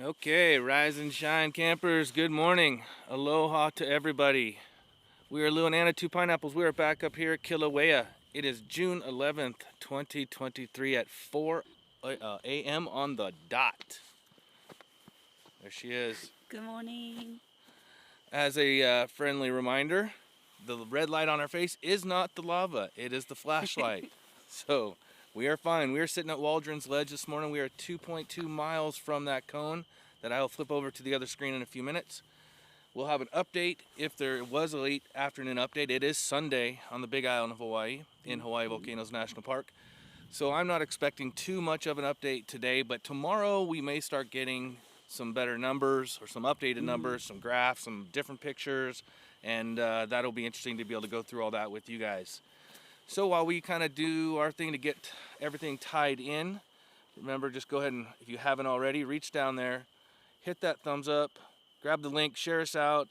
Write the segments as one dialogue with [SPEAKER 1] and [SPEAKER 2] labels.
[SPEAKER 1] Okay, rise and shine campers, good morning. Aloha to everybody. We are Lou and Anna, two pineapples. We are back up here at Kilauea. It is June 11th, 2023 at 4 a.m. on the dot. There she is.
[SPEAKER 2] Good morning.
[SPEAKER 1] As a friendly reminder, the red light on our face is not the lava, it is the flashlight. So we are fine. We are sitting at Waldron's Ledge this morning. We are 2.2 miles from that cone that I'll flip over to the other screen in a few minutes. We'll have an update if there was a late afternoon update. It is Sunday on the Big Island of Hawaii in Hawaii Volcanoes National Park. So I'm not expecting too much of an update today, but tomorrow we may start getting some better numbers or some updated numbers, some graphs, some different pictures, and that'll be interesting to be able to go through all that with you guys. So while we kind of do our thing to get everything tied in, remember, just go ahead and, if you haven't already, reach down there, hit that thumbs up, grab the link, share us out.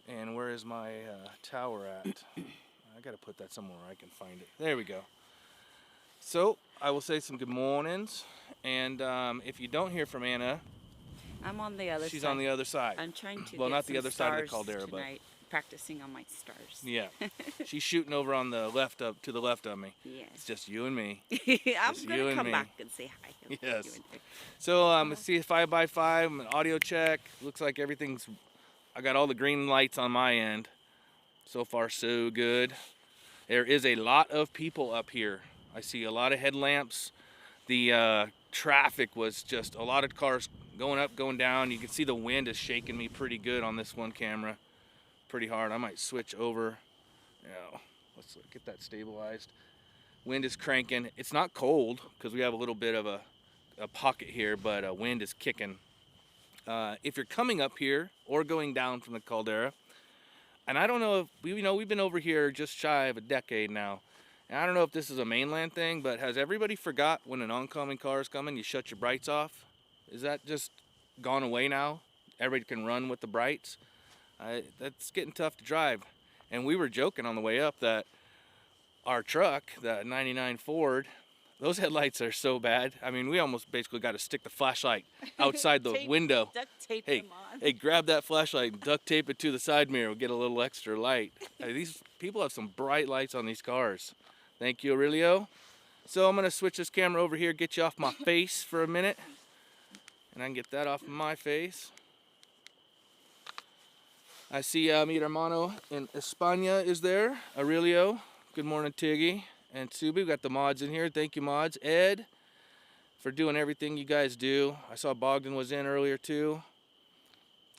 [SPEAKER 1] And where is my tower at? I gotta put that somewhere where I can find it. There we go. So I will say some good mornings, and if you don't hear from Anna,
[SPEAKER 2] I'm on the other side.
[SPEAKER 1] she's on the other side.
[SPEAKER 2] I'm trying to
[SPEAKER 1] well,
[SPEAKER 2] get
[SPEAKER 1] not the
[SPEAKER 2] some
[SPEAKER 1] other side of the
[SPEAKER 2] stars
[SPEAKER 1] caldera,
[SPEAKER 2] tonight, practicing on my stars.
[SPEAKER 1] yeah, she's shooting over on the left up to the left of me. It's
[SPEAKER 2] Yes.
[SPEAKER 1] just you and me.
[SPEAKER 2] I'm
[SPEAKER 1] Just
[SPEAKER 2] going
[SPEAKER 1] you
[SPEAKER 2] to
[SPEAKER 1] and
[SPEAKER 2] come
[SPEAKER 1] me.
[SPEAKER 2] back and say hi.
[SPEAKER 1] Yes.
[SPEAKER 2] You and her.
[SPEAKER 1] So let's see, 5x5, an audio check. Looks like everything's. I got all the green lights on my end. So far, so good. There is a lot of people up here. I see a lot of headlamps. The traffic was just a lot of cars going up, going down. You can see the wind is shaking me pretty good on this one camera, pretty hard. I might switch over. Let's get that stabilized. Wind is cranking. It's not cold because we have a little bit of a pocket here, but wind is kicking. If you're coming up here or going down from the caldera, and I don't know if we've been over here just shy of a decade now. And I don't know if this is a mainland thing, but has everybody forgot when an oncoming car is coming, you shut your brights off? Is that just gone away now? Everybody can run with the brights. That's getting tough to drive. And we were joking on the way up that our truck, that 99 Ford, those headlights are so bad. I mean, we almost basically got to stick the flashlight outside the window.
[SPEAKER 2] Duct tape
[SPEAKER 1] Hey,
[SPEAKER 2] them on.
[SPEAKER 1] hey, grab that flashlight and duct tape it to the side mirror. We'll get a little extra light. These people have some bright lights on these cars. Thank you, Aurelio. So I'm gonna switch this camera over here, get you off my face for a minute. And I can get that off of my face. I see mi hermano in España is there. Aurelio, good morning, Tiggy. And Subi, we got the mods in here. Thank you, mods. Ed, for doing everything you guys do. I saw Bogdan was in earlier too.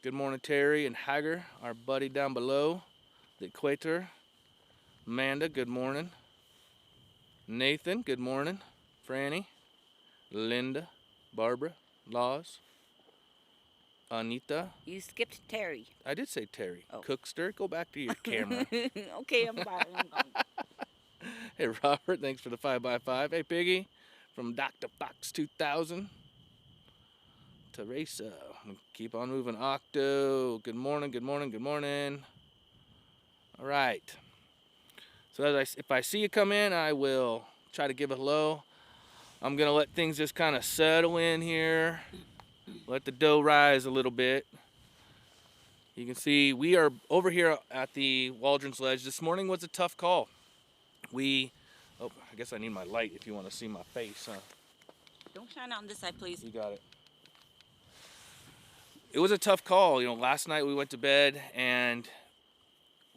[SPEAKER 1] Good morning, Terry and Hager, our buddy down below, the equator. Amanda, good morning. Nathan, good morning. Franny, Linda, Barbara, Laws, Anita.
[SPEAKER 2] You skipped Terry.
[SPEAKER 1] I did say Terry.
[SPEAKER 2] Oh.
[SPEAKER 1] Cookster, go back to your camera.
[SPEAKER 2] Okay, I'm back. I'm gone.
[SPEAKER 1] Hey, Robert, thanks for the 5x5. Hey, Piggy, from Dr. Fox 2000. Teresa, keep on moving. Octo, good morning, good morning, good morning. All right. So if I see you come in, I will try to give a hello. I'm gonna let things just kind of settle in here. Let the dough rise a little bit. You can see we are over here at the Waldron's Ledge. This morning was a tough call. I guess I need my light if you want to see my face, huh?
[SPEAKER 2] Don't shine on this side, please.
[SPEAKER 1] You got it. It was a tough call. Last night we went to bed and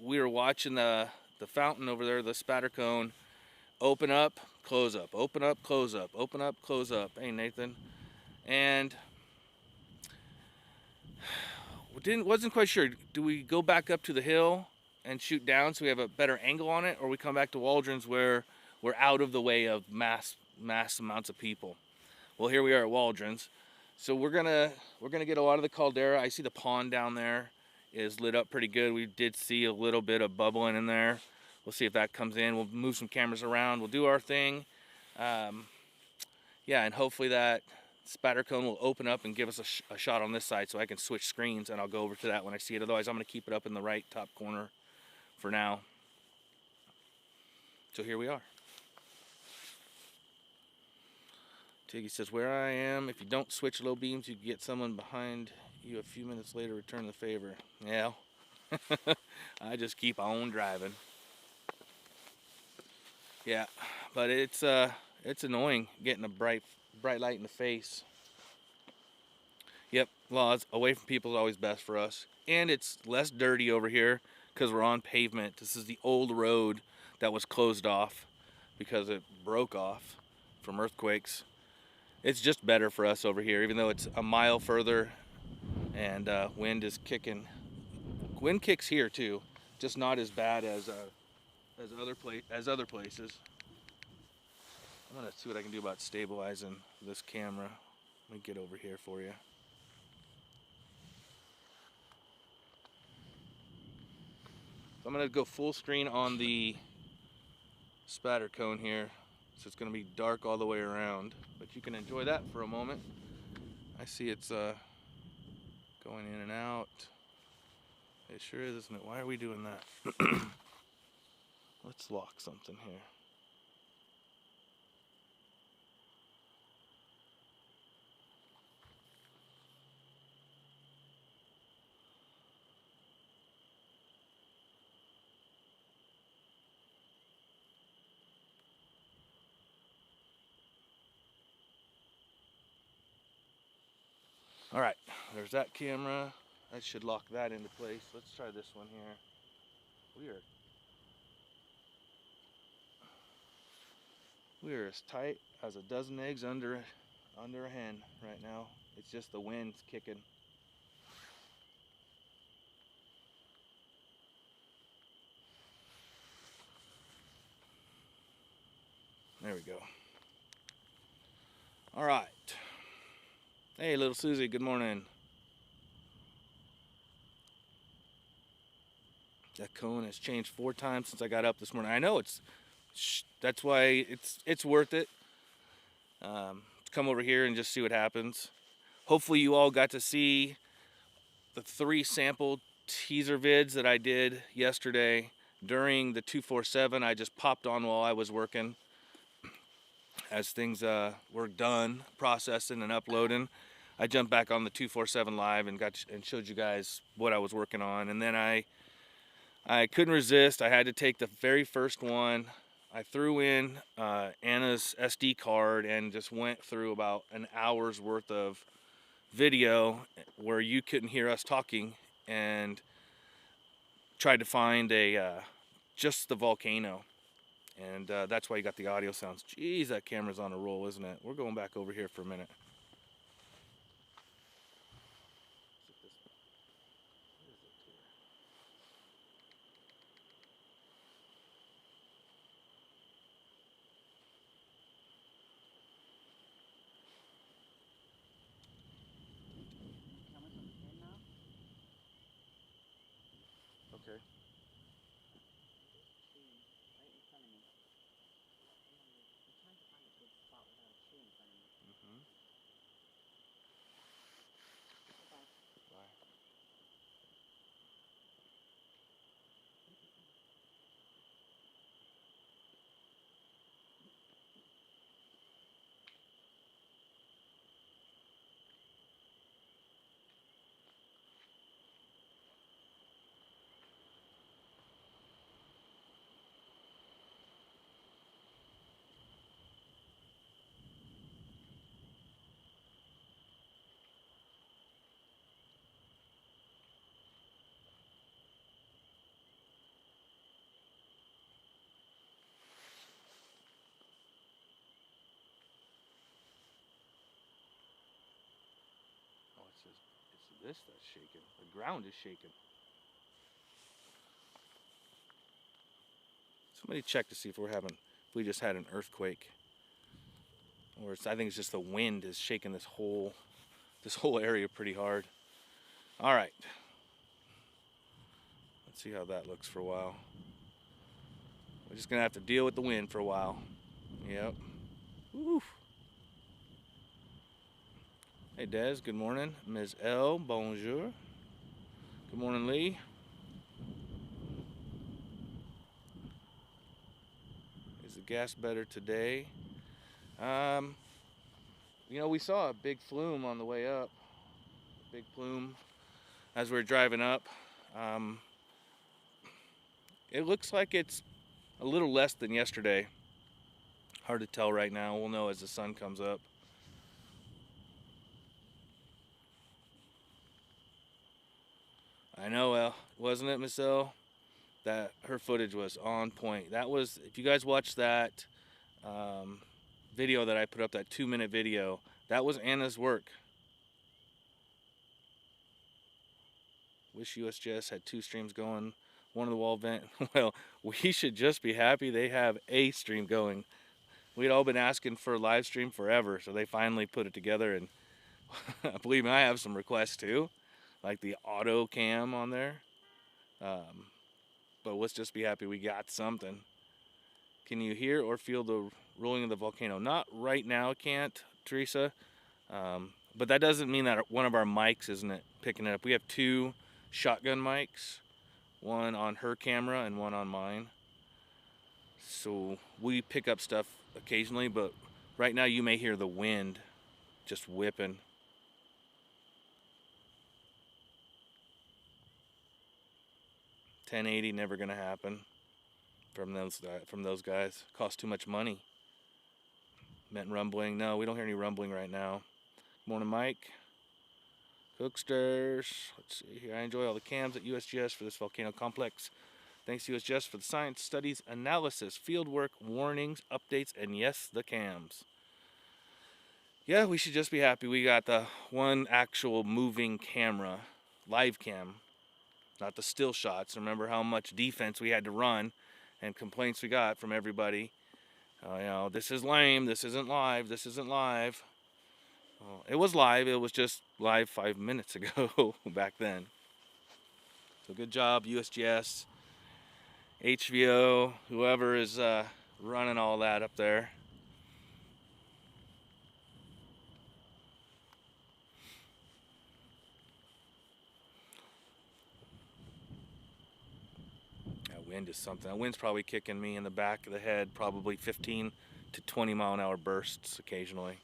[SPEAKER 1] we were watching the fountain over there, the spatter cone, open up, close up, open up, close up, open up, close up. Hey, Nathan. And wasn't quite sure. Do we go back up to the hill and shoot down so we have a better angle on it, or we come back to Waldron's where we're out of the way of mass amounts of people? Well, here we are at Waldron's. So we're gonna get a lot of the caldera. I see the pond down there is lit up pretty good. We did see a little bit of bubbling in there. We'll see if that comes in. We'll move some cameras around. We'll do our thing. Yeah, and hopefully that spatter cone will open up and give us a shot on this side so I can switch screens and I'll go over to that when I see it. Otherwise, I'm gonna keep it up in the right top corner for now. So here we are. Tiggy says, where I am, if you don't switch low beams, you can get someone behind you a few minutes later, return the favor. Yeah. I just keep on driving. Yeah, but it's annoying getting a bright light in the face. Yep, well, it's away from people is always best for us. And it's less dirty over here because we're on pavement. This is the old road that was closed off because it broke off from earthquakes. It's just better for us over here, even though it's a mile further and wind is kicking. Wind kicks here too, just not as bad as other places. I'm gonna see what I can do about stabilizing this camera. Let me get over here for you. I'm gonna go full screen on the spatter cone here, so it's gonna be dark all the way around, but you can enjoy that for a moment. I see it's going in and out. It sure is, isn't it? Why are we doing that? Let's lock something here. All right, there's that camera. I should lock that into place. Let's try this one here. We are as tight as a dozen eggs under a hen right now. It's just the wind's kicking. There we go. All right. Hey, little Susie, good morning. That cone has changed 4 times since I got up this morning. I know that's why it's worth it to come over here and just see what happens. Hopefully you all got to see the 3 sample teaser vids that I did yesterday during the 247. I just popped on while I was working as things were done processing and uploading. I jumped back on the 247 live and showed you guys what I was working on, and then I couldn't resist. I had to take the very first one. I threw in Anna's SD card and just went through about an hour's worth of video where you couldn't hear us talking, and tried to find just the volcano. And that's why you got the audio sounds. Jeez, that camera's on a roll, isn't it? We're going back over here for a minute. Okay. It's this that's shaking. The ground is shaking. Somebody check to see if we just had an earthquake, or I think it's just the wind is shaking this whole area pretty hard. All right, let's see how that looks for a while. We're just gonna have to deal with the wind for a while. Yep. Woo. Hey Des, good morning. Ms. L, bonjour. Good morning, Lee. Is the gas better today? You know, we saw a big flume on the way up. Big plume as we're driving up. Um, it looks like it's a little less than yesterday. Hard to tell right now. We'll know as the sun comes up. I know, wasn't it, Miss L? That her footage was on point. That was, if you guys watched that um, video that I put up, that 2-minute video, that was Anna's work. Wish USGS had 2 streams going, one of the wall vent. Well, we should just be happy they have a stream going. We'd all been asking for a live stream forever, so they finally put it together. And believe me, I have some requests too, like the auto cam on there. But let's just be happy we got something. Can you hear or feel the rolling of the volcano? Not right now, can't, Teresa. But that doesn't mean that one of our mics isn't picking it up. We have 2 shotgun mics, one on her camera and one on mine. So we pick up stuff occasionally, but right now you may hear the wind just whipping. $1080 never gonna happen from those guys. Costs too much money. Meant rumbling. No, we don't hear any rumbling right now. Morning, Mike. Cooksters. Let's see here. I enjoy all the cams at USGS for this volcano complex. Thanks to USGS for the science, studies, analysis, field work, warnings, updates, and yes, the cams. Yeah, we should just be happy we got the one actual moving camera, live cam, not the still shots. Remember how much defense we had to run and complaints we got from everybody. You know, this is lame, this isn't live, this isn't live. Well, it was live, it was just live 5 minutes ago back then. So good job, USGS, HVO, whoever is running all that up there. That wind is something. That wind's probably kicking me in the back of the head, probably 15 to 20 mile an hour bursts occasionally.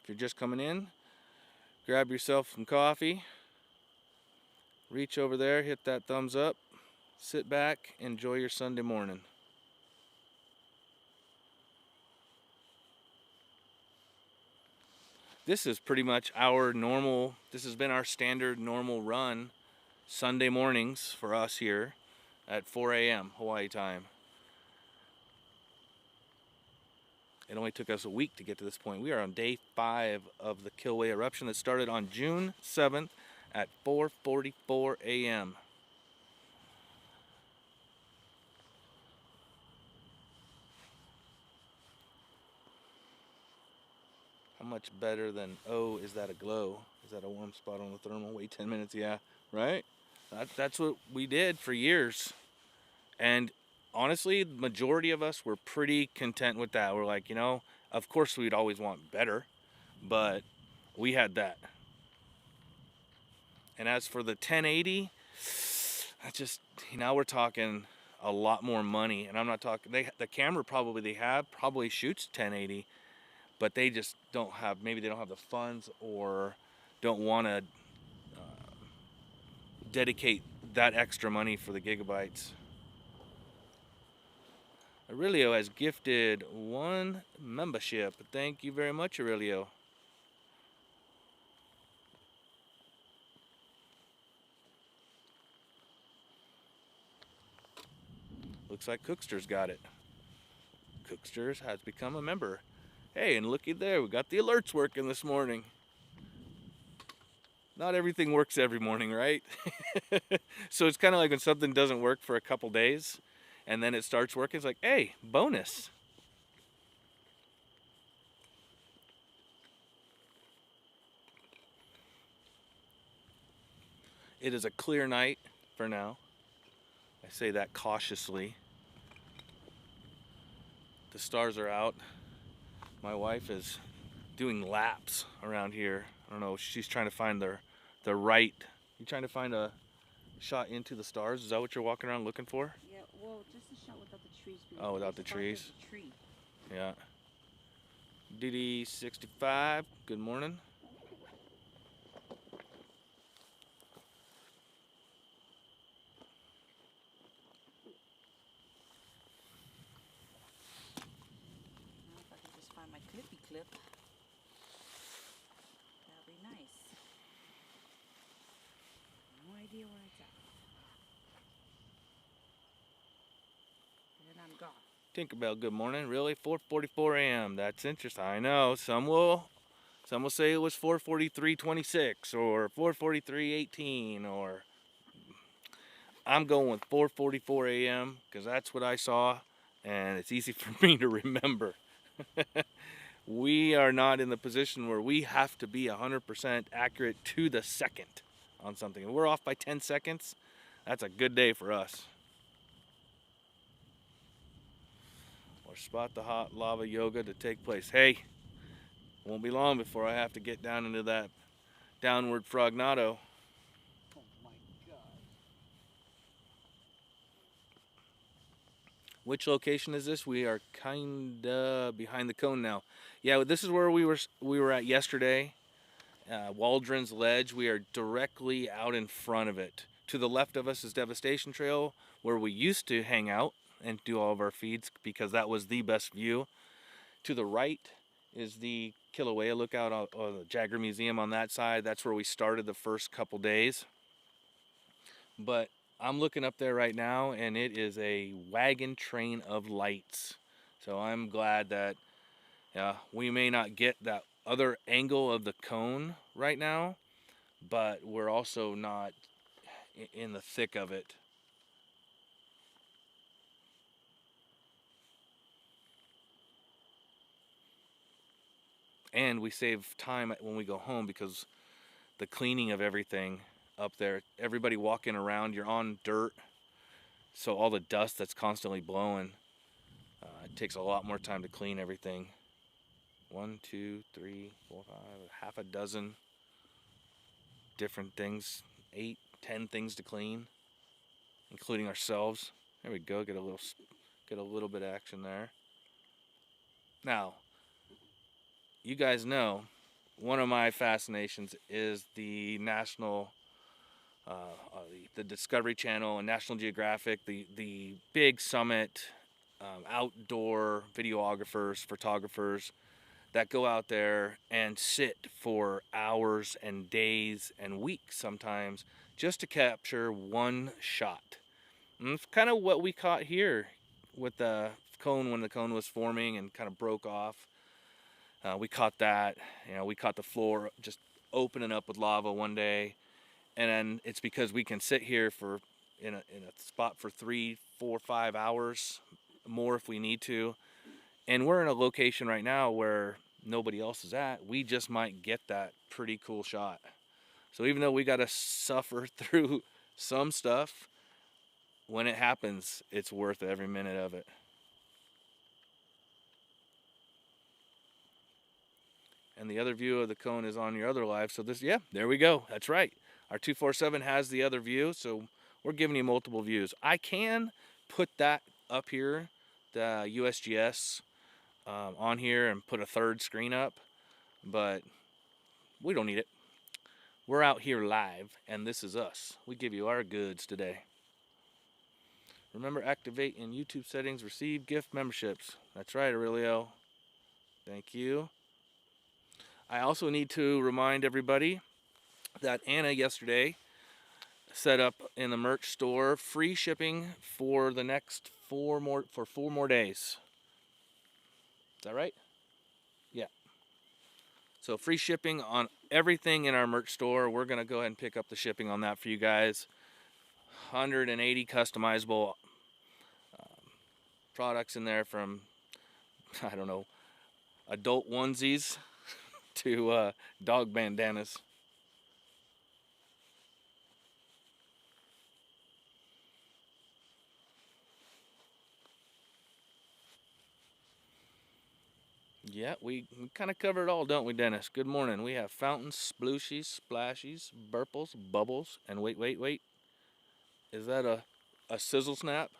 [SPEAKER 1] If you're just coming in, grab yourself some coffee, reach over there, hit that thumbs up, sit back, enjoy your Sunday morning. This is pretty much our normal, this has been our standard normal run Sunday mornings for us here at 4 a.m. Hawaii time. It only took us a week to get to this point. We are on day 5 of the Kilauea eruption that started on June 7th at 4:44 a.m. How much better than, oh, is that a glow? Is that a warm spot on the thermal? Wait 10 minutes, yeah, right? That's what we did for years. And honestly, the majority of us were pretty content with that. We're like, you know, of course we'd always want better, but we had that. And as for the 1080, I just, now we're talking a lot more money. And I'm not talking, the camera they have probably shoots 1080, but they just don't have, maybe they don't have the funds or don't want to dedicate that extra money for the gigabytes. Aurelio has gifted 1 membership. Thank you very much, Aurelio. Looks like Cookster's got it. Cooksters has become a member. Hey, and looky there, we got the alerts working this morning. Not everything works every morning, right? So it's kind of like when something doesn't work for a couple days and then it starts working, it's like, hey, bonus. It is a clear night for now. I say that cautiously. The stars are out. My wife is doing laps around here. I don't know, she's trying to find the right. You trying to find a shot into the stars? Is that what you're walking around looking for?
[SPEAKER 2] Yeah, well, just a shot without the trees.
[SPEAKER 1] Oh, without the trees?
[SPEAKER 2] The tree.
[SPEAKER 1] Yeah. DD65, good morning.
[SPEAKER 2] Now, if I can just find my clippy clip, that'll be nice. No idea where it's at. And then I'm gone.
[SPEAKER 1] Tinkerbell, good morning. Really? 4:44 a.m. That's interesting. I know. Some will say it was 4:43:26 or 4:43:18 or I'm going with 4:44 a.m. because that's what I saw and it's easy for me to remember. We are not in the position where we have to be 100% accurate to the second on something. If we're off by 10 seconds, that's a good day for us. Or spot the hot lava yoga to take place. Hey, won't be long before I have to get down into that downward frognado.
[SPEAKER 3] Oh my God.
[SPEAKER 1] Which location is this? We are kinda behind the cone now. Yeah, this is where we were at yesterday. Waldron's Ledge. We are directly out in front of it. To the left of us is Devastation Trail, where we used to hang out and do all of our feeds because that was the best view. To the right is the Kilauea lookout, or the Jagger Museum on that side. That's where we started the first couple days. But I'm looking up there right now and it is a wagon train of lights. So I'm glad that we may not get that other angle of the cone right now, but we're also not in the thick of it. And we save time when we go home because the cleaning of everything up there, everybody walking around, you're on dirt, so all the dust that's constantly blowing, it takes a lot more time to clean everything. 1, 2, 3, 4, 5, half a dozen different things, 8, 10 things to clean, including ourselves. There we go. Get a little bit of action there. Now, you guys know one of my fascinations is the the Discovery Channel and National Geographic, the big summit, outdoor videographers, photographers that go out there and sit for hours and days and weeks sometimes just to capture one shot. And it's kind of what we caught here with the cone when the cone was forming and kind of broke off. We caught that. We caught the floor just opening up with lava one day, and then it's because we can sit here for in a spot for 3, 4, 5 hours more if we need to. And we're in a location right now where nobody else is at. We just might get that pretty cool shot. So even though we got to suffer through some stuff, when it happens, it's worth every minute of it. And the other view of the cone is on your other live. So there we go. That's right. Our 247 has the other view, so we're giving you multiple views. I can put that up here, the USGS, on here and put a third screen up, but we don't need it. We're out here live, and this is us. We give you our goods today. Remember, activate in YouTube settings, receive gift memberships. That's right, Aurelio. Thank you. I also need to remind everybody that Anna yesterday set up in the merch store free shipping for the next 4 more days. Is that right? Yeah. So free shipping on everything in our merch store. We're going to go ahead and pick up the shipping on that for you guys. 180 customizable products in there from, I don't know, adult onesies to dog bandanas. Yeah, we kind of cover it all, don't we, Dennis? Good morning. We have fountains, splooshies, splashies, burples, bubbles, and wait, wait, wait. Is that a sizzle snap?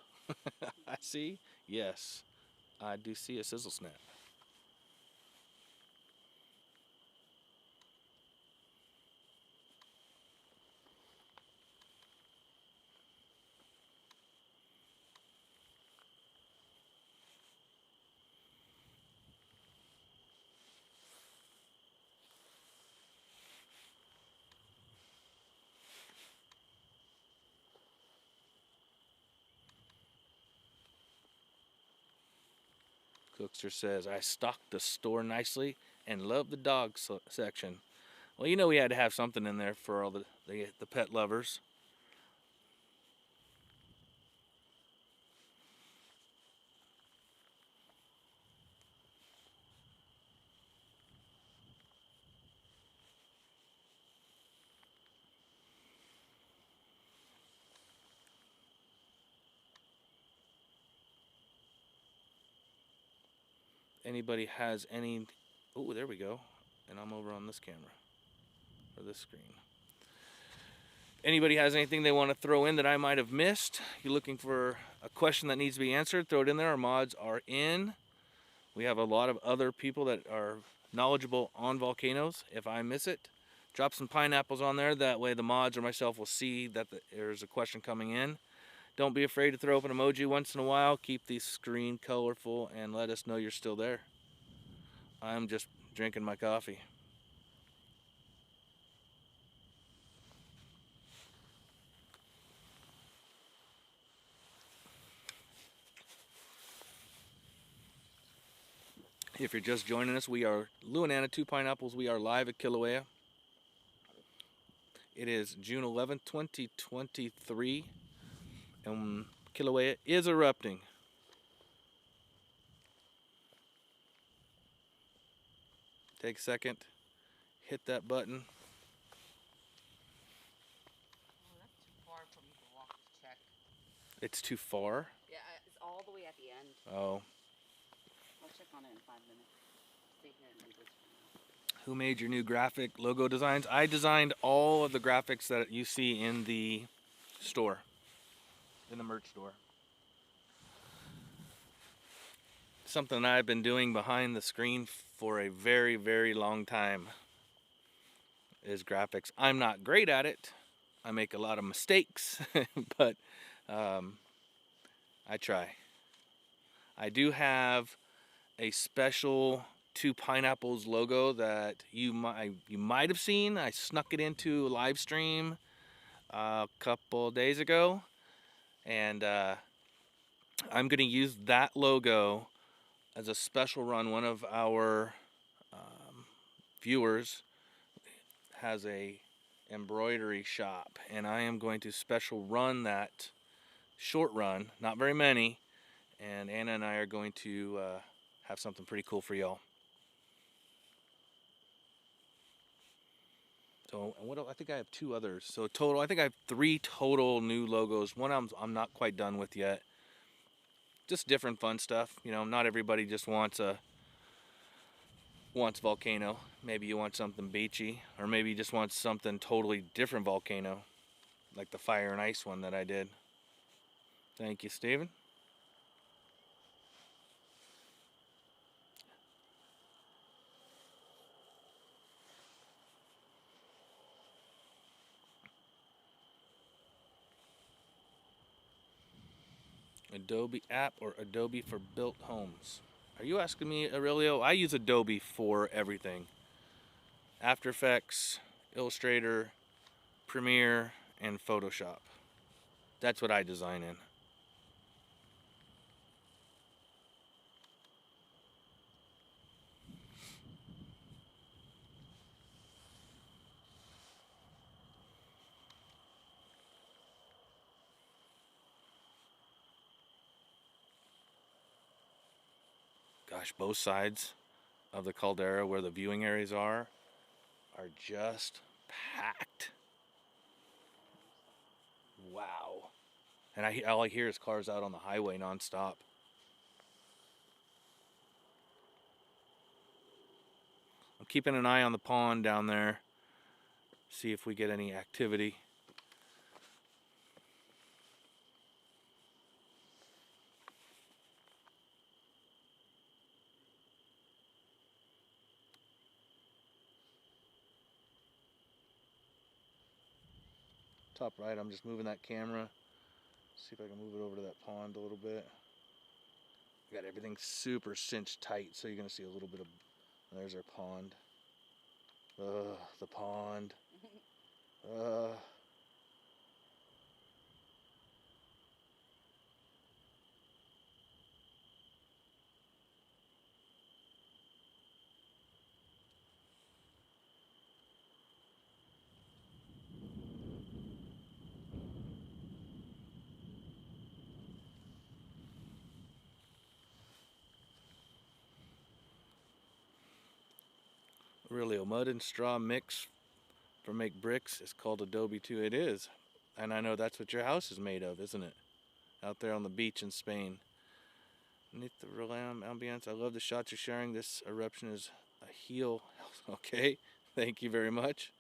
[SPEAKER 1] I see. Yes, I do see a sizzle snap. Cookster says, I stocked the store nicely and love the dog section. Well, you know we had to have something in there for all the pet lovers. Anybody has any... Oh, there we go. And I'm over on this camera, or this screen. Anybody has anything they want to throw in that I might have missed? You're looking for a question that needs to be answered, throw it in there. Our mods are in. We have a lot of other people that are knowledgeable on volcanoes. If I miss it, drop some pineapples on there. That way the mods or myself will see that there's a question coming in. Don't be afraid to throw up an emoji once in a while. Keep the screen colorful and let us know you're still there. I'm just drinking my coffee. If you're just joining us, we are Lou and Anna, 2 Pineapples. We are live at Kilauea. It is June 11th, 2023, and Kilauea is erupting. Take a second, hit that button.
[SPEAKER 2] Oh, that's too far for me to walk to check.
[SPEAKER 1] It's too far?
[SPEAKER 2] Yeah, it's all the way at the end.
[SPEAKER 1] Oh.
[SPEAKER 2] I'll check on it in 5 minutes. Stay here and do this for now.
[SPEAKER 1] Who made your new graphic logo designs? I designed all of the graphics that you see in the store, in the merch store. Something I've been doing behind the screen for a very, very long time is graphics. I'm not great at it. I make a lot of mistakes, but I try. I do have a special 2 Pineapples logo that you might have seen. I snuck it into a live stream a couple days ago, and I'm going to use that logo as a special run. One of our viewers has a embroidery shop, and I am going to special run that short run, not very many, and Anna and I are going to have something pretty cool for y'all. So I think I have 2 others. So total, I think I have 3 total new logos. One I'm not quite done with yet. Just different fun stuff. You know, not everybody just wants volcano. Maybe you want something beachy, or maybe you just want something totally different volcano, like the fire and ice one that I did. Thank you, Steven. Adobe app or Adobe for built homes? Are you asking me, Aurelio? I use Adobe for everything. After Effects, Illustrator, Premiere, and Photoshop. That's what I design in. Gosh, both sides of the caldera where the viewing areas are just packed. Wow. And all I hear is cars out on the highway nonstop. keeping an eye on the pond down there. See if we get any activity. Top right, I'm just moving that camera. See if I can move it over to that pond a little bit. Got everything super cinched tight, so you're gonna see a little bit of. There's our pond. The pond. Really, a mud and straw mix for make bricks is called adobe too. It is, and I know that's what your house is made of, isn't it? Out there on the beach in Spain. Beneath the real ambience, I love the shots you're sharing. This eruption is a heel. Okay, thank you very much.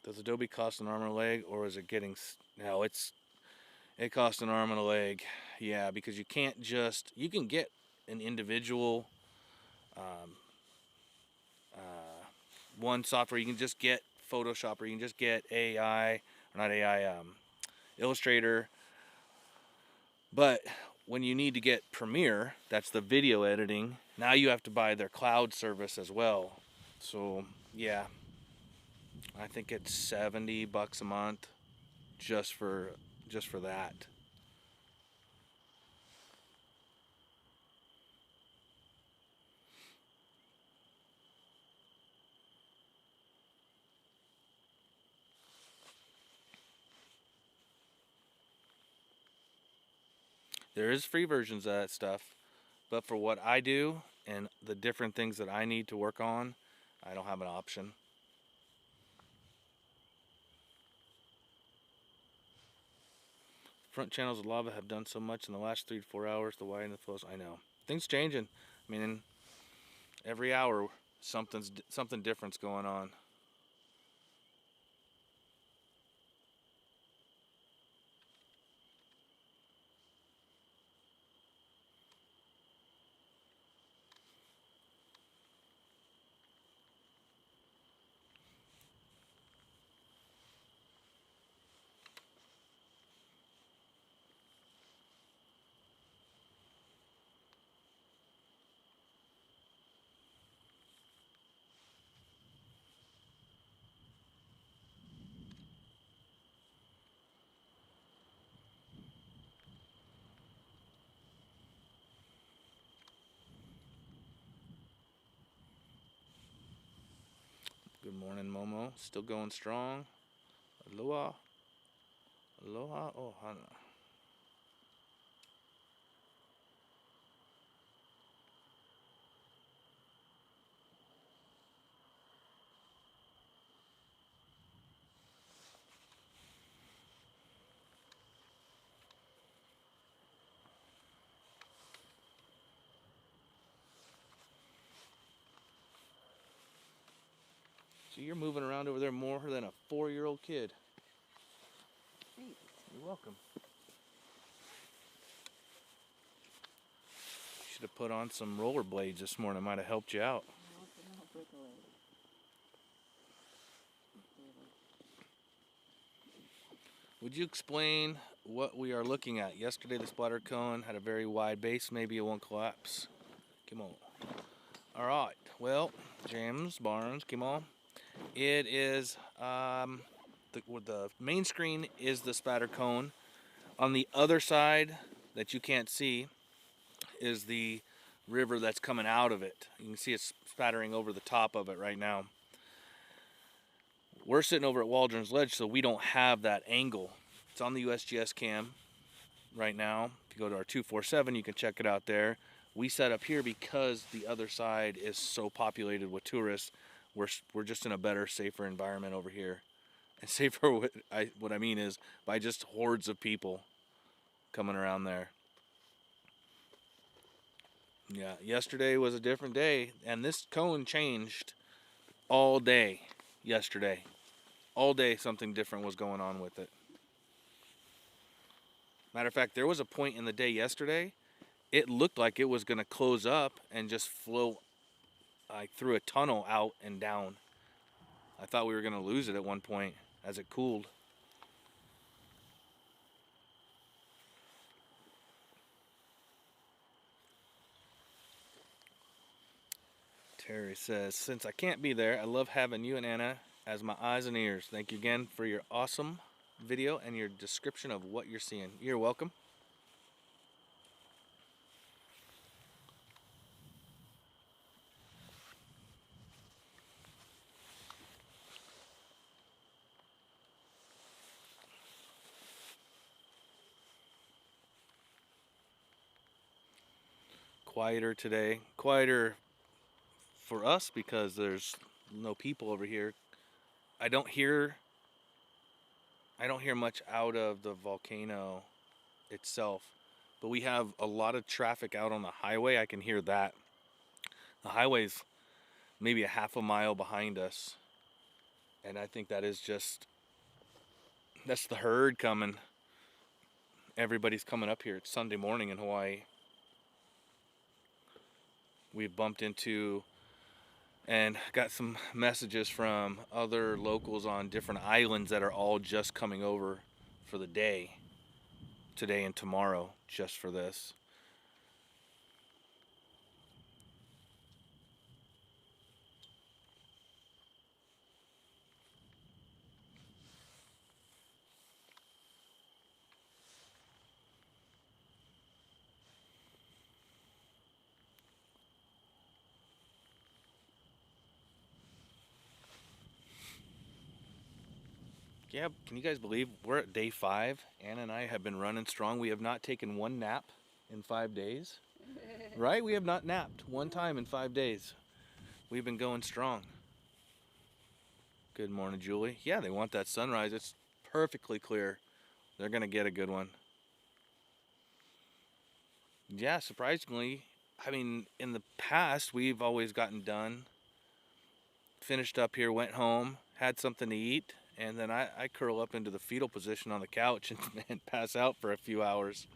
[SPEAKER 1] Does adobe cost an arm and a leg, or is it getting? No, it costs an arm and a leg. Yeah, because you can't just. You can get an individual one software. You can just get Photoshop, or you can just get AI, or not AI, Illustrator. But when you need to get Premiere, that's the video editing. Now you have to buy their cloud service as well. So yeah, I think it's $70 a month just for that. There is free versions of that stuff, but for what I do and the different things that I need to work on, I don't have an option. Front channels of lava have done so much in the last 3 to 4 hours. The wide and the flows, I know. Things changing. I mean, every hour something different's going on. Good morning, Momo. Still going strong. Aloha. Aloha. Oh, Hana. So you're moving around over there more than a 4-year-old kid.
[SPEAKER 2] Thanks.
[SPEAKER 1] You're welcome. Should have put on some rollerblades this morning. Might have helped you out. Would you explain what we are looking at? Yesterday the splatter cone had a very wide base. Maybe it won't collapse. Come on. All right. Well, James Barnes, come on. It is the main screen is the spatter cone. On the other side that you can't see is the river that's coming out of it. You can see it's spattering over the top of it right now. We're sitting over at Waldron's Ledge, so we don't have that angle. It's on the USGS cam right now. If you go to our 247, you can check it out there. We set up here because the other side is so populated with tourists. we're just in a better, safer environment over here. And safer, what I mean is by just hordes of people coming around there. Yeah, yesterday was a different day, and this cone changed all day yesterday. All day something different was going on with it. Matter of fact, there was a point in the day yesterday, it looked like it was going to close up and just flow like through a tunnel out and down. I thought we were going to lose it at one point as it cooled. Terry says, since I can't be there, I love having you and Anna as my eyes and ears. Thank you again for your awesome video and your description of what you're seeing. You're welcome. Quieter today. Quieter for us because there's no people over here. I don't hear much out of the volcano itself, but we have a lot of traffic out on the highway. I can hear that. The highway's maybe a half a mile behind us, and I think that's the herd coming. Everybody's coming up here. It's Sunday morning in Hawaii. We've bumped into and got some messages from other locals on different islands that are all just coming over for the day, today and tomorrow, just for this. Yeah, can you guys believe we're at day 5? Anna and I have been running strong. We have not taken one nap in 5 days. Right? We have not napped one time in 5 days. We've been going strong. Good morning, Julie. Yeah, they want that sunrise. It's perfectly clear. They're going to get a good one. Yeah, surprisingly, I mean, in the past, we've always gotten done, finished up here, went home, had something to eat, and then I curl up into the fetal position on the couch and pass out for a few hours.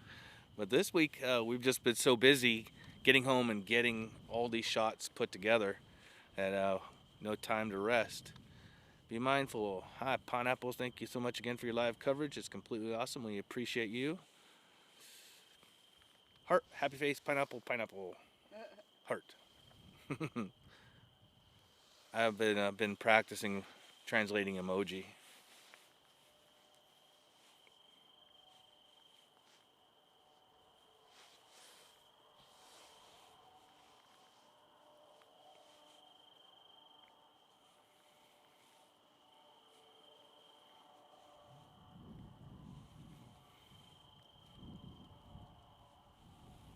[SPEAKER 1] But this week, we've just been so busy getting home and getting all these shots put together that no time to rest. Be mindful. Hi, Pineapples. Thank you so much again for your live coverage. It's completely awesome. We appreciate you. Heart, happy face, pineapple, pineapple. Heart. I've been practicing translating emoji.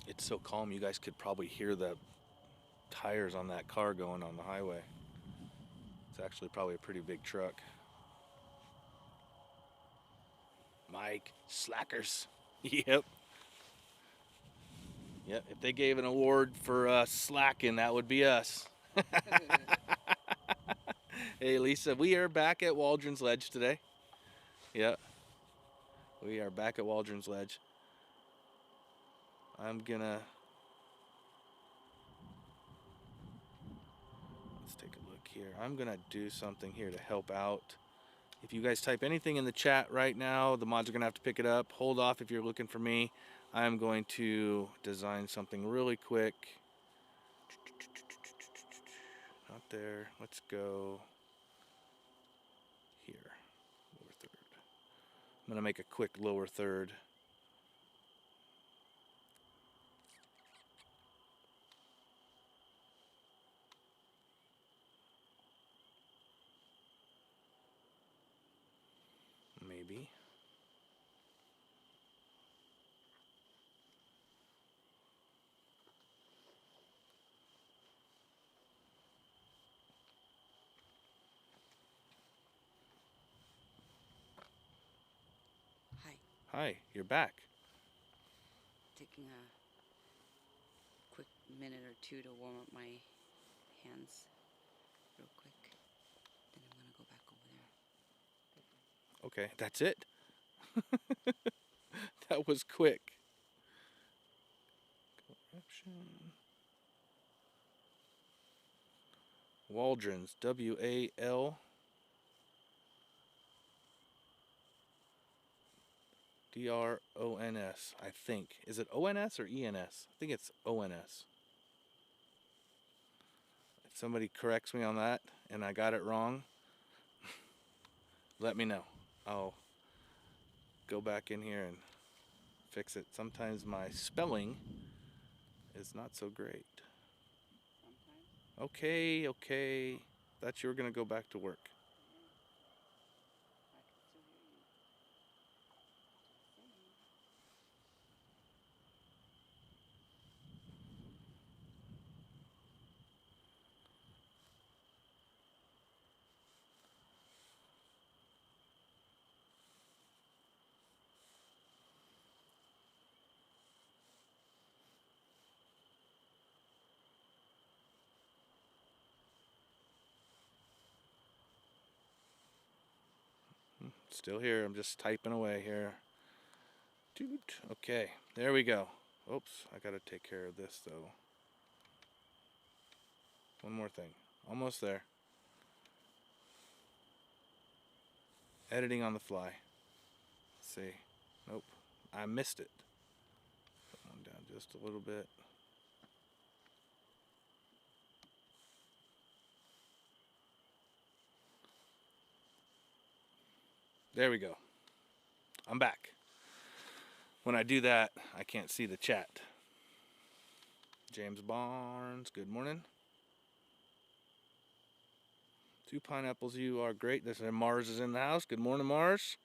[SPEAKER 1] It's so calm, you guys could probably hear the tires on that car going on the highway. It's actually probably a pretty big truck. Mike, slackers. Yep. Yep, if they gave an award for slacking, that would be us. Hey, Lisa, we are back at Waldron's Ledge today. Yep. We are back at Waldron's Ledge. I'm gonna... Let's take a look here. I'm gonna do something here to help out. If you guys type anything in the chat right now, the mods are gonna have to pick it up. Hold off if you're looking for me. I'm going to design something really quick. Not there. Let's go here. Lower third. I'm gonna make a quick lower third. Maybe. Hi, you're back.
[SPEAKER 2] Taking a quick minute or two to warm up my hands real quick. Then I'm gonna go back over there.
[SPEAKER 1] Okay, that's it. That was quick. Eruption. Waldrons, W-A-L D-R-O-N-S, I think. Is it O-N-S or E-N-S? I think it's O-N-S. If somebody corrects me on that and I got it wrong, let me know. I'll go back in here and fix it. Sometimes my spelling is not so great.
[SPEAKER 2] Sometimes.
[SPEAKER 1] Okay, okay. Thought you were gonna go back to work.
[SPEAKER 2] I can still hear you. Just saying.
[SPEAKER 1] Still here, I'm just typing away here. Doot. Okay, there we go. Oops, I gotta take care of this though. One more thing, almost there. Editing on the fly. Let's see, nope, I missed it. Put one down just a little bit. There we go. I'm back. When I do that, I can't see the chat. James Barnes, good morning. 2 pineapples, you are great. This Mars is in the house. Good morning, Mars.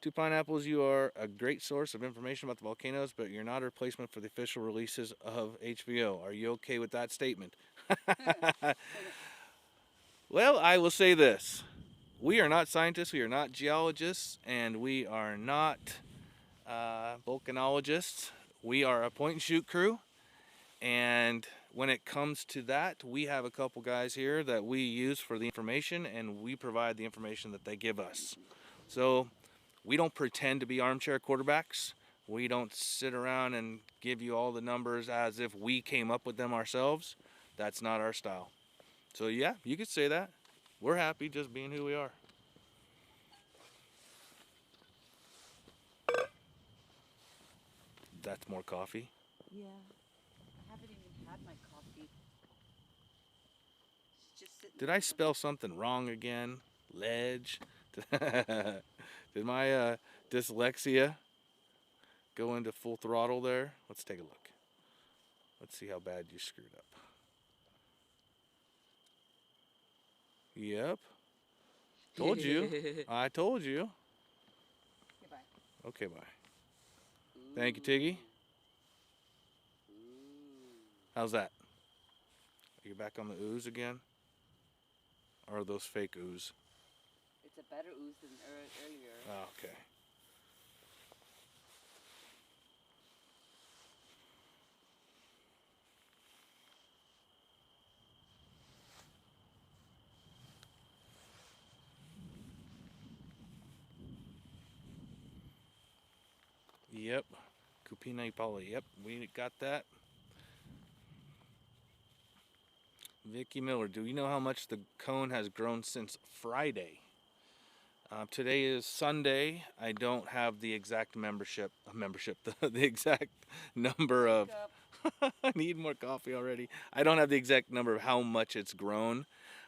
[SPEAKER 1] 2 pineapples, you are a great source of information about the volcanoes, but you're not a replacement for the official releases of HBO. Are you okay with that statement? Well, I will say this. We are not scientists, we are not geologists, and we are not volcanologists. We are a point and shoot crew, and when it comes to that, we have a couple guys here that we use for the information, and we provide the information that they give us. So we don't pretend to be armchair quarterbacks. We don't sit around and give you all the numbers as if we came up with them ourselves. That's not our style. So yeah, you could say that. We're happy just being who we are. That's more coffee.
[SPEAKER 2] Yeah. I haven't even had my coffee. It's just sitting
[SPEAKER 1] Did
[SPEAKER 2] there.
[SPEAKER 1] I spell something wrong again? Ledge? Did my dyslexia go into full throttle there? Let's take a look. Let's see how bad you screwed up. Yep. Told you. I told you.
[SPEAKER 2] Okay, bye.
[SPEAKER 1] Okay, bye. Thank you, Tiggy. How's that? Are you back on the ooze again? Or are those fake ooze?
[SPEAKER 2] It's a better ooze than earlier.
[SPEAKER 1] Oh, okay. Yep. Kupina Ipali. Yep, we got that. Vicky Miller, do you know how much the cone has grown since Friday? Today is Sunday. I don't have the exact the exact number of. I need more coffee already. I don't have the exact number of how much it's grown.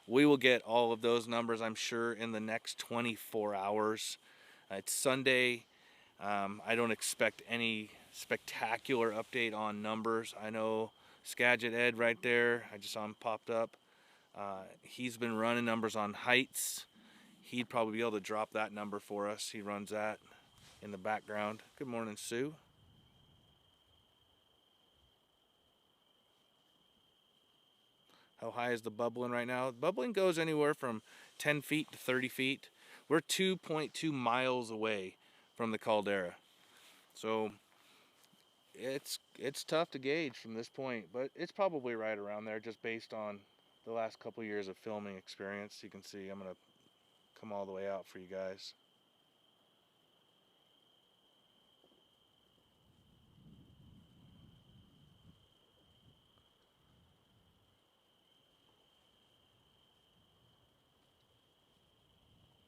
[SPEAKER 1] We will get all of those numbers, I'm sure, in the next 24 hours. It's Sunday. I don't expect any spectacular update on numbers. I know Skagit Ed right there, I just saw him popped up. He's been running numbers on heights. He'd probably be able to drop that number for us. He runs that in the background. Good morning, Sue. How high is the bubbling right now? Bubbling goes anywhere from 10 feet to 30 feet. We're 2.2 miles away from the caldera. So it's tough to gauge from this point, but it's probably right around there just based on the last couple years of filming experience. You can see I'm gonna come all the way out for you guys.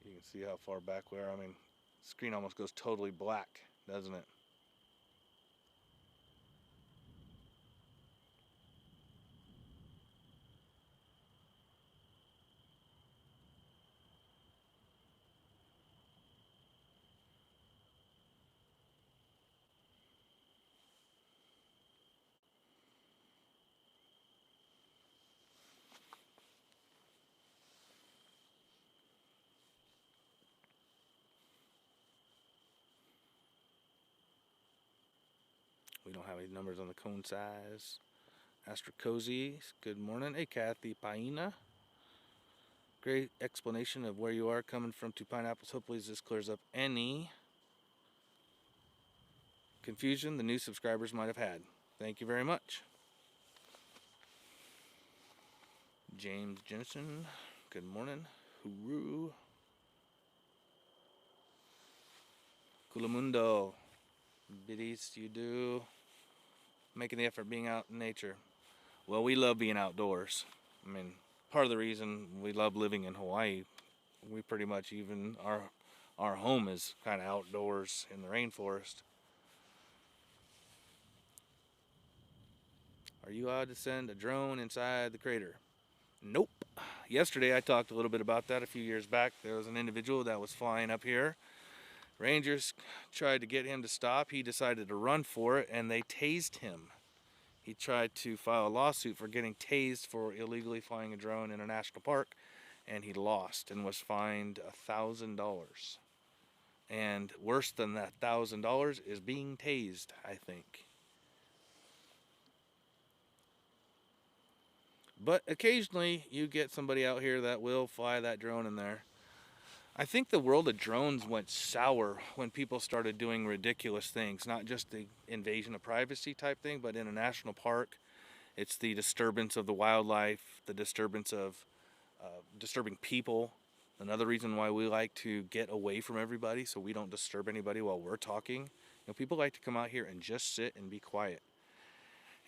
[SPEAKER 1] You can see how far back we are. I mean, the screen almost goes totally black, doesn't it? We don't have any numbers on the cone size. Astrocozy, good morning. Hey, Kathy Paina. Great explanation of where you are coming from to Pineapples. Hopefully this clears up any confusion the new subscribers might have had. Thank you very much. James Jensen, good morning. Hooroo. Kulamundo, biddies, you do. Making the effort being out in nature. Well, we love being outdoors. I mean, part of the reason we love living in Hawaii, we pretty much even our home is kind of outdoors in the rainforest. Are you allowed to send a drone inside the crater? Nope. Yesterday I talked a little bit about that a few years back. There was an individual that was flying up here. Rangers tried to get him to stop. He decided to run for it and they tased him. He tried to file a lawsuit for getting tased for illegally flying a drone in a national park, and he lost and was fined $1,000. And worse than that $1,000 is being tased, I think. But occasionally you get somebody out here that will fly that drone in there. I think the world of drones went sour when people started doing ridiculous things, not just the invasion of privacy type thing, but in a national park, it's the disturbance of the wildlife, the disturbance of disturbing people. Another reason why we like to get away from everybody so we don't disturb anybody while we're talking. You know, people like to come out here and just sit and be quiet.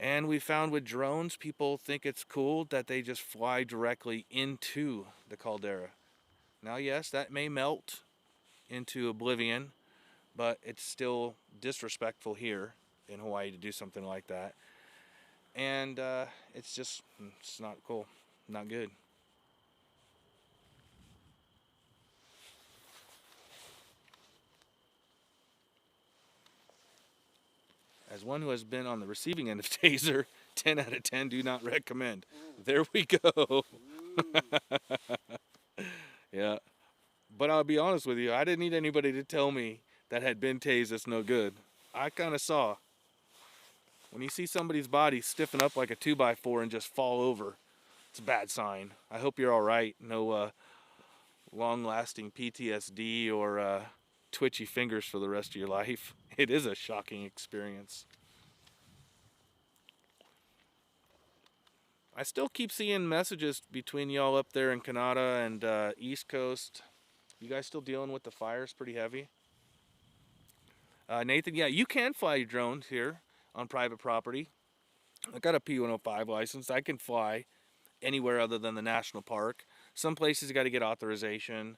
[SPEAKER 1] And we found with drones, people think it's cool that they just fly directly into the caldera. Now, yes, that may melt into oblivion, but it's still disrespectful here in Hawaii to do something like that. And it's not cool, not good. As one who has been on the receiving end of taser, 10 out of 10 do not recommend. There we go. Yeah. But I'll be honest with you, I didn't need anybody to tell me that had been tased it's no good. I kind of saw. When you see somebody's body stiffen up like a 2x4 and just fall over, it's a bad sign. I hope you're all right. No long-lasting PTSD or twitchy fingers for the rest of your life. It is a shocking experience. I still keep seeing messages between y'all up there in Kanata and East Coast. You guys still dealing with the fires pretty heavy? Nathan, yeah, you can fly your drones here on private property. I got a P105 license. I can fly anywhere other than the national park. Some places you got to get authorization.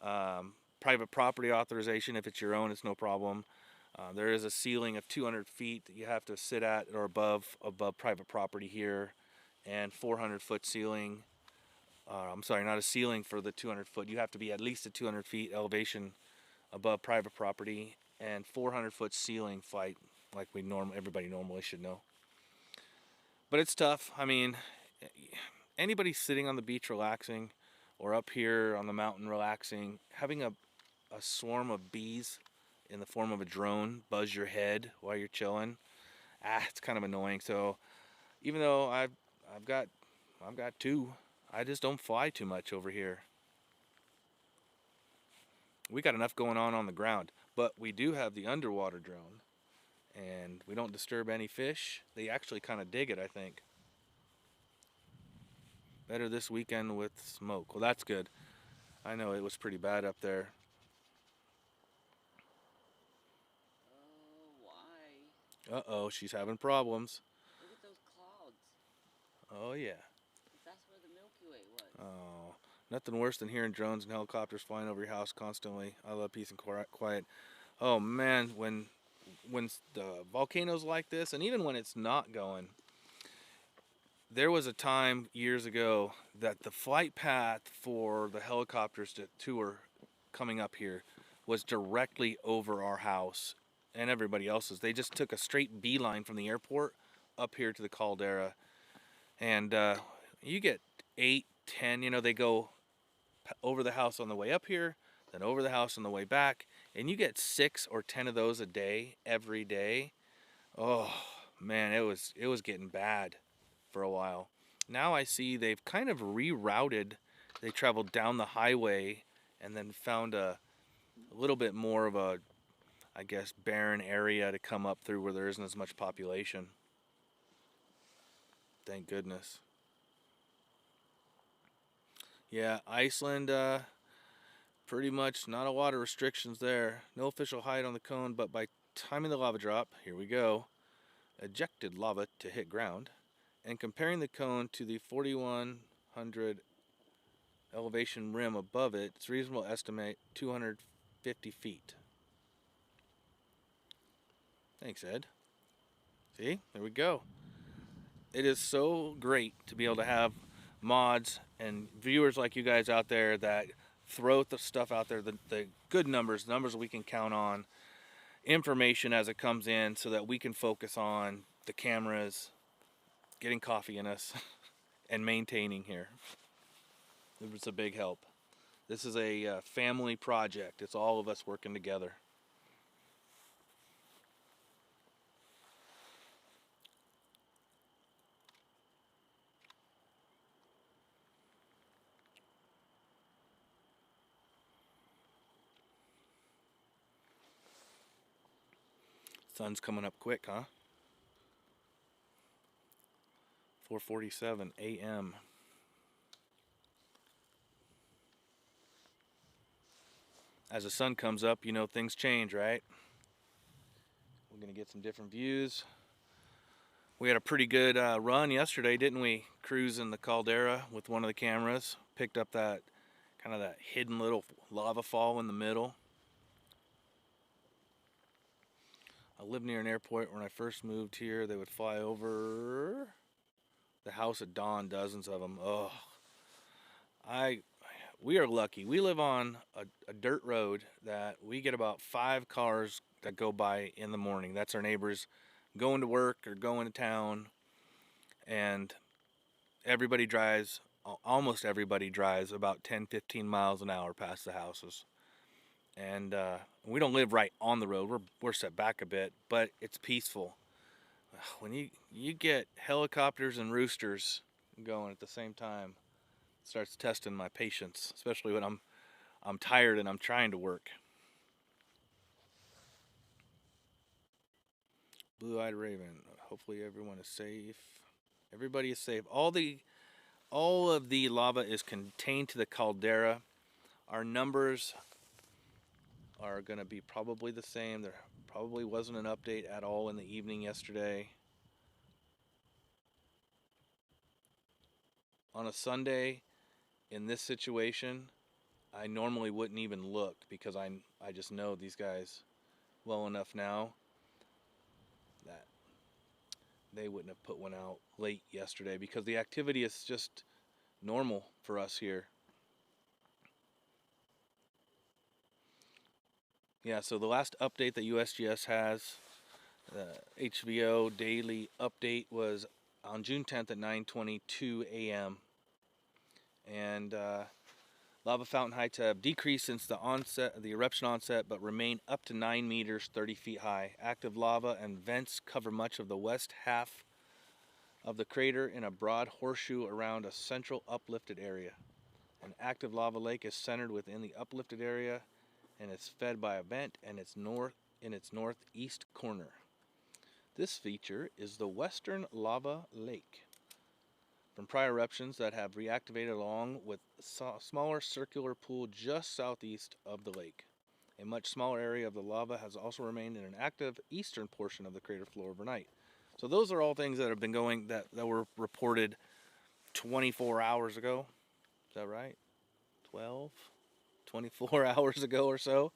[SPEAKER 1] Private property authorization, if it's your own, it's no problem. There is a ceiling of 200 feet that you have to sit at or above private property here, and 400-foot ceiling. I'm sorry, not a ceiling for the 200 foot. You have to be at least at 200 feet elevation above private property, and 400-foot ceiling flight, like everybody normally should know. But it's tough. I mean, anybody sitting on the beach relaxing, or up here on the mountain relaxing, having a swarm of bees in the form of a drone buzz your head while you're chilling, it's kind of annoying. So even though I've got two, I just don't fly too much over here. We got enough going on the ground, but we do have the underwater drone. and we don't disturb any fish. They actually kind of dig it, I think. Better this weekend with smoke. Well, that's good. I know it was pretty bad up there.
[SPEAKER 2] Oh, why?
[SPEAKER 1] Uh-oh, she's having problems.
[SPEAKER 2] Look at those clouds.
[SPEAKER 1] Oh, yeah.
[SPEAKER 2] That's where the Milky Way was.
[SPEAKER 1] Oh, nothing worse than hearing drones and helicopters flying over your house constantly. I love peace and quiet. Oh, man, when the volcanoes like this, and even when it's not going, there was a time years ago that the flight path for the helicopters to tour coming up here was directly over our house and everybody else's. They just took a straight beeline from the airport up here to the caldera, and you get 8, 10. They go over the house on the way up here, then over the house on the way back, and you get 6 or 10 of those a day, every day. Oh man, it was getting bad for a while. Now I see they've kind of rerouted. They traveled down the highway and then found a little bit more of a, I guess, barren area to come up through where there isn't as much population. Thank goodness. Yeah, Iceland, pretty much not a lot of restrictions there. No official height on the cone, but by timing the lava drop, here we go, ejected lava to hit ground, and comparing the cone to the 4,100 elevation rim above it, it's reasonable to estimate 250 feet. Thanks, Ed. See, there we go. It is so great to be able to have mods and viewers like you guys out there that throw the stuff out there, the good numbers we can count on, information as it comes in, so that we can focus on the cameras, getting coffee in us, and maintaining here. It was a big help. This is a family project. It's all of us working together. Sun's coming up quick, huh? 4:47 a.m. As the sun comes up, things change, right? We're gonna get some different views. We had a pretty good run yesterday, didn't we? Cruising the caldera with one of the cameras. Picked up that kind of that hidden little lava fall in the middle. I lived near an airport when I first moved here. They would fly over the house at dawn, dozens of them. Oh, we are lucky. We live on a dirt road that we get about 5 cars that go by in the morning. That's our neighbors going to work or going to town, and everybody drives, almost everybody drives about 10-15 miles an hour past the houses. And we don't live right on the road. We're set back a bit, but it's peaceful. When you get helicopters and roosters going at the same time, it starts testing my patience, especially when I'm tired and I'm trying to work. Blue-eyed raven. Hopefully everyone is safe. Everybody is safe. All of the lava is contained to the caldera. Our numbers are going to be probably the same. There probably wasn't an update at all in the evening yesterday. On a Sunday, in this situation, I normally wouldn't even look, because I just know these guys well enough now that they wouldn't have put one out late yesterday, because the activity is just normal for us here. Yeah, so the last update that USGS has, the HVO daily update, was on June 10th at 9:22 a.m. And lava fountain heights have decreased since the eruption onset, but remain up to 9 meters, 30 feet high. Active lava and vents cover much of the west half of the crater in a broad horseshoe around a central uplifted area. An active lava lake is centered within the uplifted area and is fed by a vent in its northeast corner. This feature is the Western Lava Lake. From prior eruptions that have reactivated along with a smaller circular pool just southeast of the lake. A much smaller area of the lava has also remained in an active eastern portion of the crater floor overnight. So those are all things that have been going, that were reported 24 hours ago. Is that right? 12? 24 hours ago or so.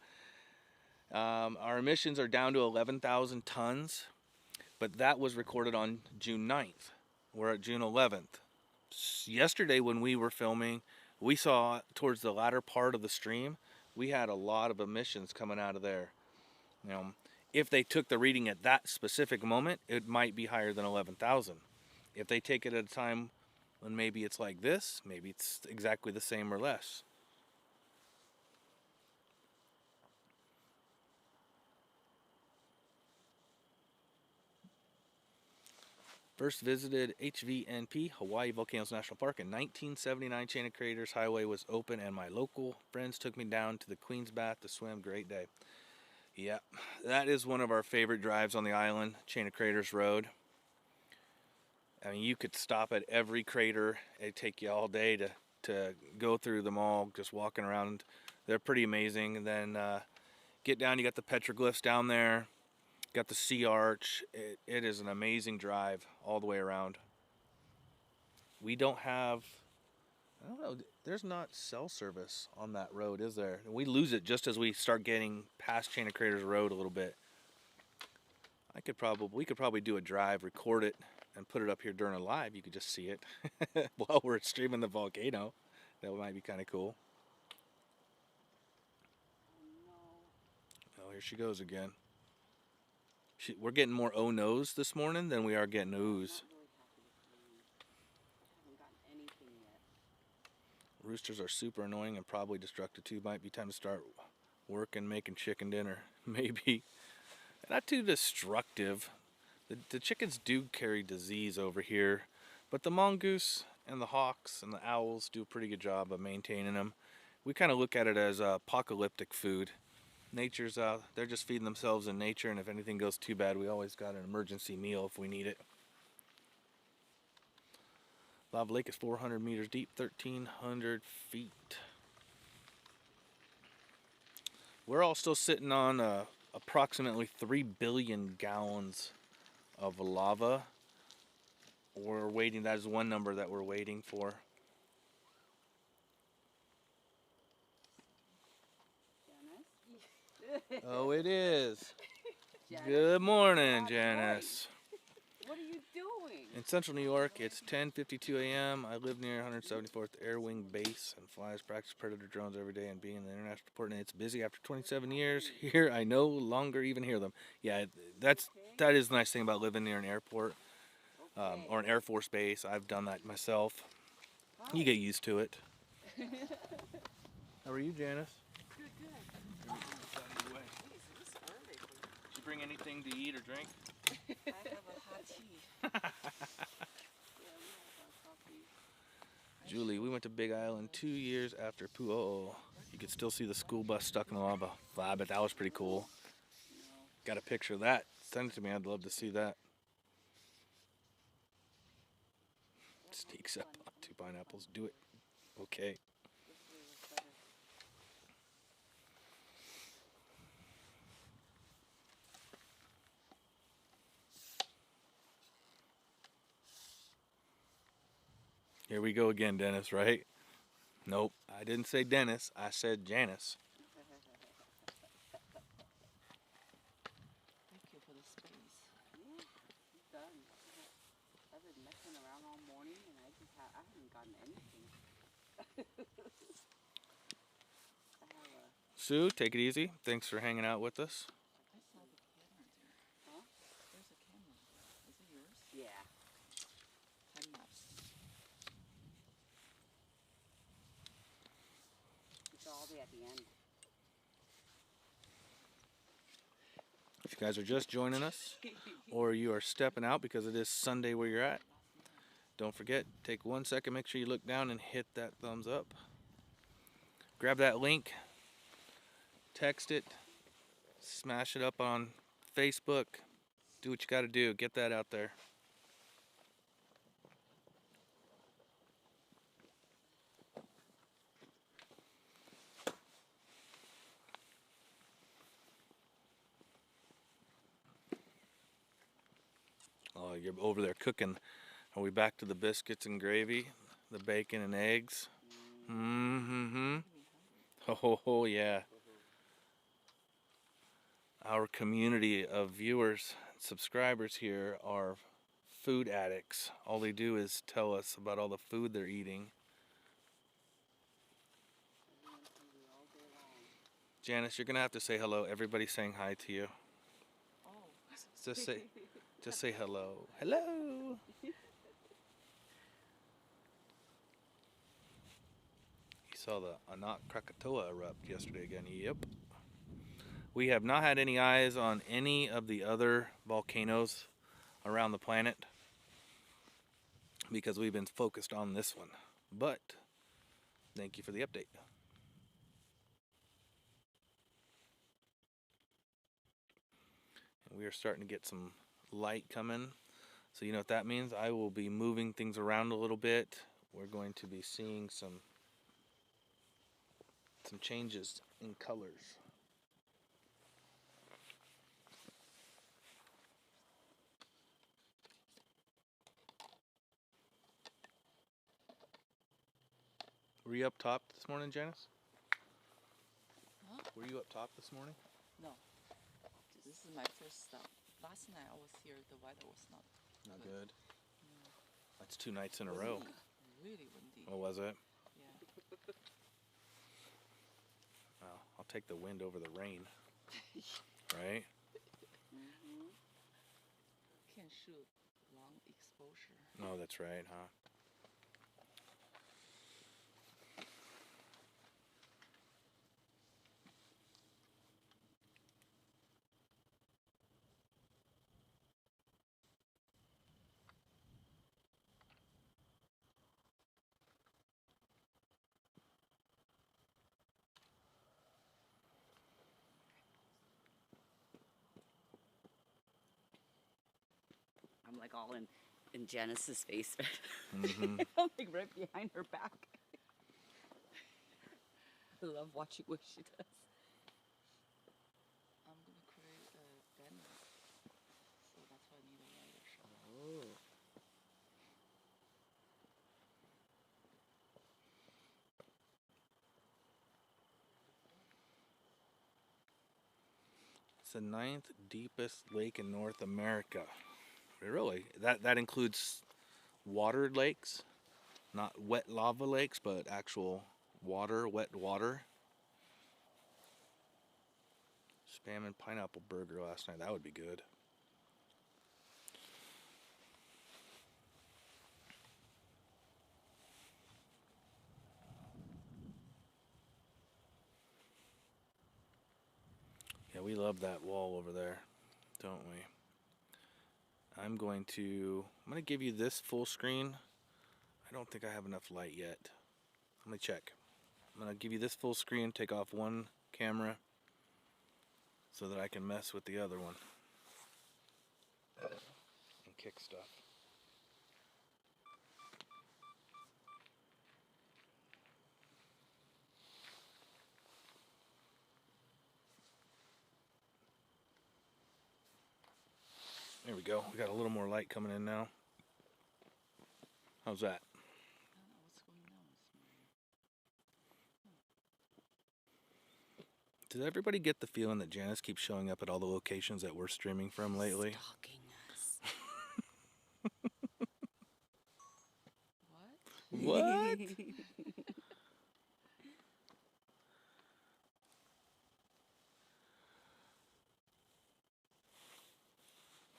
[SPEAKER 1] Our emissions are down to 11,000 tons, but that was recorded on June 9th. We're at June 11th. Yesterday when we were filming, we saw towards the latter part of the stream, we had a lot of emissions coming out of there. You know, if they took the reading at that specific moment, it might be higher than 11,000. If they take it at a time when maybe it's like this, maybe it's exactly the same or less. First visited HVNP, Hawaii Volcanoes National Park, in 1979. Chain of Craters Highway was open and my local friends took me down to the Queen's Bath to swim. Great day. Yeah, that is one of our favorite drives on the island, Chain of Craters Road. I mean, you could stop at every crater. It'd take you all day to go through them all, just walking around. They're pretty amazing. And then get down, you got the petroglyphs down there. Got the sea arch. It is an amazing drive all the way around. We don't have, I don't know, there's not cell service on that road, is there? We lose it just as we start getting past Chain of Craters Road a little bit. We could probably do a drive, record it, and put it up here during a live. You could just see it while we're streaming the volcano. That might be kind of cool. Oh, here she goes again. We're getting more oh no's this morning than we are getting oohs. Roosters are super annoying and probably destructive too. Might be time to start working, making chicken dinner. Maybe. Not too destructive. The chickens do carry disease over here, but the mongoose and the hawks and the owls do a pretty good job of maintaining them. We kind of look at it as apocalyptic food. Nature's they're just feeding themselves in nature, and if anything goes too bad, we always got an emergency meal if we need it. Lava Lake is 400 meters deep, 1,300 feet. We're all still sitting on approximately 3 billion gallons of lava. We're waiting, that is one number that we're waiting for. Oh, it is. Good morning, Janice.
[SPEAKER 2] What are you doing?
[SPEAKER 1] In central New York, it's 10:52 a.m. I live near 174th Air Wing Base and flies practice Predator drones every day and being in the international port, and it's busy after 27 years here. I no longer even hear them. Yeah, that is the nice thing about living near an airport or an Air Force base. I've done that myself. You get used to it. How are you, Janice?
[SPEAKER 2] Good, good.
[SPEAKER 1] Did you bring anything to eat or drink?
[SPEAKER 2] I have a hot tea.
[SPEAKER 1] Julie, we went to Big Island 2 years after Pu'o'o. You could still see the school bus stuck in the lava. Wow, but that was pretty cool. Got a picture of that. Send it to me. I'd love to see that. Sneaks up on 2 pineapples. Do it. Okay. Here we go again, Dennis, right? Nope, I didn't say Dennis. I said Janice.
[SPEAKER 2] Thank you for the space. Yeah, it's done. I've been messing around all morning and I haven't gotten anything.
[SPEAKER 1] Sue, take it easy. Thanks for hanging out with us.
[SPEAKER 2] I saw the camera there. Huh? There's a camera. Is it yours? Yeah. Time lapse. It's all the way at the end.
[SPEAKER 1] If you guys are just joining us or you are stepping out because it is Sunday where you're at, don't forget, take 1 second, make sure you look down and hit that thumbs up. Grab that link, text it, smash it up on Facebook, Do what you got to do. Get that out there. Oh, you're over there cooking. Are we back to the biscuits and gravy? The bacon and eggs? Mm-hmm. Oh, yeah. Our community of viewers, subscribers here are food addicts. All they do is tell us about all the food they're eating. Janice, you're gonna have to say hello. Everybody's saying hi to you.
[SPEAKER 2] Oh.
[SPEAKER 1] Just say hello. Hello. You saw the Anak Krakatoa erupt yesterday again. Yep. We have not had any eyes on any of the other volcanoes around the planet because we've been focused on this one. But thank you for the update. And we are starting to get some light coming. So you know what that means? I will be moving things around a little bit. We're going to be seeing some changes in colors. Were you up top this morning, Janice?
[SPEAKER 2] Huh?
[SPEAKER 1] Were you up top this morning?
[SPEAKER 2] No. This is my first stop. Last night I was here, the weather was not
[SPEAKER 1] good.
[SPEAKER 2] No.
[SPEAKER 1] That's 2 nights in a row.
[SPEAKER 2] Really windy.
[SPEAKER 1] Oh, was it?
[SPEAKER 2] Yeah.
[SPEAKER 1] Well, I'll take the wind over the rain. Right?
[SPEAKER 2] Can't shoot long exposure.
[SPEAKER 1] Oh, that's right, huh?
[SPEAKER 2] I'm like all in Janice's face.
[SPEAKER 1] Mm-hmm.
[SPEAKER 2] I'm like right behind her back. I love watching what she does. I'm gonna create a banner, so that's why I need a lighter shot.
[SPEAKER 1] Oh. It's the 9th deepest lake in North America. Really? That includes water lakes, not wet lava lakes, but actual water, wet water. Spam and pineapple burger last night. That would be good. Yeah, we love that wall over there, don't we? I'm going to give you this full screen. I don't think I have enough light yet. Let me check. I'm going to give you this full screen, take off one camera so that I can mess with the other one and kick stuff. There we go. We got a little more light coming in now. How's that?
[SPEAKER 2] I don't know what's going on with my.
[SPEAKER 1] Does everybody get the feeling that Janice keeps showing up at all the locations that we're streaming from lately?
[SPEAKER 2] Stalking us.
[SPEAKER 1] What?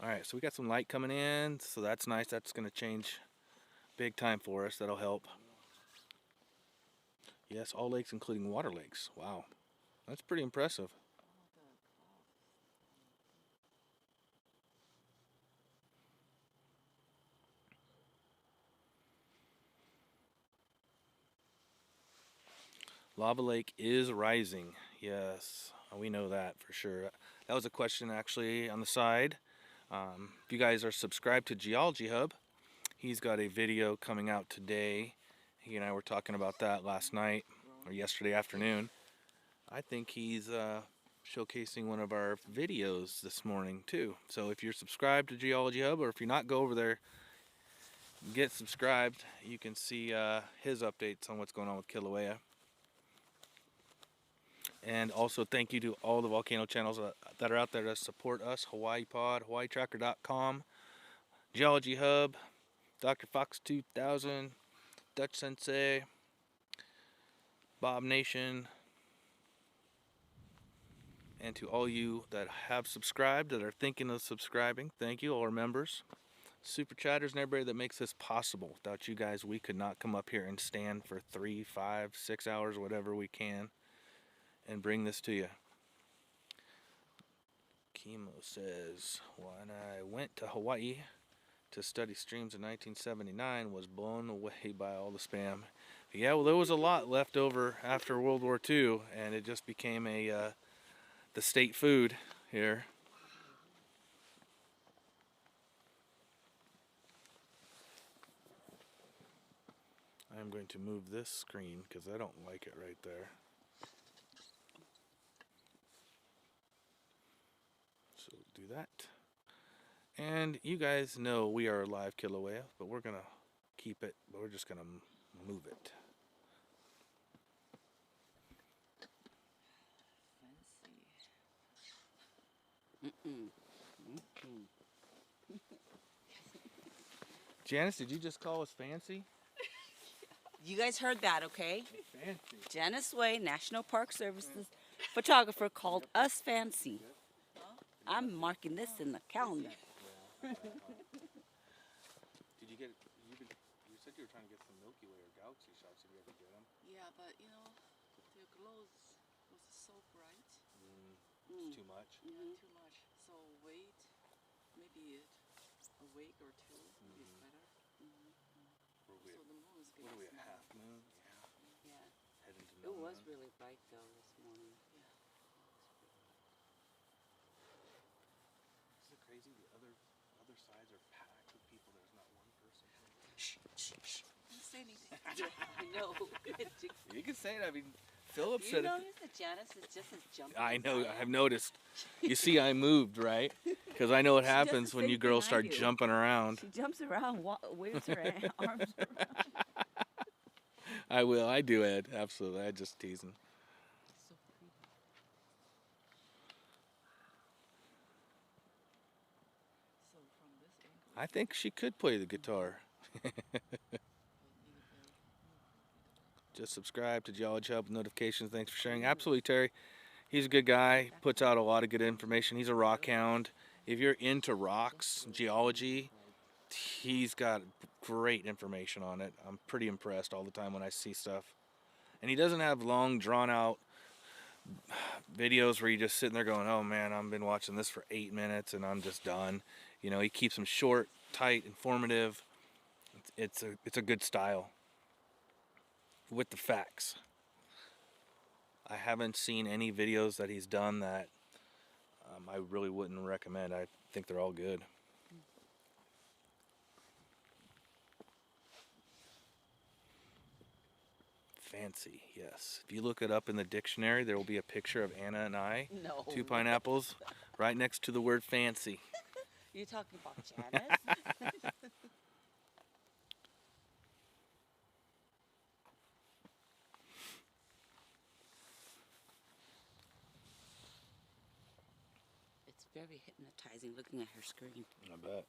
[SPEAKER 1] Alright, so we got some light coming in, so that's nice. That's going to change big time for us. That'll help. Yes, all lakes including water lakes. Wow. That's pretty impressive. Lava Lake is rising. Yes, we know that for sure. That was a question actually on the side. If you guys are subscribed to Geology Hub, he's got a video coming out today. He and I were talking about that last night or yesterday afternoon. I think he's showcasing one of our videos this morning too. So if you're subscribed to Geology Hub, or if you're not, go over there, get subscribed. You can see his updates on what's going on with Kilauea. And also thank you to all the volcano channels that are out there to support us. Hawaii Pod, HawaiiTracker.com, Geology Hub, Dr. Fox 2000, Dutch Sensei, Bob Nation, and to all you that have subscribed, that are thinking of subscribing, thank you, all our members, super chatters, and everybody that makes this possible. Without you guys, we could not come up here and stand for 3, 5, 6 hours, whatever we can, and bring this to you. Chemo says, when I went to Hawaii to study streams in 1979, was blown away by all the spam. Yeah, well, there was a lot left over after World War II, and it just became the state food here. I'm going to move this screen because I don't like it right there. So do that. And you guys know we are live Kilauea, but we're going to keep it, but we're just going to move it. Janice, did you just call us fancy?
[SPEAKER 2] You guys heard that, okay?
[SPEAKER 1] Fancy.
[SPEAKER 2] Janice Way, National Park Services photographer called us fancy. I'm marking this in the calendar.
[SPEAKER 1] Did you get? You said you were trying to get some Milky Way or galaxy shots. Did you ever get them?
[SPEAKER 4] Yeah, but you know, the glow was so bright.
[SPEAKER 1] It's too much.
[SPEAKER 4] Yeah, too much. So wait, maybe a week or two is better.
[SPEAKER 1] Were we,
[SPEAKER 4] So the moon is
[SPEAKER 1] what are we,
[SPEAKER 4] getting
[SPEAKER 1] at
[SPEAKER 4] small.
[SPEAKER 1] half moon?
[SPEAKER 2] Yeah.
[SPEAKER 1] Heading to
[SPEAKER 2] It
[SPEAKER 1] no
[SPEAKER 2] was
[SPEAKER 1] moon.
[SPEAKER 2] really bright though this morning.
[SPEAKER 4] Yeah.
[SPEAKER 1] Isn't it crazy? The other sides are packed with people. There's not one person.
[SPEAKER 4] Shh, shh, shh. Don't say anything.
[SPEAKER 2] I know.
[SPEAKER 1] You can say it. I mean, Philip
[SPEAKER 2] You
[SPEAKER 1] said it.
[SPEAKER 2] notice that Janice is just as jumpy.
[SPEAKER 1] I
[SPEAKER 2] as
[SPEAKER 1] know.
[SPEAKER 2] am?
[SPEAKER 1] I've noticed. You see, I moved, right? Because I know what
[SPEAKER 2] She does
[SPEAKER 1] happens
[SPEAKER 2] the
[SPEAKER 1] when
[SPEAKER 2] same
[SPEAKER 1] you
[SPEAKER 2] thing
[SPEAKER 1] girls
[SPEAKER 2] I
[SPEAKER 1] start
[SPEAKER 2] do.
[SPEAKER 1] jumping around.
[SPEAKER 2] She jumps around, waves her arms around.
[SPEAKER 1] I will. I do, Ed. Absolutely. I just teasing.
[SPEAKER 4] So pretty. So from this angle,
[SPEAKER 1] I think she could play the guitar. Just subscribe to Geology Hub with notifications. Thanks for sharing. Absolutely, Terry. He's a good guy. Puts out a lot of good information. He's a rock hound. If you're into rocks, geology, he's got great information on it. I'm pretty impressed all the time when I see stuff. And he doesn't have long, drawn-out videos where you're just sitting there going, oh man, I've been watching this for 8 minutes and I'm just done. You know, he keeps them short, tight, informative. It's a good style with the facts. I haven't seen any videos that he's done that I really wouldn't recommend. I think they're all good. Fancy, yes. If you look it up in the dictionary, there will be a picture of Anna and I,
[SPEAKER 2] No.
[SPEAKER 1] 2 pineapples, right next to the word fancy.
[SPEAKER 2] You're talking about Janice? It's very hypnotizing looking at her screen.
[SPEAKER 1] I bet.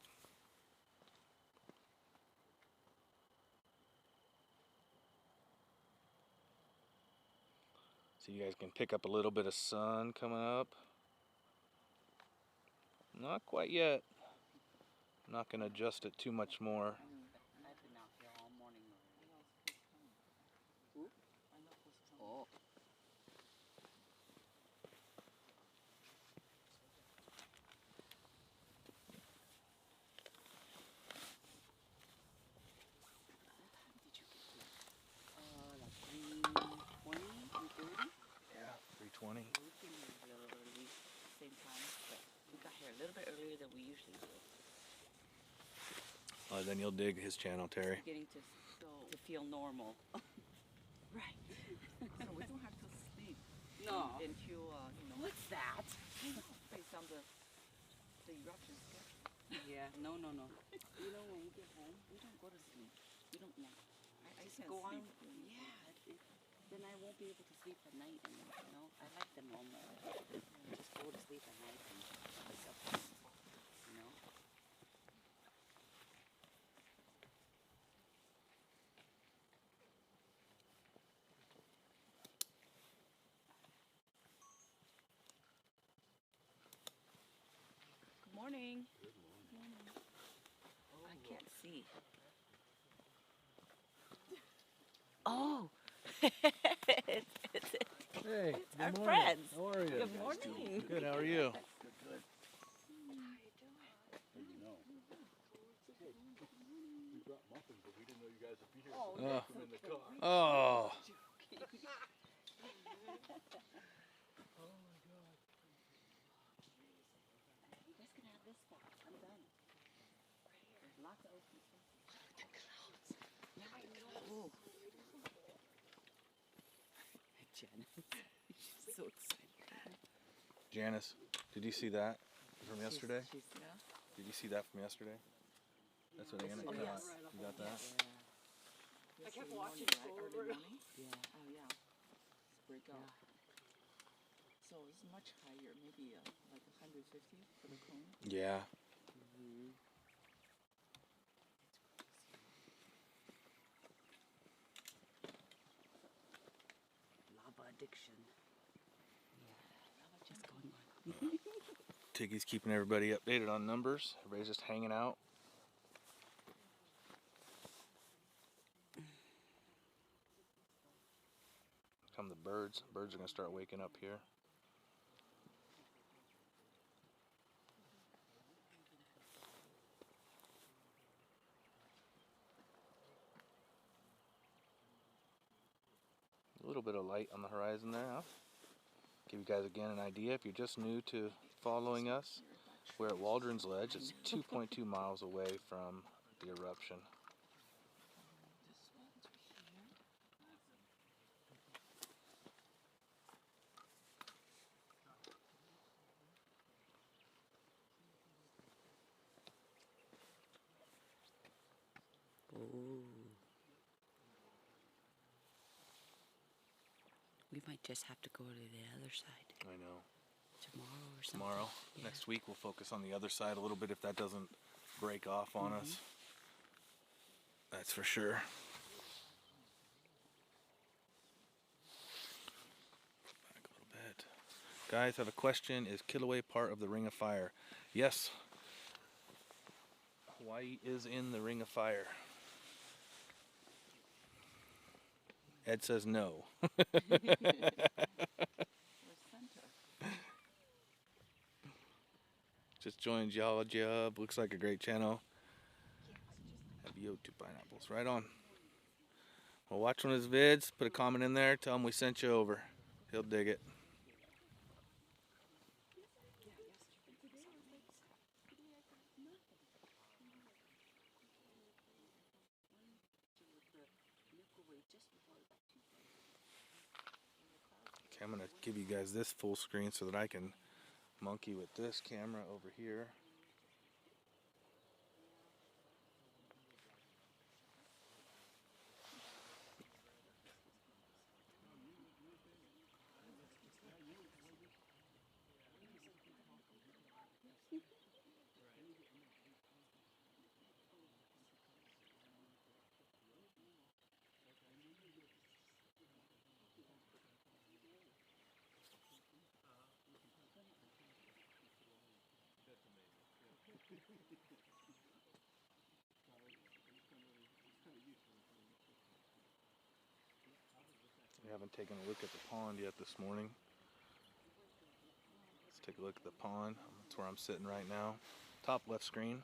[SPEAKER 1] So you guys can pick up a little bit of sun coming up. Not quite yet. Not going to adjust it too much more.
[SPEAKER 2] I've been out here all morning already. Who? Oh. Like 3:20, 3:30.
[SPEAKER 1] Yeah, 3:20.
[SPEAKER 2] We came here a little early, same time, but we got here a little bit earlier than we usually do.
[SPEAKER 1] then you'll dig his channel, Terry.
[SPEAKER 4] Getting to feel normal. Right. So we don't have to sleep.
[SPEAKER 2] No.
[SPEAKER 4] Until
[SPEAKER 2] What's that?
[SPEAKER 4] based on the eruption schedule.
[SPEAKER 2] Yeah. No. When we get home, we don't go to sleep. We don't. Yeah.
[SPEAKER 4] I
[SPEAKER 2] Just
[SPEAKER 4] can't
[SPEAKER 2] go on.
[SPEAKER 4] sleep.
[SPEAKER 2] Yeah. Then I won't be able to sleep at night. And I like the normal. Just go to sleep at night and wake up.
[SPEAKER 4] Good morning. Good morning. I can't see. Oh.
[SPEAKER 1] Hey,
[SPEAKER 4] our friends.
[SPEAKER 1] How are you?
[SPEAKER 4] Good morning.
[SPEAKER 1] Good, how are you?
[SPEAKER 3] We brought muffins, but we didn't know you guys would be here.
[SPEAKER 4] Oh,
[SPEAKER 3] So we left them in the car.
[SPEAKER 1] Oh.
[SPEAKER 2] You guys can have this spot. I'm done. There's lots of open space. The clouds. Yeah, I know. Janice. She's so excited.
[SPEAKER 1] Janice, did you see that from yesterday?
[SPEAKER 4] Yeah.
[SPEAKER 1] Did you see that from yesterday? That's what Anna got.
[SPEAKER 4] yes.
[SPEAKER 1] You got that?
[SPEAKER 4] I kept watching it go over.
[SPEAKER 2] Yeah.
[SPEAKER 4] Oh yeah. Break out. So it's much higher, maybe like 150 for the cone.
[SPEAKER 1] Yeah.
[SPEAKER 2] Lava addiction. Yeah. Just going on.
[SPEAKER 1] Tiggy's keeping everybody updated on numbers. Everybody's just hanging out. Come the birds. Birds are going to start waking up here. A little bit of light on the horizon there, huh? Give you guys again an idea. If you're just new to following us, we're at Waldron's Ledge. It's 2.2 miles away from the eruption.
[SPEAKER 2] We might just have to go to the other side
[SPEAKER 1] I know.
[SPEAKER 2] tomorrow or something.
[SPEAKER 1] Tomorrow,
[SPEAKER 2] Yeah.
[SPEAKER 1] next week, we'll focus on the other side a little bit if that doesn't break off on us. That's for sure. Back a little bit. Guys, have a question. Is Kilauea part of the Ring of Fire? Yes. Hawaii is in the Ring of Fire. Ed says no. Just joined y'all. Job. Looks like a great channel. Have you 2 pineapples. Right on. Well, watch one of his vids. Put a comment in there. Tell him we sent you over. He'll dig it. Okay, I'm going to give you guys this full screen so that I can monkey with this camera over here. We haven't taken a look at the pond yet this morning. Let's take a look at the pond. That's where I'm sitting right now. Top left screen.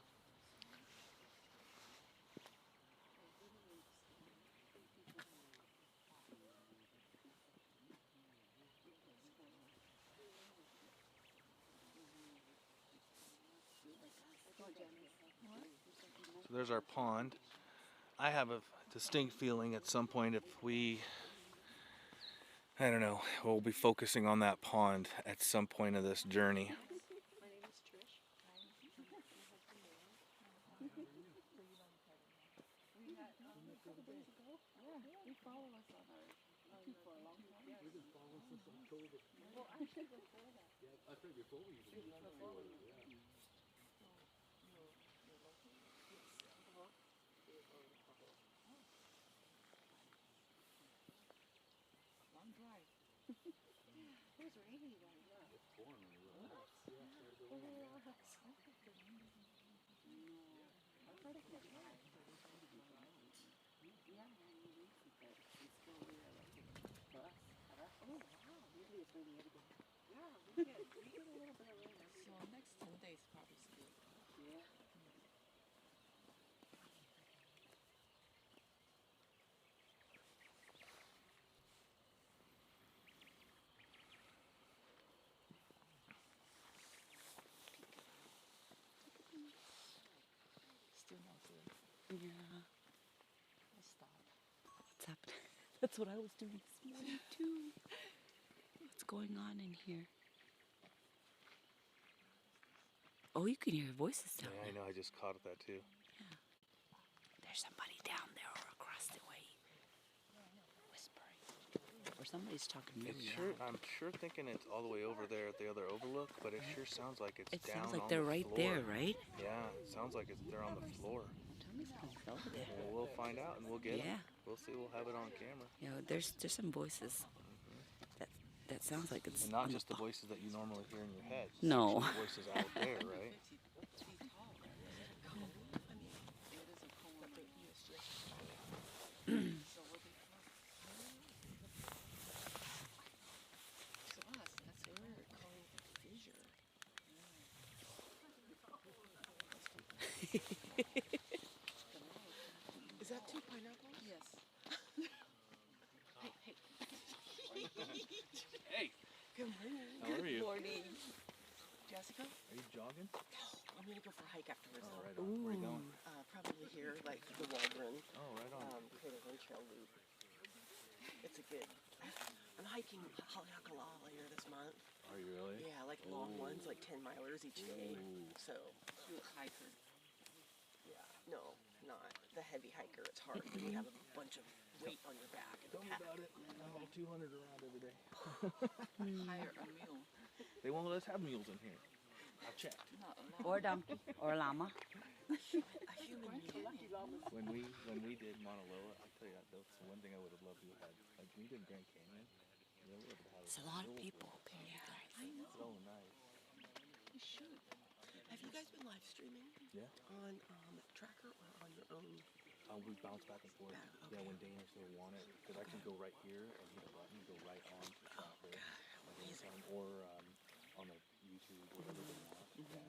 [SPEAKER 1] So So there's our pond. I have a distinct feeling at some point if we, I don't know, we'll be focusing on that pond at some point of this journey.
[SPEAKER 4] My name is Trish. We had a couple days ago. Yeah, they follow us on our YouTube for a long time.
[SPEAKER 3] We've been following since October.
[SPEAKER 4] Well, actually before that.
[SPEAKER 3] Yeah, I think before we even moved to Florida, yeah.
[SPEAKER 4] So you're local? Yes. Uh-huh. Long drive. It was raining when we left.
[SPEAKER 3] It's pouring on the road.
[SPEAKER 4] What?
[SPEAKER 3] Yeah, started to
[SPEAKER 4] Oh,
[SPEAKER 3] rain, yeah.
[SPEAKER 4] I thought the rain was no. I thought it was dry. Yeah, and we waited, but it's still there, like for us. Oh wow! Usually it's raining every day. Yeah, we get a little bit of rain every day. So next 10 days probably still. Yeah. Still not good.
[SPEAKER 2] Yeah.
[SPEAKER 4] I'll stop.
[SPEAKER 2] What's happening? That's what I was doing this morning too. What's going on in here? Oh, you can hear voices down
[SPEAKER 1] Yeah, I
[SPEAKER 2] there.
[SPEAKER 1] know. I just caught that too.
[SPEAKER 2] There's somebody down there or across the way whispering. Or somebody's talking really
[SPEAKER 1] It's sure.
[SPEAKER 2] loud.
[SPEAKER 1] I'm sure thinking it's all the way over there at the other overlook, but it sure sounds like it's
[SPEAKER 2] It
[SPEAKER 1] down
[SPEAKER 2] sounds like
[SPEAKER 1] on
[SPEAKER 2] they're
[SPEAKER 1] the
[SPEAKER 2] right
[SPEAKER 1] floor.
[SPEAKER 2] there, right?
[SPEAKER 1] Yeah, it sounds like they're on the floor.
[SPEAKER 2] Tell me something over there.
[SPEAKER 1] Well, we'll find out and we'll get
[SPEAKER 2] Yeah.
[SPEAKER 1] it. We'll see. We'll have it on camera.
[SPEAKER 2] You know, there's some voices. That sounds like it's
[SPEAKER 1] And not
[SPEAKER 2] on
[SPEAKER 1] just the voices that you normally hear in your head. It's
[SPEAKER 2] No.
[SPEAKER 1] actually voices out there, right?
[SPEAKER 4] That's where we're calling fissure.
[SPEAKER 5] Is that two pineapples?
[SPEAKER 4] Yes.
[SPEAKER 1] Hey,
[SPEAKER 5] Good morning.
[SPEAKER 1] how are you?
[SPEAKER 5] Morning. Jessica?
[SPEAKER 1] Are you jogging?
[SPEAKER 5] I'm gonna go for a hike afterwards.
[SPEAKER 1] Oh, right on. Where are you going?
[SPEAKER 5] Probably here, like the Waldron,
[SPEAKER 1] Oh, right on.
[SPEAKER 5] Crater Run Trail loop. It's a good. I'm hiking Halemaʻumaʻu later this month.
[SPEAKER 1] Are you really?
[SPEAKER 5] Yeah, like long ones, like 10 milers each day. So,
[SPEAKER 4] You a hiker.
[SPEAKER 5] yeah, no, not the heavy hiker. It's hard when you have a bunch of weight on your back and
[SPEAKER 1] Tell me
[SPEAKER 5] pack.
[SPEAKER 1] about it. I haul 200 around every day.
[SPEAKER 4] Hire a mule.
[SPEAKER 1] They won't let us have mules in here. I've checked.
[SPEAKER 4] Not a lot.
[SPEAKER 2] Or donkey or llama.
[SPEAKER 5] A human mule.
[SPEAKER 1] When we did Mauna Loa, I'll tell you that's the one thing I would have loved to have had. Like when we did Grand Canyon, we would have had
[SPEAKER 2] It's a lot of
[SPEAKER 1] mule
[SPEAKER 2] people
[SPEAKER 1] tour.
[SPEAKER 2] up here, you guys.
[SPEAKER 5] I know.
[SPEAKER 1] So nice.
[SPEAKER 4] You should.
[SPEAKER 5] Have you guys been live streaming
[SPEAKER 1] Yeah.
[SPEAKER 5] on Tracker or on your own?
[SPEAKER 1] We bounce back and forth.
[SPEAKER 5] Yeah,
[SPEAKER 1] Yeah,
[SPEAKER 5] okay.
[SPEAKER 1] when Dana still want it, because I can go right here and hit a button, go right on to Tracker,
[SPEAKER 5] Amazing.
[SPEAKER 1] or on the YouTube, whatever they want. Yeah.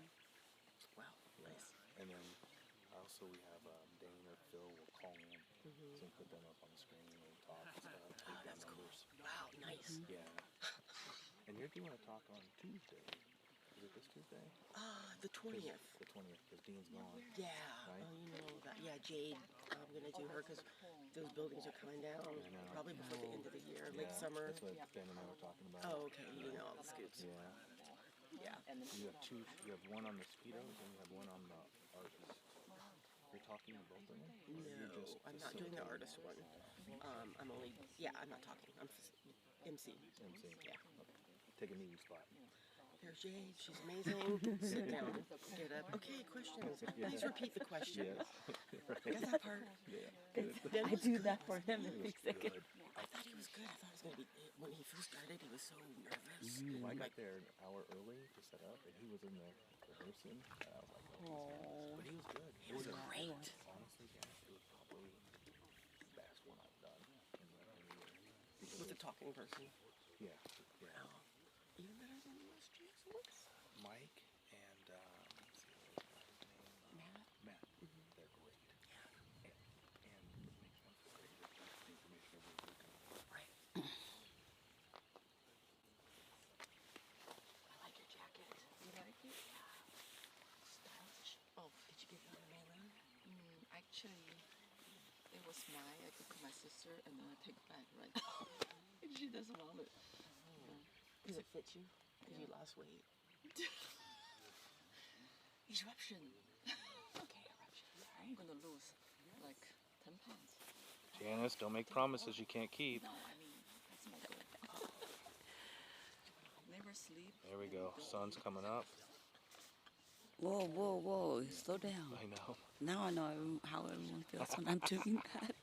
[SPEAKER 5] Wow,
[SPEAKER 1] Yeah.
[SPEAKER 5] nice.
[SPEAKER 1] And then also we have Dane or Phil will call in, so we put them up on the screen and we talk and stuff. Take down
[SPEAKER 5] That's cool.
[SPEAKER 1] numbers.
[SPEAKER 5] Wow, nice.
[SPEAKER 1] Yeah. And you're doing a talk on Tuesday. Is it this Tuesday?
[SPEAKER 5] The 20th.
[SPEAKER 1] The 20th, because Dean's gone.
[SPEAKER 5] Yeah,
[SPEAKER 1] Right?
[SPEAKER 5] you know that. Yeah, Jade. I'm gonna do her because those buildings are coming down
[SPEAKER 1] know.
[SPEAKER 5] probably before the end of the year, late
[SPEAKER 1] Yeah,
[SPEAKER 5] summer.
[SPEAKER 1] That's what Ben and I were talking about.
[SPEAKER 5] Oh, okay. You know all the scoops.
[SPEAKER 1] Yeah.
[SPEAKER 5] Yeah.
[SPEAKER 1] You have two. You have one on the speedos and you have one on the artists. You're talking to both of them? Or you're
[SPEAKER 5] No,
[SPEAKER 1] just
[SPEAKER 5] I'm not doing the artist one. I'm only. Yeah, I'm not talking. I'm MC.
[SPEAKER 1] MC.
[SPEAKER 5] Yeah.
[SPEAKER 1] Take a meeting spot.
[SPEAKER 5] There's Jade. She's amazing. Sit down. Get up. Okay, questions. Please repeat the question. Got that part?
[SPEAKER 1] Yeah.
[SPEAKER 2] I do that for him every second.
[SPEAKER 1] Good.
[SPEAKER 5] I thought he was good. I thought he was gonna be. When he first started, he was so nervous.
[SPEAKER 1] I got there an hour early to set up, and he was in there rehearsing. And I was like,
[SPEAKER 2] Oh,
[SPEAKER 1] but he was good.
[SPEAKER 5] He was great.
[SPEAKER 1] Honestly, yeah, it was probably the best one I've done in the year.
[SPEAKER 5] With a talking person.
[SPEAKER 1] Yeah, yeah.
[SPEAKER 5] Oh, even better than the West Excellence.
[SPEAKER 1] Mike and let's see, what was his name? Matt. They're great. And it makes sense that they get the information over the weekend.
[SPEAKER 5] Right. I like your jacket.
[SPEAKER 4] You like it?
[SPEAKER 5] Stylish. Oh, did you get it on the mailing?
[SPEAKER 4] Actually, it was mine. I took my sister and then I take back, right? And she doesn't want it.
[SPEAKER 5] Does it fit you? Because you lost weight.
[SPEAKER 4] Eruption.
[SPEAKER 5] Okay, eruption.
[SPEAKER 4] I'm gonna lose like 10 pounds.
[SPEAKER 1] Janice, don't make promises you can't keep.
[SPEAKER 4] No, I mean, that's not good. Never sleep.
[SPEAKER 1] There we go. Sun's coming up.
[SPEAKER 2] Whoa, whoa, whoa. Slow down.
[SPEAKER 1] I know.
[SPEAKER 2] Now I know how everyone feels when I'm doing that.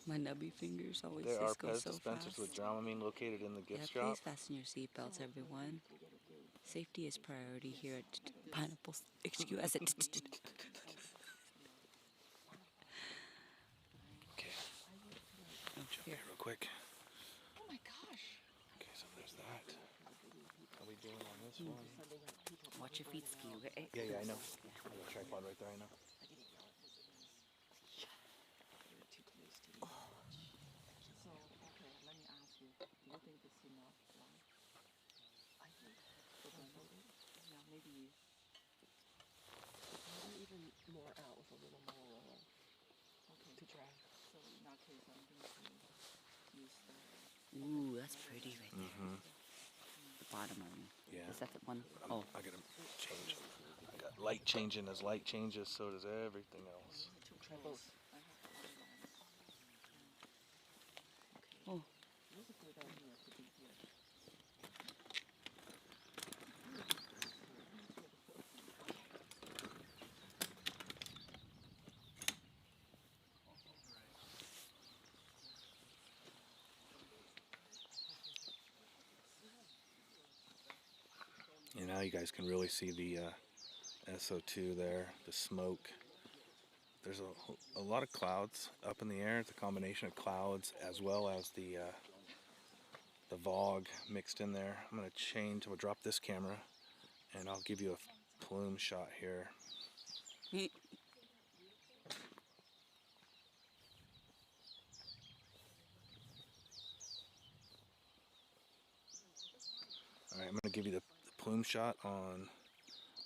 [SPEAKER 2] My nubby fingers always
[SPEAKER 1] There are
[SPEAKER 2] just go
[SPEAKER 1] Pez
[SPEAKER 2] so
[SPEAKER 1] dispensers
[SPEAKER 2] fast.
[SPEAKER 1] with Dramamine located in the
[SPEAKER 2] Yeah,
[SPEAKER 1] gift shop.
[SPEAKER 2] please fasten your seatbelts, everyone. Safety is priority here at Pineapple. Excuse us.
[SPEAKER 1] Okay. Jump here real quick.
[SPEAKER 4] Oh my gosh.
[SPEAKER 1] Okay, so there's that. How are we doing on this one?
[SPEAKER 2] Watch your feet ski, okay?
[SPEAKER 1] Yeah, I know. I got a tripod right there, I know.
[SPEAKER 4] You're too close to me. So, okay, let me ask you. Do you think this is enough light?
[SPEAKER 5] I think
[SPEAKER 4] For the yeah, maybe.
[SPEAKER 5] maybe even more out with a little more
[SPEAKER 4] Okay.
[SPEAKER 5] to dry.
[SPEAKER 4] So in that case, I'm going to use the.
[SPEAKER 2] Ooh, that's pretty right there.
[SPEAKER 1] Mm-hmm.
[SPEAKER 2] The bottom of me.
[SPEAKER 1] Yeah.
[SPEAKER 2] Is that the one? Oh,
[SPEAKER 1] I gotta change. I got light changing as light changes, so does everything else.
[SPEAKER 4] Too
[SPEAKER 5] Try
[SPEAKER 4] close.
[SPEAKER 5] both.
[SPEAKER 4] I have the other ones. Okay.
[SPEAKER 2] oh.
[SPEAKER 4] Those are good down here. Put them here.
[SPEAKER 1] And now you guys can really see the SO2 there, the smoke. There's a lot of clouds up in the air. It's a combination of clouds as well as the fog mixed in there. I'm gonna change. I'm gonna drop this camera, and I'll give you a plume shot here. All right, I'm gonna give you the plume shot on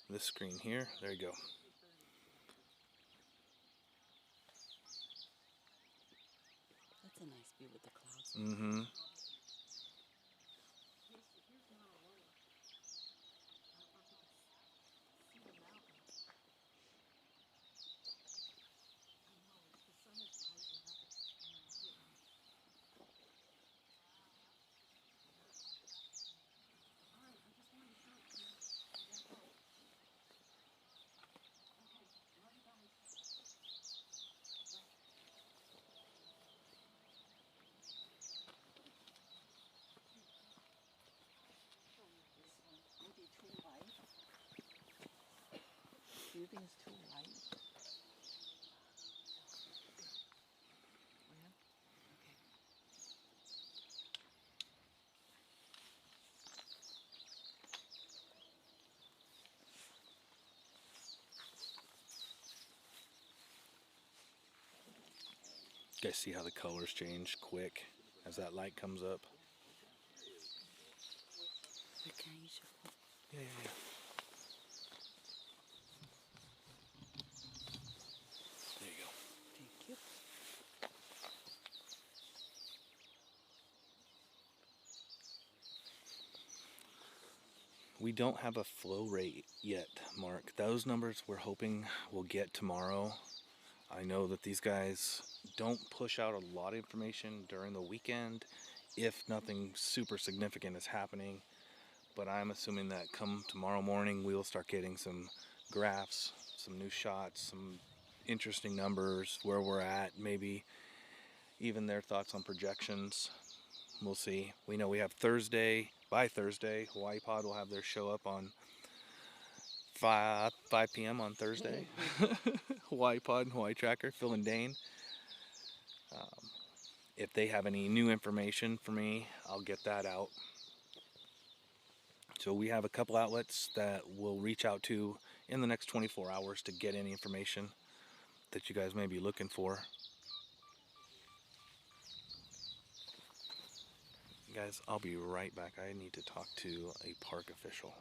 [SPEAKER 1] this screen here. There you go.
[SPEAKER 2] That's a nice view with the clouds.
[SPEAKER 1] Mm-hmm.
[SPEAKER 4] Maybe too light. Do you think it's too light? Oh, yeah? Okay.
[SPEAKER 1] You guys see how the colors change quick as that light comes up?
[SPEAKER 2] Wait, can I use your phone?
[SPEAKER 1] Yeah. There you go.
[SPEAKER 2] Thank you.
[SPEAKER 1] We don't have a flow rate yet, Mark. Those numbers we're hoping we'll get tomorrow. I know that these guys don't push out a lot of information during the weekend if nothing super significant is happening. But I'm assuming that come tomorrow morning, we'll start getting some graphs, some new shots, some interesting numbers, where we're at, maybe even their thoughts on projections. We'll see. We know we have Thursday. By Thursday, Hawaii Pod will have their show up on 5 p.m. on Thursday. Hawaii Pod and Hawaii Tracker, Phil and Dane. If they have any new information for me, I'll get that out. So we have a couple outlets that we'll reach out to in the next 24 hours to get any information that you guys may be looking for. Guys, I'll be right back. I need to talk to a park official.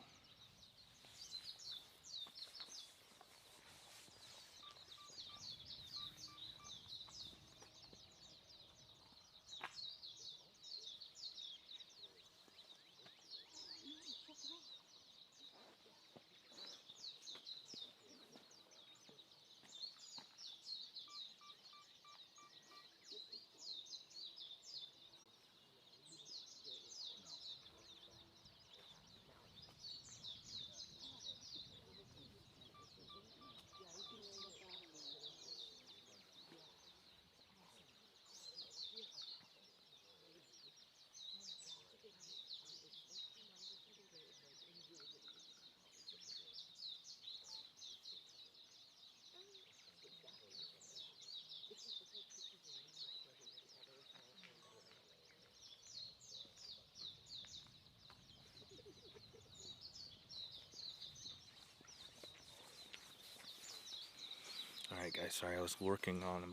[SPEAKER 1] guys, sorry, I've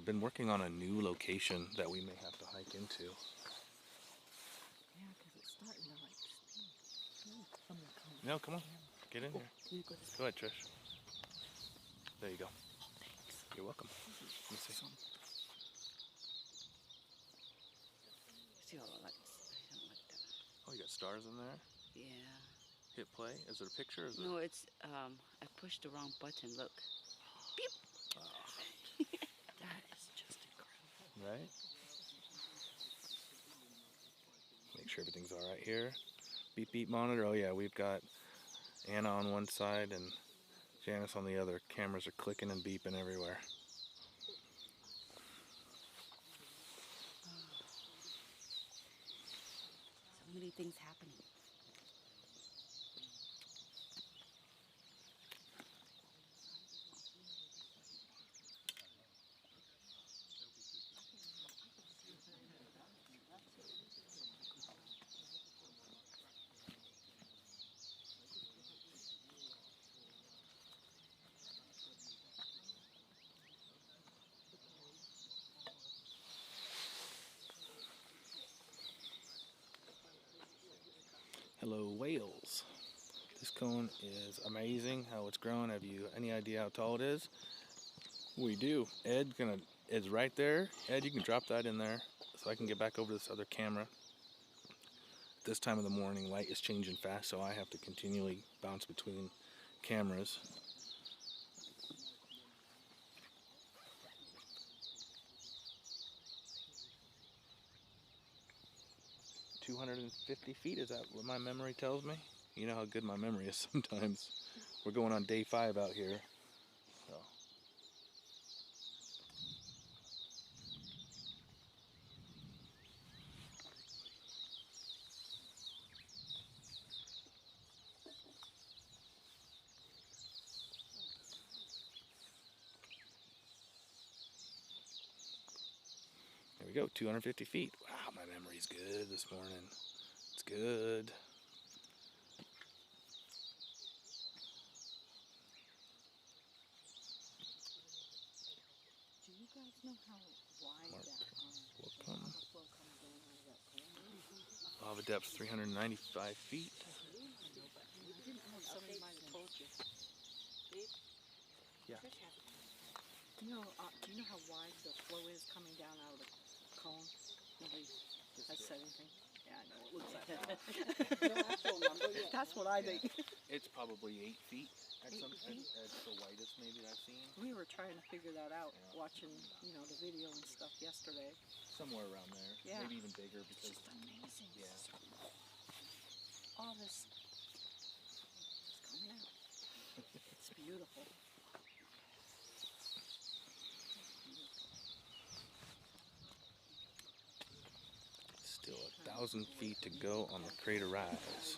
[SPEAKER 1] been working on a new location that we may have to hike into.
[SPEAKER 4] Yeah, because it's starting to like steam. I'm gonna come.
[SPEAKER 1] No, come on, get in here.
[SPEAKER 4] You go this
[SPEAKER 1] Go ahead, Trish. There you go.
[SPEAKER 4] Thanks.
[SPEAKER 1] You're welcome. Let me see.
[SPEAKER 2] See all the lights. I don't like that.
[SPEAKER 1] Oh, you got stars in there?
[SPEAKER 2] Yeah.
[SPEAKER 1] Hit play. Is it a picture? Or is
[SPEAKER 2] No, it's I pushed the wrong button. Look.
[SPEAKER 4] That is just incredible.
[SPEAKER 1] Right? Make sure everything's all right here. Beep beep monitor. Oh yeah, we've got Anna on one side and Janice on the other. Cameras are clicking and beeping everywhere.
[SPEAKER 2] So many things happening.
[SPEAKER 1] Hello, whales. This cone is amazing how it's grown. Have you any idea how tall it is? We do. Ed's right there. Ed, you can drop that in there so I can get back over this other camera. This time of the morning, light is changing fast, so I have to continually bounce between cameras. $250 is that what my memory tells me? You know how good my memory is sometimes. We're going on day 5 out here. So. There we go, 250 feet. Wow, my memory's good this morning. It's good.
[SPEAKER 4] Do you guys know how wide
[SPEAKER 1] Mark,
[SPEAKER 4] that
[SPEAKER 1] welcome.
[SPEAKER 4] lava flow comes in out of that cone?
[SPEAKER 1] Lava depth 395 feet.
[SPEAKER 4] I didn't know if somebody might have told you.
[SPEAKER 1] Yeah.
[SPEAKER 4] Do you know how wide the flow is coming down out of the cone? Nobody has said anything. Yeah, I know it looks like that. No actual number yet. That's what I think.
[SPEAKER 1] It's probably 8 feet at
[SPEAKER 4] 8 feet?
[SPEAKER 1] at the widest maybe that I've seen.
[SPEAKER 4] We were trying to figure that out,
[SPEAKER 1] Yeah.
[SPEAKER 4] watching, the video and stuff yesterday.
[SPEAKER 1] Somewhere around there.
[SPEAKER 4] Yeah.
[SPEAKER 1] Maybe even bigger
[SPEAKER 4] It's
[SPEAKER 1] because
[SPEAKER 4] just amazing.
[SPEAKER 1] yeah.
[SPEAKER 4] All this is coming out. It's beautiful.
[SPEAKER 1] Still 1,000 feet to go on the crater rise.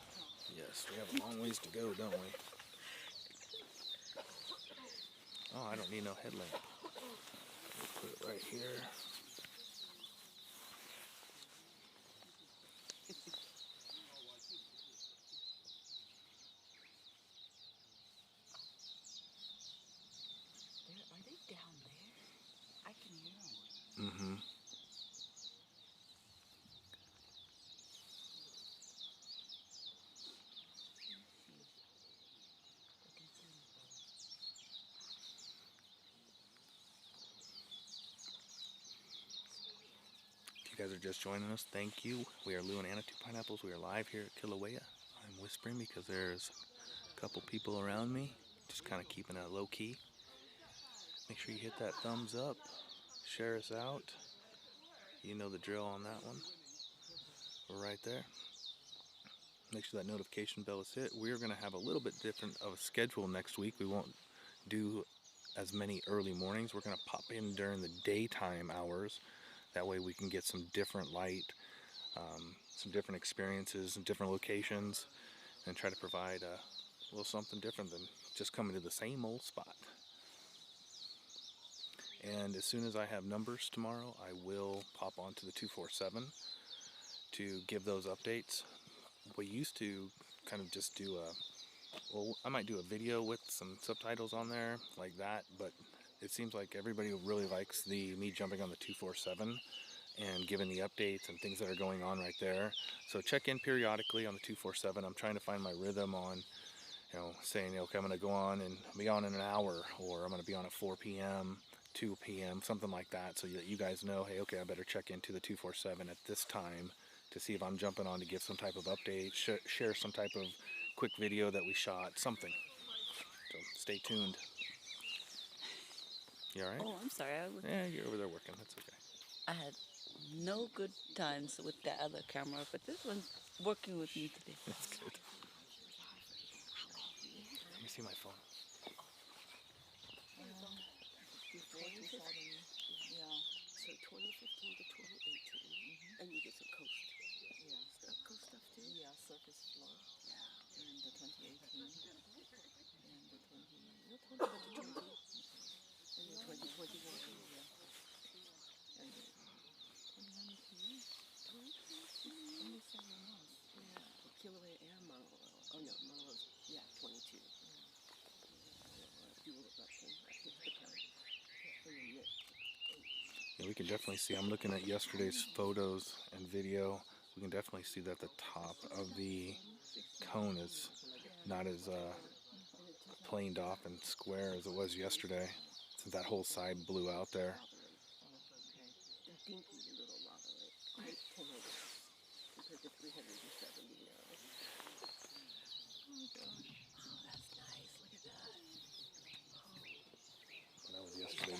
[SPEAKER 1] Yes, we have a long ways to go, don't we? Oh, I don't need no headlamp. We'll put it right here.
[SPEAKER 2] Are they down there? I can hear them.
[SPEAKER 1] Mm-hmm. If you guys are just joining us, thank you. We are Lou and Anna, 2 Pineapples. We are live here at Kilauea. I'm whispering because there's a couple people around me, just kind of keeping it low key. Make sure you hit that thumbs up, share us out. You know the drill on that one. We're right there. Make sure that notification bell is hit. We're going to have a little bit different of a schedule next week. We won't do as many early mornings. We're going to pop in during the daytime hours. That way we can get some different light, some different experiences, some different locations, and try to provide a little something different than just coming to the same old spot. And as soon as I have numbers tomorrow, I will pop onto the 247 to give those updates. We used to kind of just do I might do a video with some subtitles on there like that, but it seems like everybody really likes me jumping on the 247 and giving the updates and things that are going on right there. So check in periodically on the 247. I'm trying to find my rhythm on, saying, okay, I'm going to go on and be on in an hour, or I'm going to be on at 4 p.m., 2 p.m., something like that, so that you guys know, hey, okay, I better check into the 247 at this time to see if I'm jumping on to give some type of update, share some type of quick video that we shot, something. So stay tuned. You all right?
[SPEAKER 2] Oh, I'm sorry.
[SPEAKER 1] Yeah, you're over there working. That's okay.
[SPEAKER 2] I had no good times with the other camera, but this one's working with me today.
[SPEAKER 1] That's good. Let me see my phone.
[SPEAKER 5] Yeah. So 2015 to 2018, and you did some coast. Yeah. Coast stuff too. Yeah, surface floor. Yeah. In the 2018 and the 2020 and the 2021. Yeah. And the 2019. Only 7 months. Yeah. Kilauea and Manuel. Oh no, Manuel's 22. Dual eruption. I picked the count.
[SPEAKER 1] Yeah, we can definitely see, I'm looking at yesterday's photos and video, we can definitely see that the top of the cone is not as planed off and square as it was yesterday, since that whole side blew out there.
[SPEAKER 5] The dinky little lava lake, quite tender compared to 370 now. Oh gosh. Oh, that's nice. Look at that.
[SPEAKER 1] That was yesterday.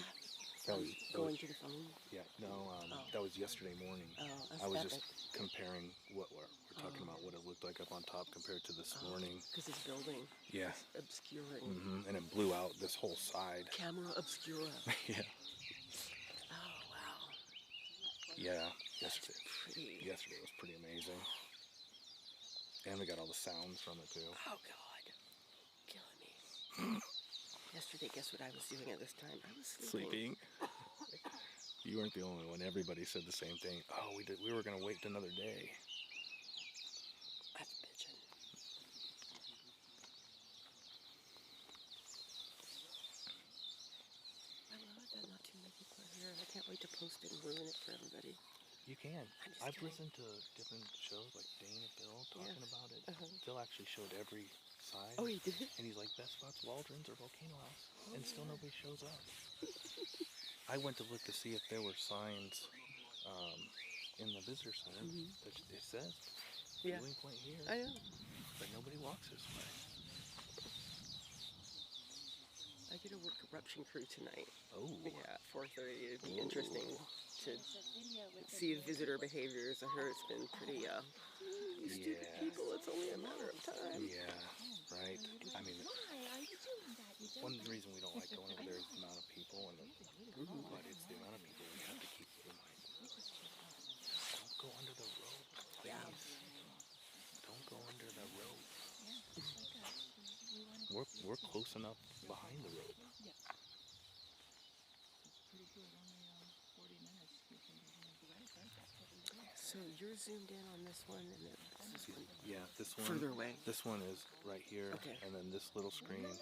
[SPEAKER 5] Going to the phone?
[SPEAKER 1] Yeah, no, that was yesterday morning.
[SPEAKER 5] Oh, that's
[SPEAKER 1] I was
[SPEAKER 5] epic.
[SPEAKER 1] just comparing what we're talking about, what it looked like up on top compared to this morning.
[SPEAKER 5] Because it's building.
[SPEAKER 1] Yeah.
[SPEAKER 5] It's obscuring.
[SPEAKER 1] And it blew out this whole side.
[SPEAKER 5] Camera obscura.
[SPEAKER 1] Yeah.
[SPEAKER 5] Oh, wow.
[SPEAKER 1] Yeah.
[SPEAKER 5] Pretty.
[SPEAKER 1] Yesterday was pretty amazing. And we got all the sounds from it too.
[SPEAKER 5] Oh, God. Killing me. Yesterday, guess what I was doing at this time? I was sleeping.
[SPEAKER 1] You weren't the only one. Everybody said the same thing. Oh, we were going to wait another day.
[SPEAKER 5] That's bitchin'. I love it that not too many people are here. I can't wait to post it and ruin it for everybody.
[SPEAKER 1] You can. I've
[SPEAKER 5] kidding.
[SPEAKER 1] listened to different shows like Dane and Bill talking about it. Phil actually showed every side.
[SPEAKER 5] Oh, he did?
[SPEAKER 1] And he's like, best spots, Waldron's or Volcano House. And still nobody shows up. I went to look to see if there were signs in the visitor center that it says viewing point here.
[SPEAKER 5] I know.
[SPEAKER 1] But nobody walks this way.
[SPEAKER 5] I get to work eruption crew tonight.
[SPEAKER 1] Oh.
[SPEAKER 5] Yeah, at 4:30. It'd be interesting to see visitor behaviors. I heard it's been pretty, these stupid people, it's only a matter of time.
[SPEAKER 1] Yeah, right. I mean, one reason we don't like going over there is the amount of people, but it's the amount of people we have to keep in mind. Don't go under the rope, please.
[SPEAKER 5] Yeah.
[SPEAKER 1] Don't go under the rope. We're close enough behind the rope.
[SPEAKER 5] So you're zoomed in on this one, and then this one.
[SPEAKER 1] Yeah, this one.
[SPEAKER 5] Further away.
[SPEAKER 1] This one is right here,
[SPEAKER 5] Okay.
[SPEAKER 1] and then this little screen is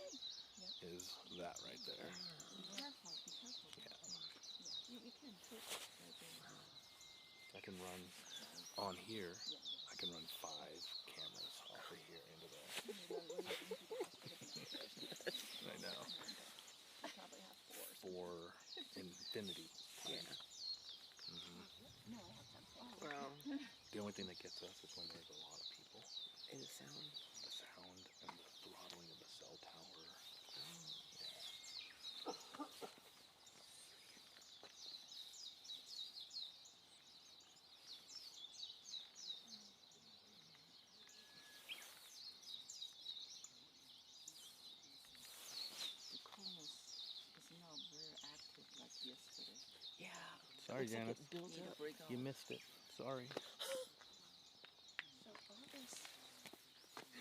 [SPEAKER 1] that right there. Yeah. I can run on here. I can run 5 cameras off of here into there. I know. 4 infinity.
[SPEAKER 5] Yeah. Wow.
[SPEAKER 1] The only thing that gets us is when there's a lot of people.
[SPEAKER 5] And the sound.
[SPEAKER 1] The sound and the throttling of the cell tower.
[SPEAKER 4] The cone is now very active like yesterday.
[SPEAKER 5] Yeah.
[SPEAKER 1] Sorry,
[SPEAKER 5] Looks like
[SPEAKER 1] Janice.
[SPEAKER 5] it built up.
[SPEAKER 1] You missed it. Sorry.
[SPEAKER 4] So all this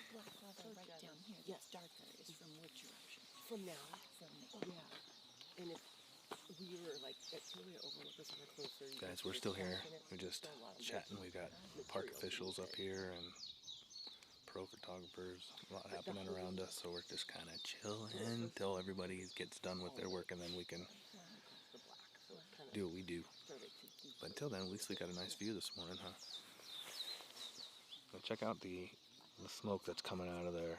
[SPEAKER 4] black lava right down here, that's darker, is from which eruption?
[SPEAKER 5] From now.
[SPEAKER 4] From
[SPEAKER 5] Yeah. And if we were like at Kīlauea overlook us or closer.
[SPEAKER 1] Guys, we're still here. We're just chatting. We've got park officials up here and pro photographers, a lot happening around us, so we're just kind of chilling until everybody gets done with their work, and then we can do what we do. But until then, at least we got a nice view this morning, huh? Now check out the smoke that's coming out of there.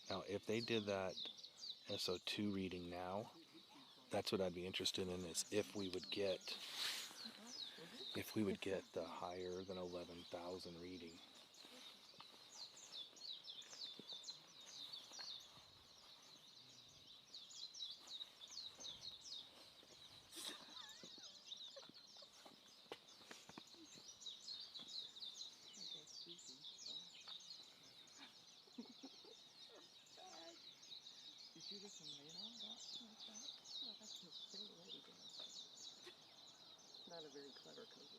[SPEAKER 1] Now, if they did that SO2 reading now, that's what I'd be interested in, is if we would get the higher than 11,000 reading.
[SPEAKER 5] Did you get some rain on that like that? No, that's pretty ready down. Not a very clever cover.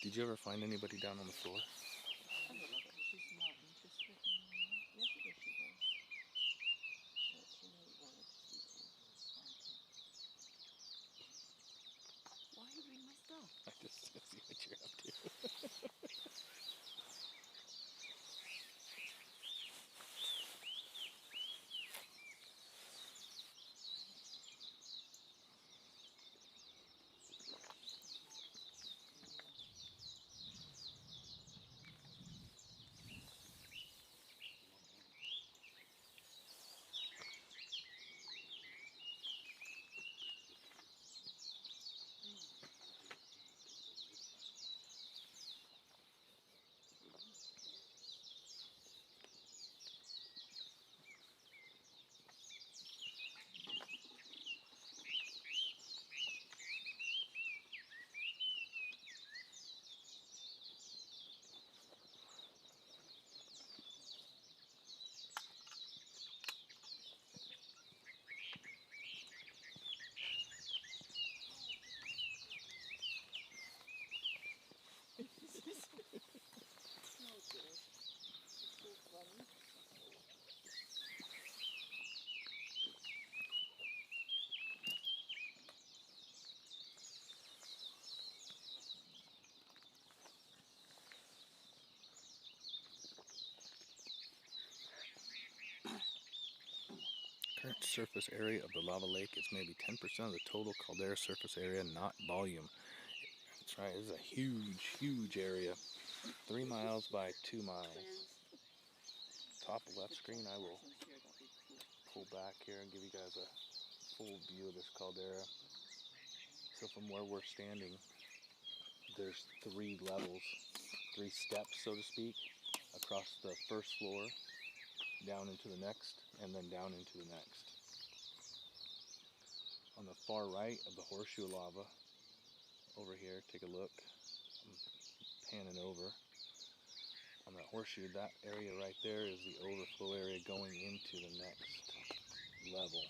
[SPEAKER 1] Did you ever find anybody down on the floor?
[SPEAKER 5] I don't know, she's not interested anymore. Yesterday she was. But tonight wanted to sleep in.
[SPEAKER 2] Why are you reading my stuff?
[SPEAKER 1] I just see what you're up to. Current surface area of the lava lake is maybe 10% of the total caldera surface area, not volume. That's right, this is a huge, huge area. 3 miles by 2 miles. Top left screen, I will pull back here and give you guys a full view of this caldera. So from where we're standing, there's 3 levels, 3 steps, so to speak, across the first floor, down into the next, and then down into the next. On the far right of the horseshoe lava, over here, take a look, I'm panning over. On that horseshoe, that area right there is the overflow area going into the next level.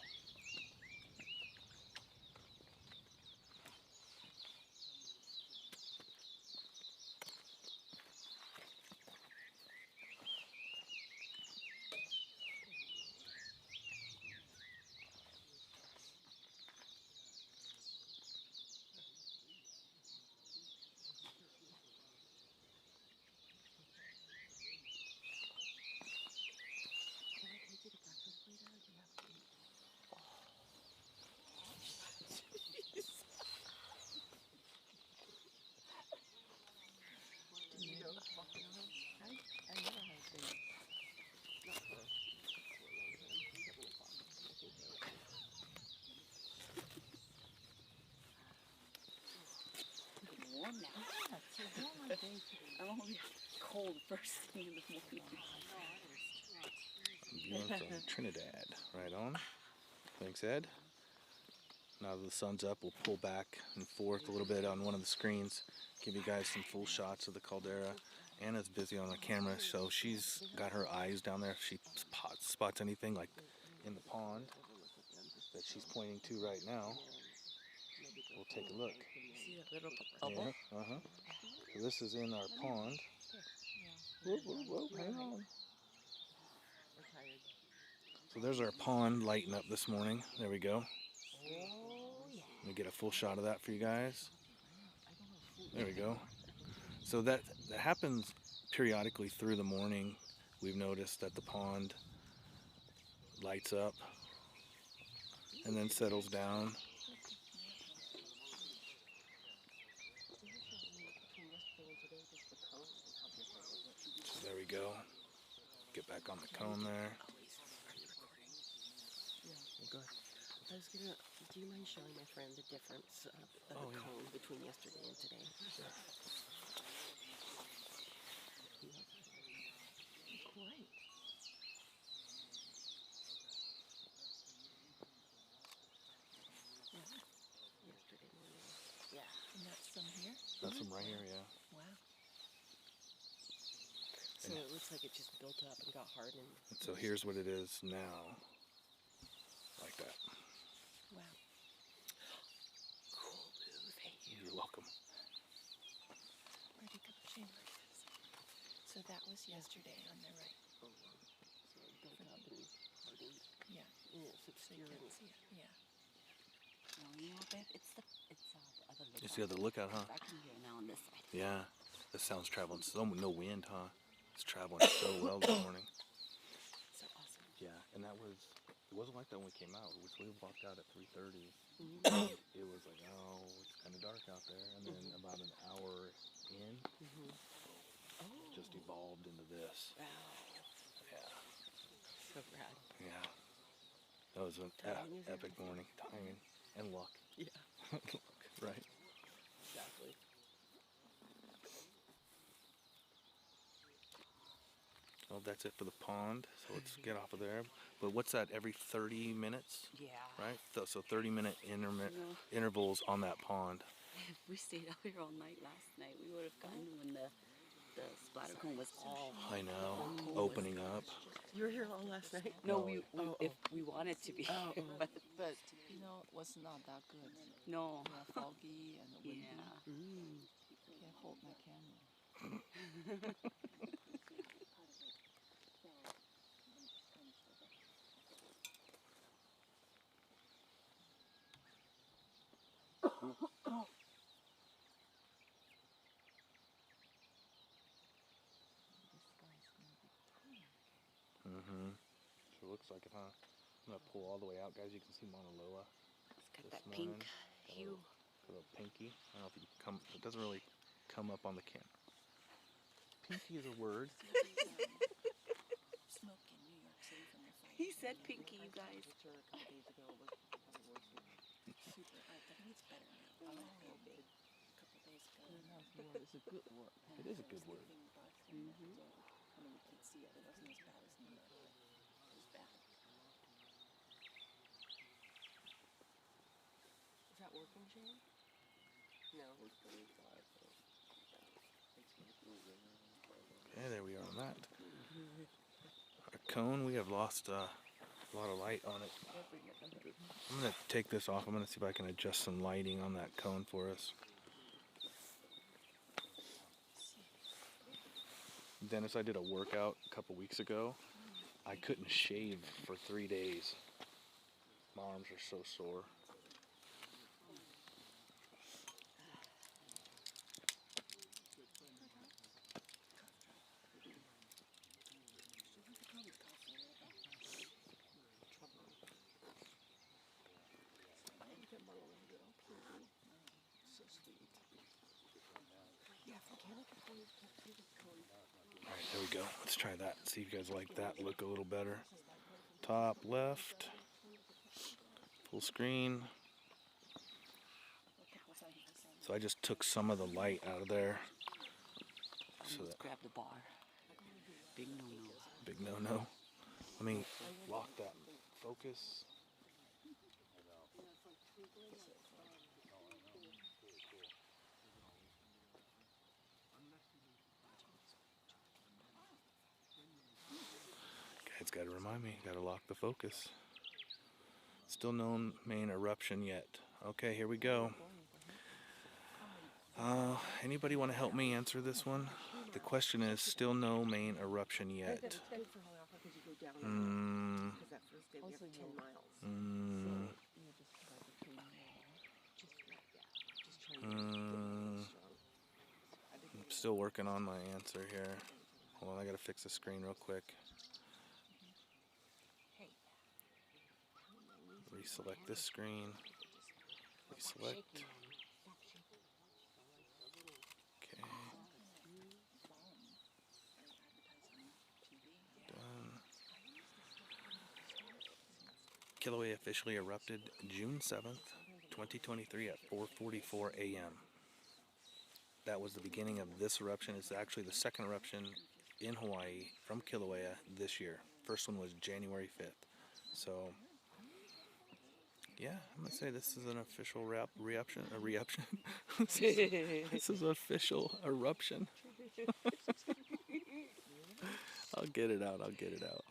[SPEAKER 5] You know, volcanoes, I never have been, not for a long time, 7 o'clock, I think they're open.
[SPEAKER 2] It's warm now.
[SPEAKER 5] Yeah, it's a warmer day today.
[SPEAKER 2] I'm only cold first thing in the morning.
[SPEAKER 1] Viewing from Trinidad, right on. Thanks, Ed. Now that the sun's up, we'll pull back and forth a little bit on one of the screens, give you guys some full shots of the caldera. Anna's busy on the camera, so she's got her eyes down there. If she spots anything like in the pond that she's pointing to right now, we'll take a look.
[SPEAKER 2] See that little bubble?
[SPEAKER 1] Yeah, So this is in our pond. Whoa, hang on.
[SPEAKER 5] We're tired.
[SPEAKER 1] So there's our pond lighting up this morning. There we go.
[SPEAKER 5] Oh, yeah.
[SPEAKER 1] Let me get a full shot of that for you guys. There we go. So that happens periodically through the morning. We've noticed that the pond lights up and then settles down. So there we go. Get back on the cone there.
[SPEAKER 5] Are you recording? Yeah, well, good. I was gonna, do you mind showing my friend the difference of the cone between yesterday and today? Sure. Quite. Yeah. Yesterday morning. Yeah.
[SPEAKER 4] And that's some here?
[SPEAKER 1] That's some right here, yeah.
[SPEAKER 4] Wow.
[SPEAKER 5] So it looks like it just built up and got hardened.
[SPEAKER 1] And so here's what it is now. Like that.
[SPEAKER 5] Wow. Cool, Lou. Thank you.
[SPEAKER 1] You're welcome.
[SPEAKER 4] Where'd it go? Shane, where'd it go? So that was yesterday on the right.
[SPEAKER 5] Oh, wow. So it built up and hardened.
[SPEAKER 4] Yeah.
[SPEAKER 5] And it's
[SPEAKER 4] So you
[SPEAKER 5] obscuring.
[SPEAKER 4] can't see it. Yeah.
[SPEAKER 2] No, you know, babe, it's the other lookout.
[SPEAKER 1] It's the other lookout, huh?
[SPEAKER 2] I can hear it now on this side.
[SPEAKER 1] Yeah. The sound's traveling so no wind, huh? It's traveling so well this morning.
[SPEAKER 2] So awesome.
[SPEAKER 1] Yeah, and it wasn't like that when we came out. We walked out at 3:30.
[SPEAKER 5] Mm-hmm.
[SPEAKER 1] It was like, oh, it's kind of dark out there. And then about an hour in,
[SPEAKER 5] Oh.
[SPEAKER 1] just evolved into this.
[SPEAKER 5] Wow.
[SPEAKER 1] Yeah.
[SPEAKER 5] So rad.
[SPEAKER 1] Yeah. That was an
[SPEAKER 5] Timing is
[SPEAKER 1] epic
[SPEAKER 5] everything.
[SPEAKER 1] morning. Timing and luck.
[SPEAKER 5] Yeah.
[SPEAKER 1] Luck, right?
[SPEAKER 5] Exactly.
[SPEAKER 1] Well, that's it for the pond. So let's get off of there. But what's that? Every 30 minutes,
[SPEAKER 2] Yeah.
[SPEAKER 1] right? So 30-minute
[SPEAKER 2] No.
[SPEAKER 1] intervals on that pond.
[SPEAKER 2] If we stayed out here all night last night, we would have gotten when the splatter cone was all.
[SPEAKER 1] I know. Opening up.
[SPEAKER 5] You were here all last night?
[SPEAKER 2] No,
[SPEAKER 5] Oh,
[SPEAKER 2] if we wanted to be.
[SPEAKER 5] Oh,
[SPEAKER 2] but
[SPEAKER 4] But, you know, it was not that good.
[SPEAKER 2] no.
[SPEAKER 4] Yeah, foggy and windy.
[SPEAKER 2] Yeah.
[SPEAKER 4] Can't hold my camera.
[SPEAKER 1] Sure looks like it, huh? I'm gonna pull all the way out, guys. You can see Mauna Loa.
[SPEAKER 2] It's got
[SPEAKER 1] This
[SPEAKER 2] that
[SPEAKER 1] morning,
[SPEAKER 2] pink
[SPEAKER 1] got a
[SPEAKER 2] hue.
[SPEAKER 1] little pinky. I don't know if you can come. It doesn't really come up on the camera. Pinky is a word.
[SPEAKER 4] Smoke in New York City from the fire.
[SPEAKER 2] He said pinky, you guys.
[SPEAKER 4] Super. I think it's better now. A couple days ago.
[SPEAKER 3] It's a good word.
[SPEAKER 1] It is a good word.
[SPEAKER 4] I mean, we could see it. It wasn't as bad as New York. It was bad.
[SPEAKER 5] Is that working, Shane? No.
[SPEAKER 1] Okay, there we are on that. Our cone, we have lost a lot of light on it. I'm gonna take this off. I'm gonna see if I can adjust some lighting on that cone for us. Dennis, I did a workout a couple weeks ago. I couldn't shave for 3 days. My arms are so sore.
[SPEAKER 5] So sweet. Yeah, volcanic cone.
[SPEAKER 1] Alright, there we go. Let's try that. See if you guys like that look a little better. Top left. Full screen. So I just took some of the light out of there. So
[SPEAKER 2] Let's
[SPEAKER 1] that
[SPEAKER 2] grab the bar. Big no-no.
[SPEAKER 1] big no-no. Let me lock that focus. Guys, gotta remind me, gotta lock the focus. Still no main eruption yet. Okay, here we go. Anybody want to help me answer this one? The question is, still no main eruption yet.
[SPEAKER 5] Because that first 10 miles.
[SPEAKER 1] Mm,
[SPEAKER 5] So you just try to train just trying to get strong.
[SPEAKER 1] I'm still working on my answer here. Hold on, I gotta fix the screen real quick. Reselect this screen. Reselect. Okay. Done. Kilauea officially erupted June 7th, 2023 at 4:44 a.m. That was the beginning of this eruption. It's actually the second eruption in Hawaii from Kilauea this year. First one was January 5th. So, yeah, I'm gonna say this is an official reuption. A reuption. This is official eruption. I'll get it out. I'll get it out.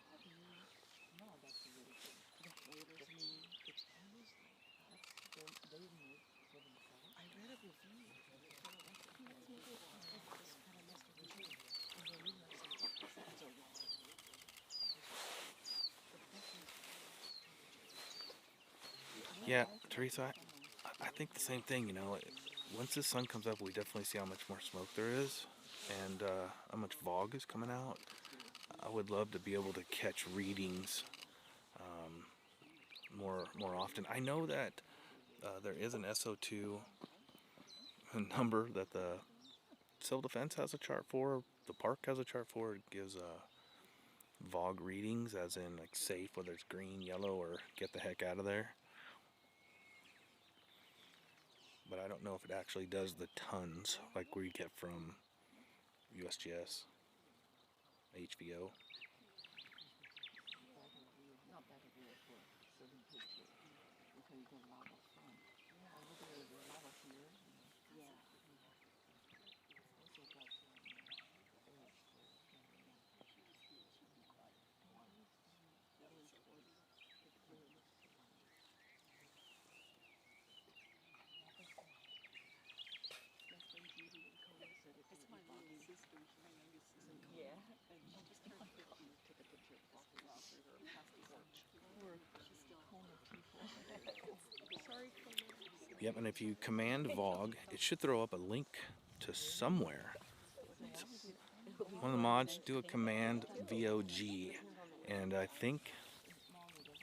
[SPEAKER 5] I read a review.
[SPEAKER 1] Yeah, Teresa, I think the same thing, you know. Once the sun comes up, we definitely see how much more smoke there is and how much fog is coming out. I would love to be able to catch readings more often. I know that there is an SO2 number that the Civil Defense has a chart for, the park has a chart for. It gives VOG readings, as in like safe, whether it's green, yellow, or get the heck out of there. But I don't know if it actually does the tons like we get from USGS, HVO. Yep, and if you command VOG, it should throw up a link to somewhere. One of the mods, do a command VOG, and I think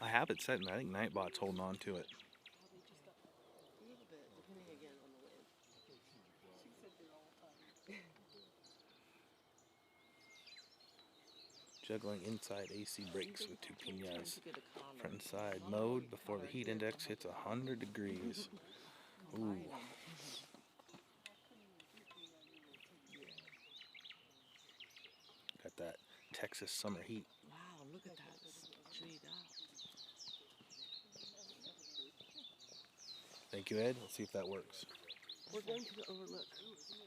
[SPEAKER 1] I have it set, and I think Nightbot's holding on to it.
[SPEAKER 5] A little bit, depending again on the wind.
[SPEAKER 1] Juggling inside AC brakes with two piñas.
[SPEAKER 5] To get a collar.
[SPEAKER 1] Front and side mode before the heat index hits 100 degrees. Ooh. Got that Texas summer heat.
[SPEAKER 5] Wow, look at that straight out.
[SPEAKER 1] Thank you, Ed. Let's see if that works.
[SPEAKER 5] We're going to overlook.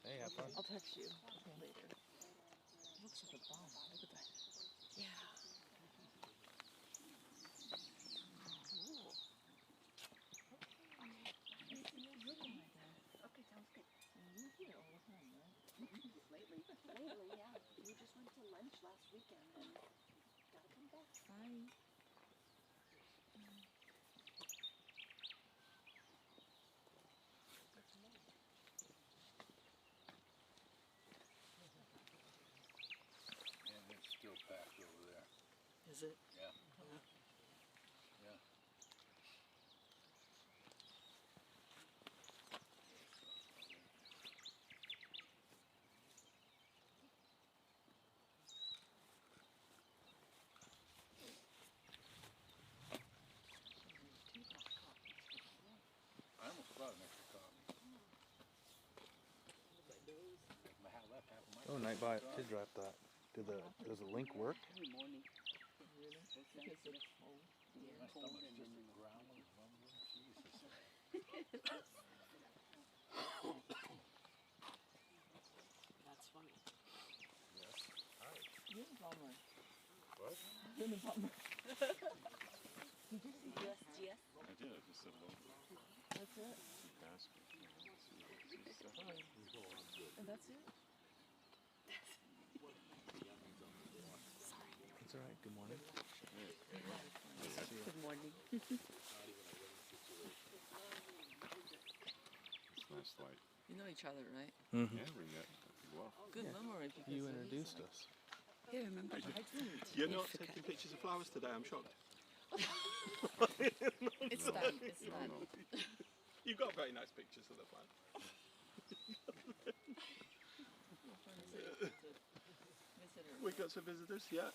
[SPEAKER 1] Hey, have fun.
[SPEAKER 5] I'll text you later. Looks like a bomb. Look at that. Yeah.
[SPEAKER 4] Okay, sounds good.
[SPEAKER 5] You're here all the time, right?
[SPEAKER 4] Lately, yeah. We just went to lunch last weekend and gotta come back.
[SPEAKER 5] Hi.
[SPEAKER 3] And it's still packed over there.
[SPEAKER 5] Is it?
[SPEAKER 3] Yeah. Yeah. I almost brought an extra copy. My hat left half of my
[SPEAKER 1] Oh, Nightbot did drop that. Does the link work?
[SPEAKER 5] Really? Because it's cold.
[SPEAKER 3] My stomach's just growling, rumbling. Jesus.
[SPEAKER 5] That's funny.
[SPEAKER 3] Yes.
[SPEAKER 5] You're a bummer.
[SPEAKER 3] What?
[SPEAKER 5] You're a bummer.
[SPEAKER 2] USGS.
[SPEAKER 6] I did. I just said hello.
[SPEAKER 5] That's it.
[SPEAKER 6] Ask her.
[SPEAKER 5] And that's it?
[SPEAKER 1] It's alright. Good morning.
[SPEAKER 5] Good
[SPEAKER 2] morning.
[SPEAKER 6] It's nice light.
[SPEAKER 5] You know each other, right?
[SPEAKER 1] Mm-hmm.
[SPEAKER 6] Yeah, we met well.
[SPEAKER 5] Good memory because
[SPEAKER 1] You
[SPEAKER 5] of this,
[SPEAKER 1] introduced
[SPEAKER 5] like-
[SPEAKER 1] us.
[SPEAKER 2] Yeah, remember?
[SPEAKER 5] I didn't.
[SPEAKER 3] You're not
[SPEAKER 2] forgot.
[SPEAKER 3] taking pictures of flowers today, I'm shocked.
[SPEAKER 5] It's done. It's
[SPEAKER 6] No,
[SPEAKER 5] done.
[SPEAKER 6] no.
[SPEAKER 3] You've got very nice pictures of the plant. We got some visitors, yeah.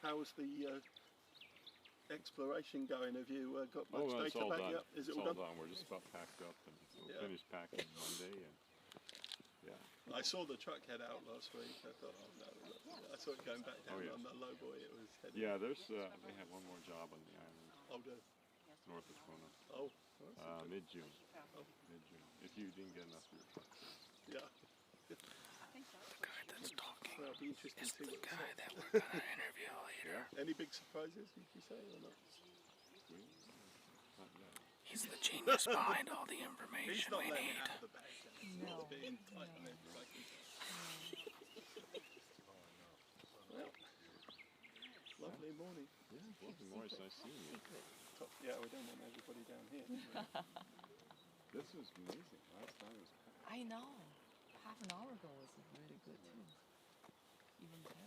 [SPEAKER 3] How was the exploration going? Have you got much
[SPEAKER 6] Oh, well, it's
[SPEAKER 3] data
[SPEAKER 6] all
[SPEAKER 3] back
[SPEAKER 6] done.
[SPEAKER 3] yet? Is it
[SPEAKER 6] It's
[SPEAKER 3] all done?
[SPEAKER 6] We're just about packed up, and we'll
[SPEAKER 3] Yeah.
[SPEAKER 6] finish packing Monday. And yeah,
[SPEAKER 3] I saw the truck head out last week. I thought, oh no, I saw it going back down
[SPEAKER 6] yes.
[SPEAKER 3] on the low boy. It was heading.
[SPEAKER 6] yeah. There's they have one more job on the island
[SPEAKER 3] Oh, no.
[SPEAKER 6] north of Kona,
[SPEAKER 3] Oh,
[SPEAKER 6] mid-June.
[SPEAKER 3] Oh.
[SPEAKER 6] Mid-June. If you didn't get enough of your truck.
[SPEAKER 3] yeah.
[SPEAKER 1] The guy that's talking
[SPEAKER 3] Well, it'll be interesting
[SPEAKER 1] is
[SPEAKER 3] to see
[SPEAKER 1] the
[SPEAKER 3] what it's
[SPEAKER 1] guy
[SPEAKER 3] like.
[SPEAKER 1] that we're gonna interview later.
[SPEAKER 3] Any big surprises, you say, or not?
[SPEAKER 6] Not yet.
[SPEAKER 1] He's the genius behind all the
[SPEAKER 3] He's
[SPEAKER 1] information
[SPEAKER 3] not
[SPEAKER 1] we
[SPEAKER 3] letting it
[SPEAKER 1] need.
[SPEAKER 3] out of the bag. It's not being tight on it, like he Well, lovely morning.
[SPEAKER 6] Yeah, well, the more it's nice seeing you.
[SPEAKER 3] Yeah, we don't want everybody down here.
[SPEAKER 6] This was amazing. Last time was packed.
[SPEAKER 5] I know. Half an hour ago was really good too. Even better.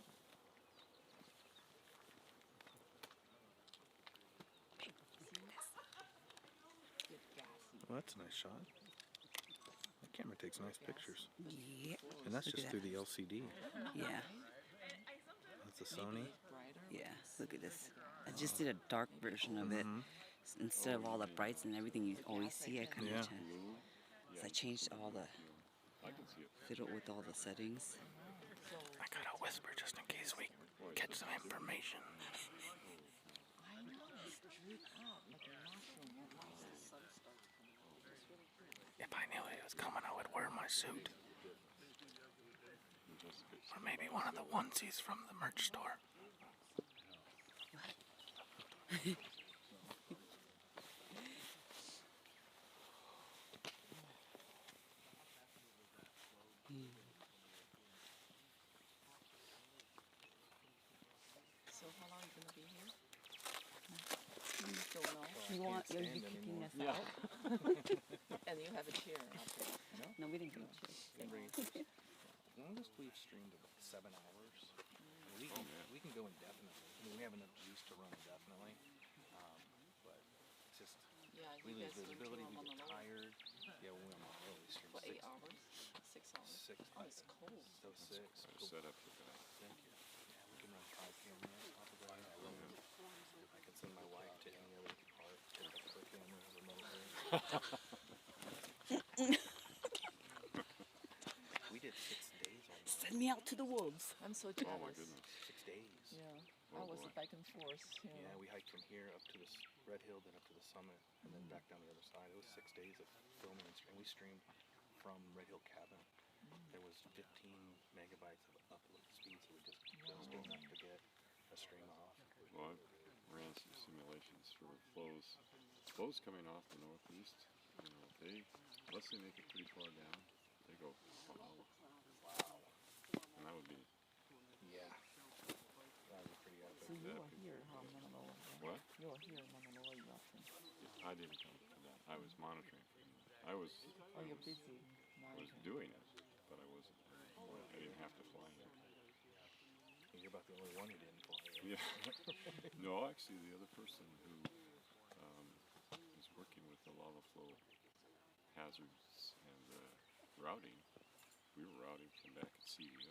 [SPEAKER 5] Get gassy.
[SPEAKER 1] Well, that's a nice shot. The camera takes nice pictures.
[SPEAKER 2] Yeah.
[SPEAKER 1] And that's
[SPEAKER 2] Look
[SPEAKER 1] just
[SPEAKER 2] at
[SPEAKER 1] through the LCD.
[SPEAKER 2] Yeah.
[SPEAKER 1] That's a Sony.
[SPEAKER 5] Brighter.
[SPEAKER 2] Yeah. Look at this. I just did a dark version of it. Instead of all the brights and everything you always see, I kind of
[SPEAKER 1] Yeah.
[SPEAKER 6] Blue.
[SPEAKER 2] So I changed all the
[SPEAKER 6] I can see it.
[SPEAKER 2] fiddle with all the settings.
[SPEAKER 1] I gotta whisper just in case we catch some information.
[SPEAKER 5] I know. It's drooped out like a mushroom.
[SPEAKER 1] If I knew he was coming, I would wear my suit. Or maybe one of the onesies from the merch store.
[SPEAKER 5] So how long are you gonna be here? You don't know.
[SPEAKER 2] You want? You're
[SPEAKER 1] stand
[SPEAKER 2] kicking us
[SPEAKER 1] anymore.
[SPEAKER 2] out?
[SPEAKER 5] And you have a chair out there.
[SPEAKER 2] No, we didn't bring chairs.
[SPEAKER 1] Longest we've streamed about 7 hours. We can go indefinitely. I mean, we have enough juice to run indefinitely. But it's just
[SPEAKER 5] Yeah,
[SPEAKER 1] we
[SPEAKER 5] you
[SPEAKER 1] lose
[SPEAKER 5] guys went to
[SPEAKER 1] visibility. We get
[SPEAKER 5] Honolulu
[SPEAKER 1] tired. Yeah, we went on early stream.
[SPEAKER 5] for 8 hours, 6 hours.
[SPEAKER 1] Six.
[SPEAKER 5] Oh, it's cold.
[SPEAKER 1] So 6.
[SPEAKER 6] I set up for that.
[SPEAKER 1] Thank you. Yeah, we can run 5 cameras off of that. I can send my wife to any other part, pick up her camera remotely. We did 6 days on that.
[SPEAKER 2] Send me out to the wolves.
[SPEAKER 5] I'm so jealous.
[SPEAKER 6] Oh my goodness.
[SPEAKER 1] 6 days.
[SPEAKER 5] Yeah,
[SPEAKER 6] Oh,
[SPEAKER 5] I was
[SPEAKER 6] boy.
[SPEAKER 5] back and forth. You
[SPEAKER 1] Yeah,
[SPEAKER 5] know.
[SPEAKER 1] we hiked from here up to this Red Hill, then up to the summit, and then back down the other side. It was 6 days of filming and streaming. We streamed from Red Hill Cabin. There was 15 megabytes of upload speed, so we just still enough to get a stream off.
[SPEAKER 6] Well, I ran some simulations for flows. Flows coming off the northeast, you know, unless they make it pretty far down, they go wow. And that would be,
[SPEAKER 1] Yeah, that was pretty epic.
[SPEAKER 5] So you were here, huh, Manaloa? Right?
[SPEAKER 6] what?
[SPEAKER 5] You were here, Manaloa eruption.
[SPEAKER 6] I didn't come to that. I was monitoring. I was
[SPEAKER 5] Oh, you're busy.
[SPEAKER 6] I was doing it, but I wasn't. I didn't have to fly there.
[SPEAKER 1] You're about the only one who didn't fly.
[SPEAKER 6] Yeah. No, actually, the other person who is working with the lava flow hazards and routing, we were routing from back at CEO.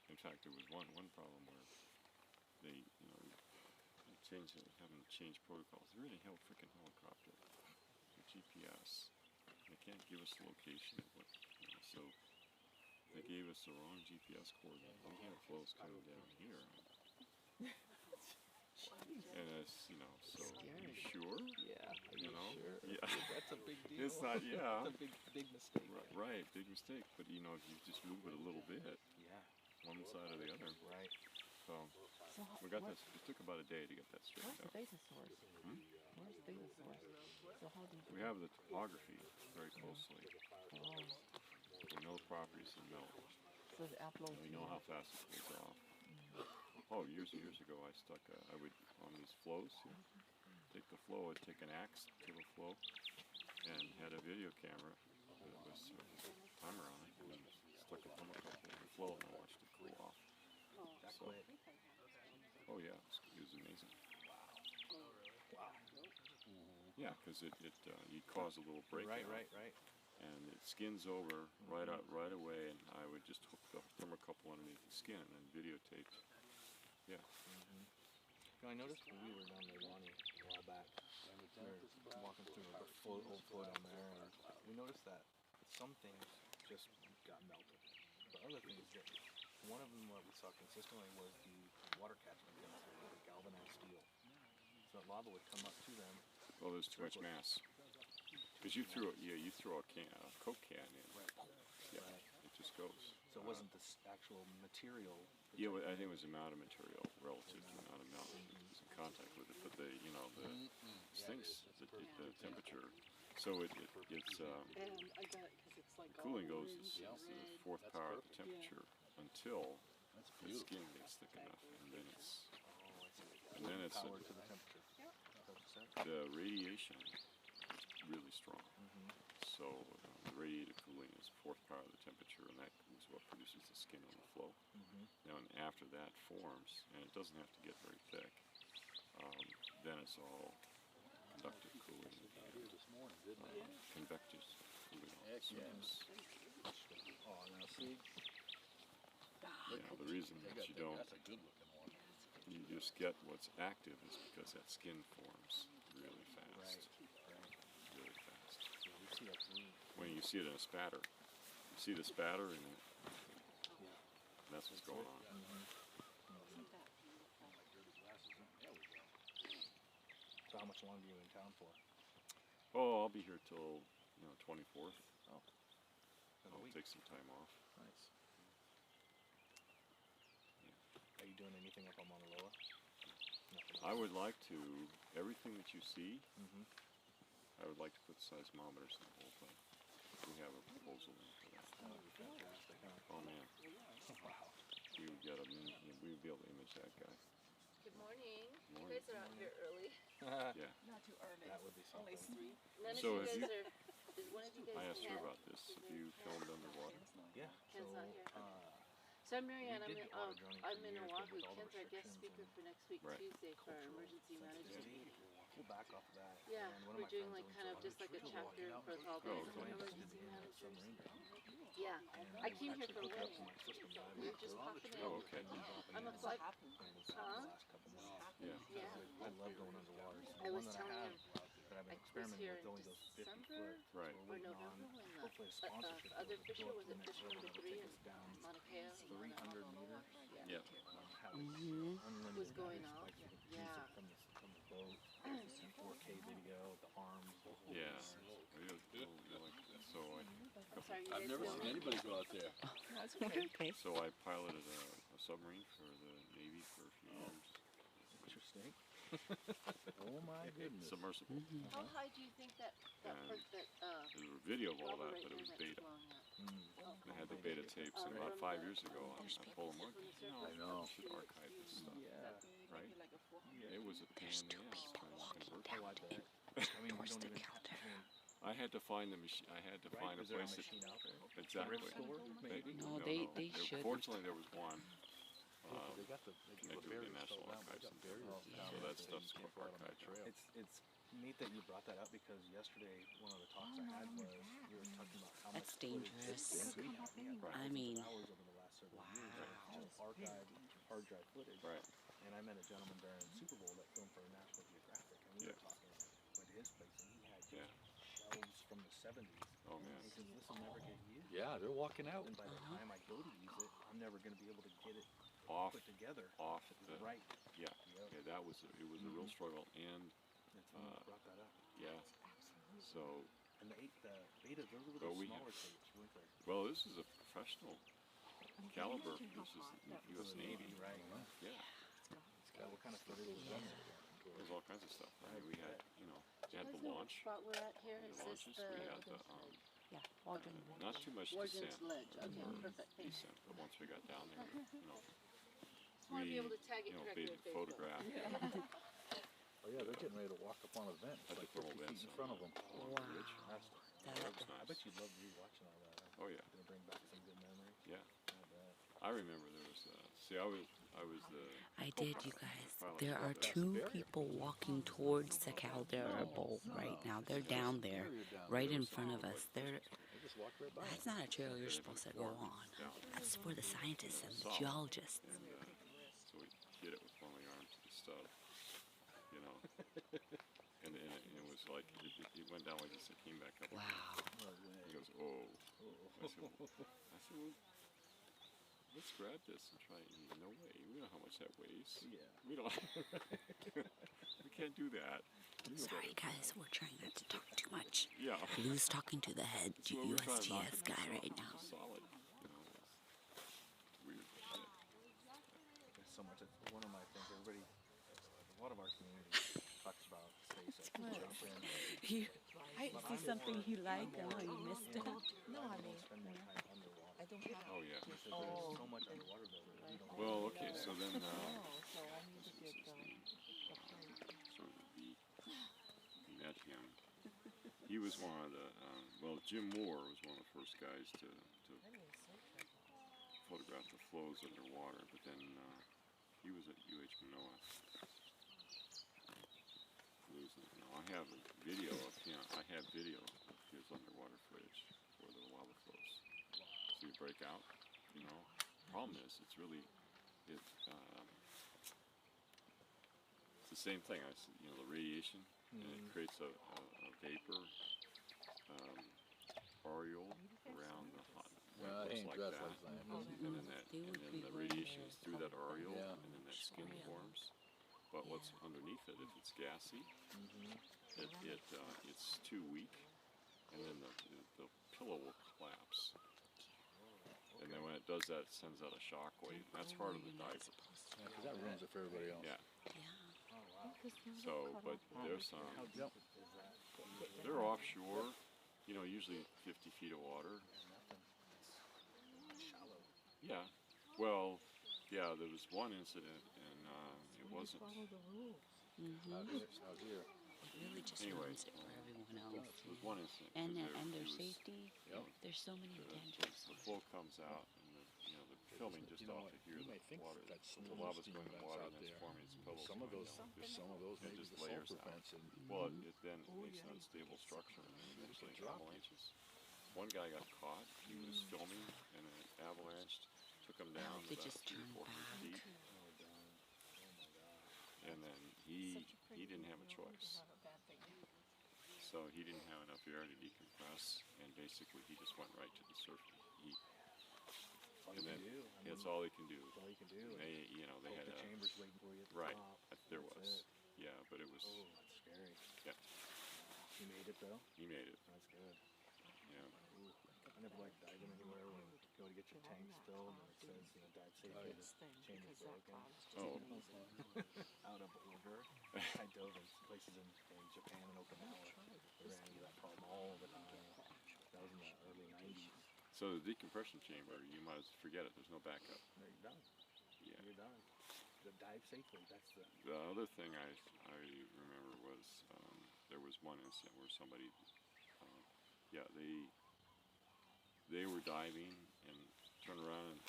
[SPEAKER 6] In fact, there was one problem where they, you know, having to change protocols. They're in a freaking helicopter with GPS. They can't give us the location of what, you know, so they gave us the wrong GPS coordinate. We had flows coming down here. And it's, you know, so you sure?
[SPEAKER 1] Yeah,
[SPEAKER 6] You know?
[SPEAKER 1] sure?
[SPEAKER 6] Yeah.
[SPEAKER 1] That's a big deal.
[SPEAKER 6] It's not, yeah.
[SPEAKER 1] That's a big mistake.
[SPEAKER 6] Right, big mistake. But you know, if you just move it a little bit,
[SPEAKER 1] Yeah,
[SPEAKER 6] one side or the other.
[SPEAKER 1] right.
[SPEAKER 6] So
[SPEAKER 5] So how,
[SPEAKER 6] we got this. It took about a day to get that
[SPEAKER 5] where's
[SPEAKER 6] straightened
[SPEAKER 5] the
[SPEAKER 6] out.
[SPEAKER 5] data source? Where's the data source? So how do you do
[SPEAKER 6] We have the topography very closely.
[SPEAKER 5] Oh,
[SPEAKER 6] We know the properties of melt.
[SPEAKER 5] so the upload
[SPEAKER 6] We
[SPEAKER 5] to
[SPEAKER 6] know how fast it goes off. Oh, years and years ago, I would on these flows here. take the flow. I'd take an axe to the flow and had a video camera with a timer on it, and stuck a thermocouple in the flow, and I watched it cool off.
[SPEAKER 4] That
[SPEAKER 6] So,
[SPEAKER 4] quick.
[SPEAKER 6] oh yeah, it was amazing.
[SPEAKER 4] Wow.
[SPEAKER 6] Yeah, because you cause a little breakdown.
[SPEAKER 1] Right.
[SPEAKER 6] And it skins over right away, and I would just hook the thermocouple underneath the skin and then videotape. Yeah.
[SPEAKER 1] You know, I noticed when we were down there, Lonnie, a while back, we were walking through the old flow down there, and we noticed that some things just got melted, but other things didn't. One of them what we saw consistently was the water catchment things, the galvanized steel. So that lava would come up to them.
[SPEAKER 6] Well, there's too much mass. Because you throw a Coke can in. Yeah, it just goes.
[SPEAKER 1] So it wasn't the actual material.
[SPEAKER 6] Yeah, I think it was the amount of material relative to the amount of mountain that was in contact with it. But the things, the temperature. So it's
[SPEAKER 4] And I got it because it's like
[SPEAKER 6] cooling
[SPEAKER 4] all
[SPEAKER 6] goes
[SPEAKER 4] orange
[SPEAKER 6] is
[SPEAKER 4] and
[SPEAKER 6] the
[SPEAKER 4] red.
[SPEAKER 6] fourth power of the temperature until
[SPEAKER 3] That's
[SPEAKER 6] the
[SPEAKER 3] beautiful.
[SPEAKER 6] skin gets thick enough, and then it's
[SPEAKER 1] Power to the temperature. Is that what you said?
[SPEAKER 6] the radiation is really strong. So the radiated cooling is fourth power of the temperature, and that is what produces the skin on the flow. Now, and after that forms, and it doesn't have to get very thick, then it's all conductive cooling and convective cooling. So it's,
[SPEAKER 3] Oh, now see,
[SPEAKER 6] the reason that you don't,
[SPEAKER 3] that's a good looking one.
[SPEAKER 6] you just get what's active is because that skin forms really fast. Really fast.
[SPEAKER 1] We see that blue.
[SPEAKER 6] When you see it in a spatter, you see the spatter, and that's what's going on.
[SPEAKER 1] So how much longer are you in town for?
[SPEAKER 6] Oh, I'll be here till 24th.
[SPEAKER 1] Oh.
[SPEAKER 6] I'll take some time off.
[SPEAKER 1] Nice. Are you doing anything up on Mauna Loa? Nothing
[SPEAKER 6] I
[SPEAKER 1] else?
[SPEAKER 6] would like to, everything that you see,
[SPEAKER 1] Mhm.
[SPEAKER 6] I would like to put seismometers in the whole thing. We have a proposal in for that.
[SPEAKER 1] That would be fantastic, huh?
[SPEAKER 6] Oh man,
[SPEAKER 1] Wow.
[SPEAKER 6] we would get we would be able to image that guy.
[SPEAKER 7] Good morning. You
[SPEAKER 6] Morning.
[SPEAKER 7] guys are out here early.
[SPEAKER 6] Yeah.
[SPEAKER 4] Not too early.
[SPEAKER 1] That would be
[SPEAKER 4] Only
[SPEAKER 1] something.
[SPEAKER 4] 3.
[SPEAKER 7] None
[SPEAKER 6] So
[SPEAKER 7] of
[SPEAKER 6] if
[SPEAKER 7] you
[SPEAKER 6] you-
[SPEAKER 7] guys are. Is one of you guys?
[SPEAKER 6] I asked her
[SPEAKER 7] Ken?
[SPEAKER 6] about this. If you filmed underwater,
[SPEAKER 1] Yeah.
[SPEAKER 7] Ken's
[SPEAKER 1] So,
[SPEAKER 7] not here.
[SPEAKER 1] uh,
[SPEAKER 7] So I'm Marianne.
[SPEAKER 1] we did the auto droning for
[SPEAKER 7] I'm in
[SPEAKER 1] years, but
[SPEAKER 7] Oahu.
[SPEAKER 1] with all the
[SPEAKER 7] Ken's our guest
[SPEAKER 1] restrictions
[SPEAKER 7] speaker
[SPEAKER 1] and
[SPEAKER 7] for next week,
[SPEAKER 6] Right.
[SPEAKER 7] Tuesday, for our
[SPEAKER 1] cultural
[SPEAKER 7] emergency management
[SPEAKER 1] sensitivity,
[SPEAKER 7] meeting.
[SPEAKER 1] pull back off of that.
[SPEAKER 7] Yeah,
[SPEAKER 1] and one of
[SPEAKER 7] we're
[SPEAKER 1] my
[SPEAKER 7] doing
[SPEAKER 1] friends
[SPEAKER 7] like
[SPEAKER 1] owns
[SPEAKER 7] kind of
[SPEAKER 1] a
[SPEAKER 7] just like a
[SPEAKER 1] retreat
[SPEAKER 7] chapter
[SPEAKER 1] walking
[SPEAKER 7] for all
[SPEAKER 6] Oh,
[SPEAKER 7] the
[SPEAKER 6] okay.
[SPEAKER 7] emergency
[SPEAKER 1] in a
[SPEAKER 7] managers.
[SPEAKER 1] submarine drain.
[SPEAKER 7] Yeah,
[SPEAKER 1] And
[SPEAKER 7] I came here
[SPEAKER 1] actually
[SPEAKER 7] from
[SPEAKER 1] hooked up to
[SPEAKER 7] Winnie.
[SPEAKER 1] my system
[SPEAKER 7] So
[SPEAKER 1] dive
[SPEAKER 7] we were
[SPEAKER 1] master.
[SPEAKER 7] just popping in.
[SPEAKER 6] Oh, okay.
[SPEAKER 7] I'm a
[SPEAKER 4] What
[SPEAKER 7] flight.
[SPEAKER 4] happened?
[SPEAKER 1] And it's
[SPEAKER 7] Huh?
[SPEAKER 1] the last couple months.
[SPEAKER 6] yeah.
[SPEAKER 7] Yeah.
[SPEAKER 1] I love going underwater. So
[SPEAKER 7] I
[SPEAKER 1] the
[SPEAKER 7] was
[SPEAKER 1] one that
[SPEAKER 7] telling
[SPEAKER 1] I have
[SPEAKER 7] him
[SPEAKER 1] that I've been
[SPEAKER 7] I was
[SPEAKER 1] experimenting
[SPEAKER 7] here
[SPEAKER 1] with
[SPEAKER 7] in
[SPEAKER 1] only goes 50
[SPEAKER 7] December
[SPEAKER 1] foot.
[SPEAKER 6] Right.
[SPEAKER 1] So
[SPEAKER 7] or
[SPEAKER 1] we're waiting
[SPEAKER 7] November
[SPEAKER 1] on
[SPEAKER 7] when
[SPEAKER 1] hopefully a sponsorship.
[SPEAKER 7] other
[SPEAKER 1] to
[SPEAKER 7] fisher
[SPEAKER 1] go up
[SPEAKER 7] was
[SPEAKER 1] to the
[SPEAKER 7] at
[SPEAKER 1] next
[SPEAKER 7] Fish
[SPEAKER 1] level
[SPEAKER 7] Number
[SPEAKER 1] that'll
[SPEAKER 7] 3
[SPEAKER 1] take
[SPEAKER 7] in
[SPEAKER 1] us down
[SPEAKER 7] Mauna Kea.
[SPEAKER 1] 300 meters.
[SPEAKER 6] Yeah.
[SPEAKER 1] Have unlimited
[SPEAKER 7] Was going
[SPEAKER 1] ice,
[SPEAKER 7] off.
[SPEAKER 1] like you can use
[SPEAKER 7] Yeah.
[SPEAKER 1] it from the boat, 4K video, the arms, the whole
[SPEAKER 6] Yeah.
[SPEAKER 1] nine.
[SPEAKER 6] So
[SPEAKER 7] I'm sorry, you
[SPEAKER 3] I've
[SPEAKER 7] guys
[SPEAKER 3] never
[SPEAKER 7] filmed?
[SPEAKER 3] seen anybody go out there.
[SPEAKER 4] That's okay.
[SPEAKER 6] So I piloted a submarine for the Navy for a few years.
[SPEAKER 1] Interesting. Oh my goodness.
[SPEAKER 6] Submersible.
[SPEAKER 7] How high do you think that
[SPEAKER 6] And
[SPEAKER 7] that
[SPEAKER 6] There's a video of all
[SPEAKER 7] lava
[SPEAKER 6] that,
[SPEAKER 7] right
[SPEAKER 6] but it
[SPEAKER 7] there
[SPEAKER 6] was
[SPEAKER 7] that's
[SPEAKER 6] beta.
[SPEAKER 7] blowing up?
[SPEAKER 6] I had the beta tapes, and about 5 years ago, I told them,
[SPEAKER 3] I know.
[SPEAKER 6] you should archive this stuff,
[SPEAKER 1] Yeah.
[SPEAKER 6] right? It was a pain in the ass trying to convert
[SPEAKER 1] Oh, I
[SPEAKER 6] it.
[SPEAKER 1] bet. I mean, we don't even.
[SPEAKER 6] I had to find the machine. I had to find a
[SPEAKER 1] Is there a
[SPEAKER 6] place
[SPEAKER 1] machine out there?
[SPEAKER 6] exactly.
[SPEAKER 1] Thrift store, maybe?
[SPEAKER 2] No, they should.
[SPEAKER 6] Fortunately, there was one
[SPEAKER 1] They got the
[SPEAKER 6] connected with the National Archives in Denver, so that stuff's archived.
[SPEAKER 1] It's neat that you brought that up because yesterday one of the talks I had was we were talking about how
[SPEAKER 2] That's
[SPEAKER 1] much footage
[SPEAKER 2] dangerous.
[SPEAKER 1] we have. We have
[SPEAKER 6] Right.
[SPEAKER 2] I
[SPEAKER 1] thousands of
[SPEAKER 2] mean,
[SPEAKER 1] hours over the last several years of just archived hard drive footage.
[SPEAKER 6] Right.
[SPEAKER 1] And I met a gentleman during Super Bowl that filmed for National Geographic, and we
[SPEAKER 6] Yeah.
[SPEAKER 1] were talking. Went to his place, and he had
[SPEAKER 6] Yeah.
[SPEAKER 1] shelves from the 70s.
[SPEAKER 6] Oh
[SPEAKER 1] And
[SPEAKER 6] man.
[SPEAKER 1] he says, "This will never get used."
[SPEAKER 3] Yeah, they're walking out.
[SPEAKER 1] And by the time I go to use it, I'm never going to be able to get it
[SPEAKER 6] Off.
[SPEAKER 1] put together.
[SPEAKER 6] Off the.
[SPEAKER 1] Right.
[SPEAKER 6] Yeah.
[SPEAKER 1] Yep.
[SPEAKER 6] Yeah. That was. It was a real struggle, and
[SPEAKER 1] That's when you brought that up.
[SPEAKER 6] yeah. So
[SPEAKER 1] And the beta, those were
[SPEAKER 6] Well,
[SPEAKER 1] the
[SPEAKER 6] we
[SPEAKER 1] smaller
[SPEAKER 6] have-
[SPEAKER 1] tapes, weren't they?
[SPEAKER 6] well, this is a professional caliber. This is the U.S. Navy.
[SPEAKER 1] Right.
[SPEAKER 6] Yeah.
[SPEAKER 1] What kind of footage was that?
[SPEAKER 6] There's all kinds of stuff. I mean, we had, you had
[SPEAKER 7] Guys
[SPEAKER 6] the
[SPEAKER 7] know what
[SPEAKER 6] launch.
[SPEAKER 7] spot we're at here?
[SPEAKER 6] The
[SPEAKER 7] Is this
[SPEAKER 6] launches.
[SPEAKER 7] the
[SPEAKER 6] We had the
[SPEAKER 2] yeah, Waldron.
[SPEAKER 6] not too much
[SPEAKER 7] Warden's
[SPEAKER 6] descent.
[SPEAKER 7] Ledge? Okay, perfect. Thanks.
[SPEAKER 6] Descent, but once we got down there,
[SPEAKER 7] Just want to be able to tag it correctly
[SPEAKER 6] beta
[SPEAKER 7] on Facebook.
[SPEAKER 6] photograph.
[SPEAKER 8] Oh yeah, they're getting ready to walk up on a vent. It's
[SPEAKER 6] Had the
[SPEAKER 8] like
[SPEAKER 6] thermal
[SPEAKER 8] 50 feet
[SPEAKER 6] vents
[SPEAKER 8] in front of them.
[SPEAKER 6] on the ridge.
[SPEAKER 8] That's,
[SPEAKER 6] That was
[SPEAKER 8] I
[SPEAKER 6] nice.
[SPEAKER 8] bet you'd love rewatching all that.
[SPEAKER 6] Oh yeah.
[SPEAKER 8] Gonna bring back some good memories.
[SPEAKER 6] Yeah.
[SPEAKER 8] I bet.
[SPEAKER 6] I remember there was. See, I was the.
[SPEAKER 2] I did, you guys. There are two people walking towards the caldera bowl right now. They're down there, right in front of us.
[SPEAKER 8] They just walked right by.
[SPEAKER 2] That's not a trail you're supposed to go on. That's for the scientists and the geologists.
[SPEAKER 6] And so we hit it with one of my arms to the stub, you know. and it was like it went down like this. It came back up.
[SPEAKER 2] Wow.
[SPEAKER 6] He goes, oh. I said, well, let's grab this and try it. And he goes, no way. We know how much that weighs.
[SPEAKER 8] Yeah.
[SPEAKER 6] We don't. We can't do that.
[SPEAKER 2] Sorry, guys. We're trying not to talk too much.
[SPEAKER 6] Yeah.
[SPEAKER 2] Lou's talking to the head
[SPEAKER 6] So we're trying to knock
[SPEAKER 2] USGS
[SPEAKER 6] it
[SPEAKER 2] guy right now.
[SPEAKER 6] solid. You know, it's weird.
[SPEAKER 8] There's so much. It's one of my things. Everybody, a lot of our community talks about space. I can jump in.
[SPEAKER 4] I see something he liked and he missed it. No, I mean,
[SPEAKER 8] Spend more time underwater.
[SPEAKER 4] I don't have.
[SPEAKER 6] Oh yeah.
[SPEAKER 8] Because there's so much underwater that we don't.
[SPEAKER 6] Well, okay. So then,
[SPEAKER 4] So I need to get
[SPEAKER 6] sort of we met him. He was one of the. Well, Jim Moore was one of the first guys to photograph the flows underwater. But then he was at UH Manoa. I have a video of him. I have video of his underwater footage for the lava flows. So you break out, you know. Problem is, it's really, it's the same thing. You know, the radiation, and it creates a vapor aureole around the hot
[SPEAKER 8] I
[SPEAKER 6] place
[SPEAKER 8] ain't
[SPEAKER 6] like
[SPEAKER 8] dressed
[SPEAKER 6] that.
[SPEAKER 8] like that.
[SPEAKER 6] And then the radiation is through that aureole, and then that skin forms. But what's underneath it, if it's gassy, it's too weak, and then the pillow will collapse. And then when it does that, it sends out a shock wave. That's harder to dive with.
[SPEAKER 8] Yeah, because that ruins it for everybody else.
[SPEAKER 6] Yeah.
[SPEAKER 2] Yeah.
[SPEAKER 6] So, but there's
[SPEAKER 8] How deep is that?
[SPEAKER 6] they're offshore, you know, usually 50 feet of water.
[SPEAKER 8] Shallow.
[SPEAKER 6] Yeah. Well, yeah, there was one incident, and it wasn't.
[SPEAKER 8] Out here.
[SPEAKER 2] It really just
[SPEAKER 6] Anyway,
[SPEAKER 2] ruins it for everyone else.
[SPEAKER 6] There was one incident.
[SPEAKER 2] And
[SPEAKER 6] 'cause
[SPEAKER 2] their
[SPEAKER 6] it was-
[SPEAKER 2] safety.
[SPEAKER 8] Yep.
[SPEAKER 2] There's so many dangers.
[SPEAKER 6] The flow comes out, and the filming just
[SPEAKER 8] You know
[SPEAKER 6] off
[SPEAKER 8] what?
[SPEAKER 6] to hear
[SPEAKER 8] You may
[SPEAKER 6] the
[SPEAKER 8] think
[SPEAKER 6] water.
[SPEAKER 8] that's some
[SPEAKER 6] The
[SPEAKER 8] of
[SPEAKER 6] lava's
[SPEAKER 8] those
[SPEAKER 6] going in the
[SPEAKER 8] steam
[SPEAKER 6] water,
[SPEAKER 8] vents
[SPEAKER 6] and it's
[SPEAKER 8] out
[SPEAKER 6] forming its
[SPEAKER 8] there.
[SPEAKER 6] pebbles.
[SPEAKER 8] Some of
[SPEAKER 6] going
[SPEAKER 8] those,
[SPEAKER 6] down.
[SPEAKER 8] some of those
[SPEAKER 6] It
[SPEAKER 8] maybe
[SPEAKER 6] just
[SPEAKER 8] the
[SPEAKER 6] layers
[SPEAKER 8] sulfur
[SPEAKER 6] out.
[SPEAKER 8] vents and
[SPEAKER 6] Well, it then makes an unstable structure, and eventually avalanches. One guy got caught. He was filming, and it avalanched, took him down
[SPEAKER 2] They
[SPEAKER 6] about
[SPEAKER 2] just
[SPEAKER 6] 3 or 4
[SPEAKER 2] turn
[SPEAKER 6] feet, and then he didn't have a choice. So he didn't have enough air to decompress, and basically he just went right to the surface. And then it's all they can do.
[SPEAKER 8] That's all you can do.
[SPEAKER 6] And they, you know, they had
[SPEAKER 8] the
[SPEAKER 6] a
[SPEAKER 8] chambers waiting for you at the
[SPEAKER 6] right.
[SPEAKER 8] top.
[SPEAKER 6] There
[SPEAKER 8] That's
[SPEAKER 6] was,
[SPEAKER 8] it.
[SPEAKER 6] yeah, but it was.
[SPEAKER 8] Oh, that's scary.
[SPEAKER 6] Yeah,
[SPEAKER 8] You made it though?
[SPEAKER 6] he made it.
[SPEAKER 8] That's good.
[SPEAKER 6] Yeah.
[SPEAKER 8] Ooh, I never like diving anywhere when you go to get your tank filled and it says, you know, dive safely, the chamber's broken.
[SPEAKER 6] Oh.
[SPEAKER 8] Out of order. I dove in places in Japan and Okinawa. They ran into that problem all the time. That was in the early 90s.
[SPEAKER 6] So the decompression chamber, you might as well forget it. There's no backup.
[SPEAKER 8] There you're done.
[SPEAKER 6] Yeah.
[SPEAKER 8] You're done. The dive safely, that's the...
[SPEAKER 6] The other thing I remember was there was one incident where somebody, they were diving and turned around and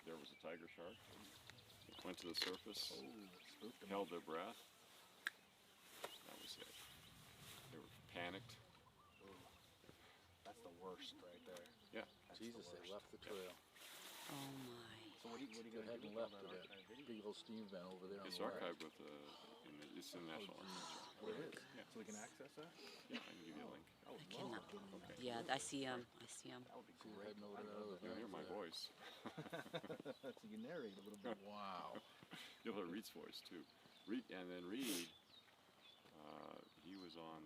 [SPEAKER 6] there was a tiger shark. Went to the surface,
[SPEAKER 8] spooked them.
[SPEAKER 6] held their breath. That was it. They were panicked.
[SPEAKER 8] That's the worst right there.
[SPEAKER 6] Yeah.
[SPEAKER 8] That's
[SPEAKER 9] Jesus,
[SPEAKER 8] the
[SPEAKER 9] they
[SPEAKER 8] worst.
[SPEAKER 9] left the trail.
[SPEAKER 2] Oh my.
[SPEAKER 8] So what are you
[SPEAKER 9] They
[SPEAKER 8] going to
[SPEAKER 9] hadn't
[SPEAKER 8] do with all
[SPEAKER 9] left
[SPEAKER 8] that
[SPEAKER 9] it.
[SPEAKER 8] archive video?
[SPEAKER 9] Big old steam vent over there.
[SPEAKER 6] It's
[SPEAKER 9] on the left.
[SPEAKER 6] archived with it's in the National Archives.
[SPEAKER 8] Oh, it is?
[SPEAKER 6] Yeah.
[SPEAKER 8] So we can access that?
[SPEAKER 6] Yeah, I can give you a link.
[SPEAKER 8] I would
[SPEAKER 2] I
[SPEAKER 8] love
[SPEAKER 2] cannot.
[SPEAKER 8] that.
[SPEAKER 2] Yeah, I see him. I see him.
[SPEAKER 8] That would be
[SPEAKER 9] See, we're
[SPEAKER 8] great.
[SPEAKER 9] heading over
[SPEAKER 8] I
[SPEAKER 9] there.
[SPEAKER 8] love
[SPEAKER 6] You'll hear my voice.
[SPEAKER 8] So you narrate a little bit.
[SPEAKER 9] Wow.
[SPEAKER 6] You'll hear Reed's voice too. Reed, and then Reed, he was on.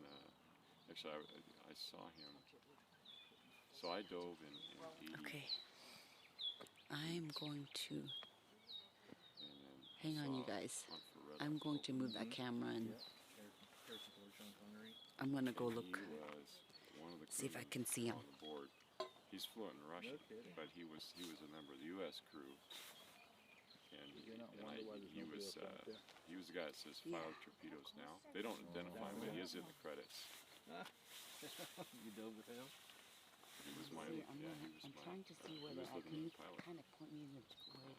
[SPEAKER 6] Actually, I saw him. So I dove in 80.
[SPEAKER 2] Okay. I'm going to
[SPEAKER 6] And then
[SPEAKER 2] hang on, you
[SPEAKER 6] saw
[SPEAKER 2] guys.
[SPEAKER 6] infrared
[SPEAKER 2] I'm going to move that camera and I'm gonna go
[SPEAKER 6] and
[SPEAKER 2] look.
[SPEAKER 6] He was one of the
[SPEAKER 2] See if I
[SPEAKER 6] crewmen
[SPEAKER 2] can see him.
[SPEAKER 6] on the board. He's fluent in Russian,
[SPEAKER 8] kidding.
[SPEAKER 6] but he was a member of the U.S. crew, and
[SPEAKER 9] You're not
[SPEAKER 6] and
[SPEAKER 9] wondering why there's
[SPEAKER 6] he
[SPEAKER 9] nobody
[SPEAKER 6] was
[SPEAKER 9] else out there.
[SPEAKER 6] he was the guy that says
[SPEAKER 2] Yeah.
[SPEAKER 6] fire torpedoes now. They don't identify him, but he is in the credits.
[SPEAKER 9] You dove with him?
[SPEAKER 6] He was my
[SPEAKER 2] See,
[SPEAKER 6] he
[SPEAKER 2] I'm
[SPEAKER 6] was
[SPEAKER 2] trying to see
[SPEAKER 6] he
[SPEAKER 2] where
[SPEAKER 6] was
[SPEAKER 2] they're at.
[SPEAKER 6] the
[SPEAKER 2] Can you
[SPEAKER 6] pilot.
[SPEAKER 2] kind of point me in the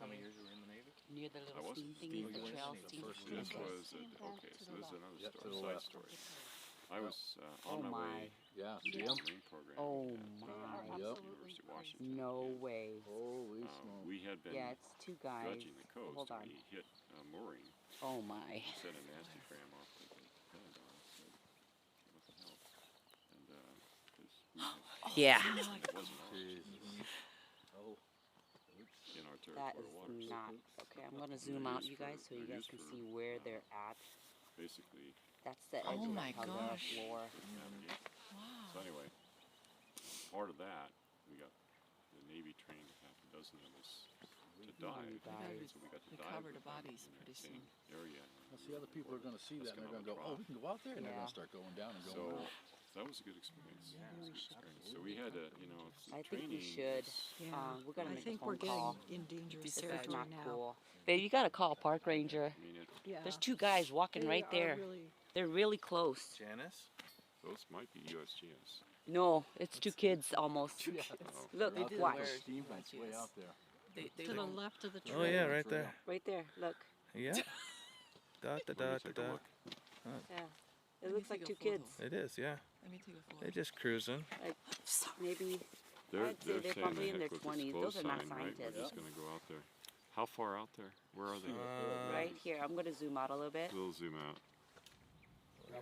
[SPEAKER 8] How many
[SPEAKER 2] where
[SPEAKER 8] years you were in the Navy?
[SPEAKER 2] they're near the
[SPEAKER 6] I
[SPEAKER 2] little
[SPEAKER 6] wasn't
[SPEAKER 2] steam
[SPEAKER 6] steam
[SPEAKER 2] thingies, the
[SPEAKER 9] wasn't
[SPEAKER 2] trail
[SPEAKER 9] the
[SPEAKER 2] steam?
[SPEAKER 9] first
[SPEAKER 6] This
[SPEAKER 9] Okay.
[SPEAKER 6] was
[SPEAKER 7] Stand back
[SPEAKER 6] okay.
[SPEAKER 7] to
[SPEAKER 6] So
[SPEAKER 7] the
[SPEAKER 6] this is
[SPEAKER 7] left.
[SPEAKER 6] another
[SPEAKER 9] Yep, to
[SPEAKER 6] story,
[SPEAKER 9] the
[SPEAKER 6] side
[SPEAKER 9] left.
[SPEAKER 6] story. I was
[SPEAKER 2] Oh
[SPEAKER 6] on my
[SPEAKER 2] my.
[SPEAKER 6] way
[SPEAKER 9] Yeah.
[SPEAKER 6] to
[SPEAKER 9] See
[SPEAKER 6] the
[SPEAKER 9] him?
[SPEAKER 6] Marine program
[SPEAKER 2] Oh
[SPEAKER 6] at
[SPEAKER 2] my.
[SPEAKER 9] Yep.
[SPEAKER 6] University of Washington.
[SPEAKER 2] No
[SPEAKER 6] and,
[SPEAKER 2] way.
[SPEAKER 9] Holy smoke.
[SPEAKER 6] we had been
[SPEAKER 2] Yeah, it's two guys.
[SPEAKER 6] dredging the coast
[SPEAKER 2] Hold on.
[SPEAKER 6] and we hit mooring.
[SPEAKER 2] Oh my.
[SPEAKER 6] We sent a nasty gram off to the Pentagon. Said, what the hell? And because we
[SPEAKER 2] Yeah.
[SPEAKER 6] it wasn't ours.
[SPEAKER 9] Jesus. Oh.
[SPEAKER 6] In our
[SPEAKER 2] That
[SPEAKER 6] territorial waters.
[SPEAKER 2] is not okay. I'm gonna zoom out, you guys, so you guys can see where they're at.
[SPEAKER 6] Basically,
[SPEAKER 2] That's the edge
[SPEAKER 5] Oh
[SPEAKER 2] of
[SPEAKER 5] my
[SPEAKER 2] the caldera
[SPEAKER 5] gosh.
[SPEAKER 2] floor.
[SPEAKER 6] navigate.
[SPEAKER 5] Wow.
[SPEAKER 6] So anyway, part of that, we got the Navy trained half a dozen of us to dive.
[SPEAKER 2] guys.
[SPEAKER 6] So we got to dive
[SPEAKER 5] recover
[SPEAKER 6] with
[SPEAKER 5] the
[SPEAKER 6] them
[SPEAKER 5] bodies
[SPEAKER 6] in that
[SPEAKER 5] pretty
[SPEAKER 6] same
[SPEAKER 5] soon.
[SPEAKER 6] area.
[SPEAKER 9] Well, see, other people are going to see
[SPEAKER 6] That's
[SPEAKER 9] that and they're
[SPEAKER 6] gonna
[SPEAKER 9] going to go,
[SPEAKER 6] have a
[SPEAKER 9] oh, we can go out there, and they're
[SPEAKER 2] Yeah.
[SPEAKER 9] going to start going down and
[SPEAKER 6] So
[SPEAKER 9] going up.
[SPEAKER 6] that was a good experience.
[SPEAKER 8] Yeah,
[SPEAKER 6] It was a good experience. So we had to, you know,
[SPEAKER 2] I think we
[SPEAKER 6] training
[SPEAKER 2] should.
[SPEAKER 6] is-
[SPEAKER 4] Yeah.
[SPEAKER 2] We're gonna
[SPEAKER 4] I
[SPEAKER 2] make
[SPEAKER 4] think
[SPEAKER 2] a
[SPEAKER 4] we're
[SPEAKER 2] phone
[SPEAKER 4] getting
[SPEAKER 2] call.
[SPEAKER 4] in dangerous
[SPEAKER 5] This
[SPEAKER 2] This is
[SPEAKER 4] territory
[SPEAKER 2] not
[SPEAKER 4] now.
[SPEAKER 2] cool. Babe, you gotta call a park ranger.
[SPEAKER 6] I mean, it,
[SPEAKER 4] Yeah.
[SPEAKER 2] There's two guys walking
[SPEAKER 4] They
[SPEAKER 2] right
[SPEAKER 4] are
[SPEAKER 2] there.
[SPEAKER 4] Really,
[SPEAKER 2] They're really close.
[SPEAKER 1] Janice?
[SPEAKER 6] those might be USGS.
[SPEAKER 2] No, it's two kids almost.
[SPEAKER 9] Yeah.
[SPEAKER 6] Oh,
[SPEAKER 2] Look,
[SPEAKER 9] They're out there,
[SPEAKER 2] watch.
[SPEAKER 9] the steam vents way out there.
[SPEAKER 5] They
[SPEAKER 4] to the
[SPEAKER 5] won't-
[SPEAKER 4] left of the trail.
[SPEAKER 1] Oh yeah, right there.
[SPEAKER 2] Right there. Look.
[SPEAKER 1] Yeah. Da da
[SPEAKER 6] Let me
[SPEAKER 1] da da
[SPEAKER 6] take a
[SPEAKER 1] da.
[SPEAKER 6] look.
[SPEAKER 2] Yeah. It
[SPEAKER 5] Let me
[SPEAKER 2] looks
[SPEAKER 5] take
[SPEAKER 2] like
[SPEAKER 5] a
[SPEAKER 2] two
[SPEAKER 5] photo.
[SPEAKER 2] kids.
[SPEAKER 1] It is, yeah.
[SPEAKER 5] Let me take a photo.
[SPEAKER 1] They're just cruising.
[SPEAKER 2] Like maybe
[SPEAKER 6] They're,
[SPEAKER 2] I'd say they're
[SPEAKER 6] saying
[SPEAKER 2] probably
[SPEAKER 6] the
[SPEAKER 2] in their
[SPEAKER 6] heck with
[SPEAKER 2] 20s.
[SPEAKER 6] exposed
[SPEAKER 2] Those are not
[SPEAKER 6] sign, right? We're
[SPEAKER 2] scientists.
[SPEAKER 6] just going to go out there. How far out there? Where are they?
[SPEAKER 2] Right here. I'm gonna zoom out a little bit.
[SPEAKER 6] We'll zoom out.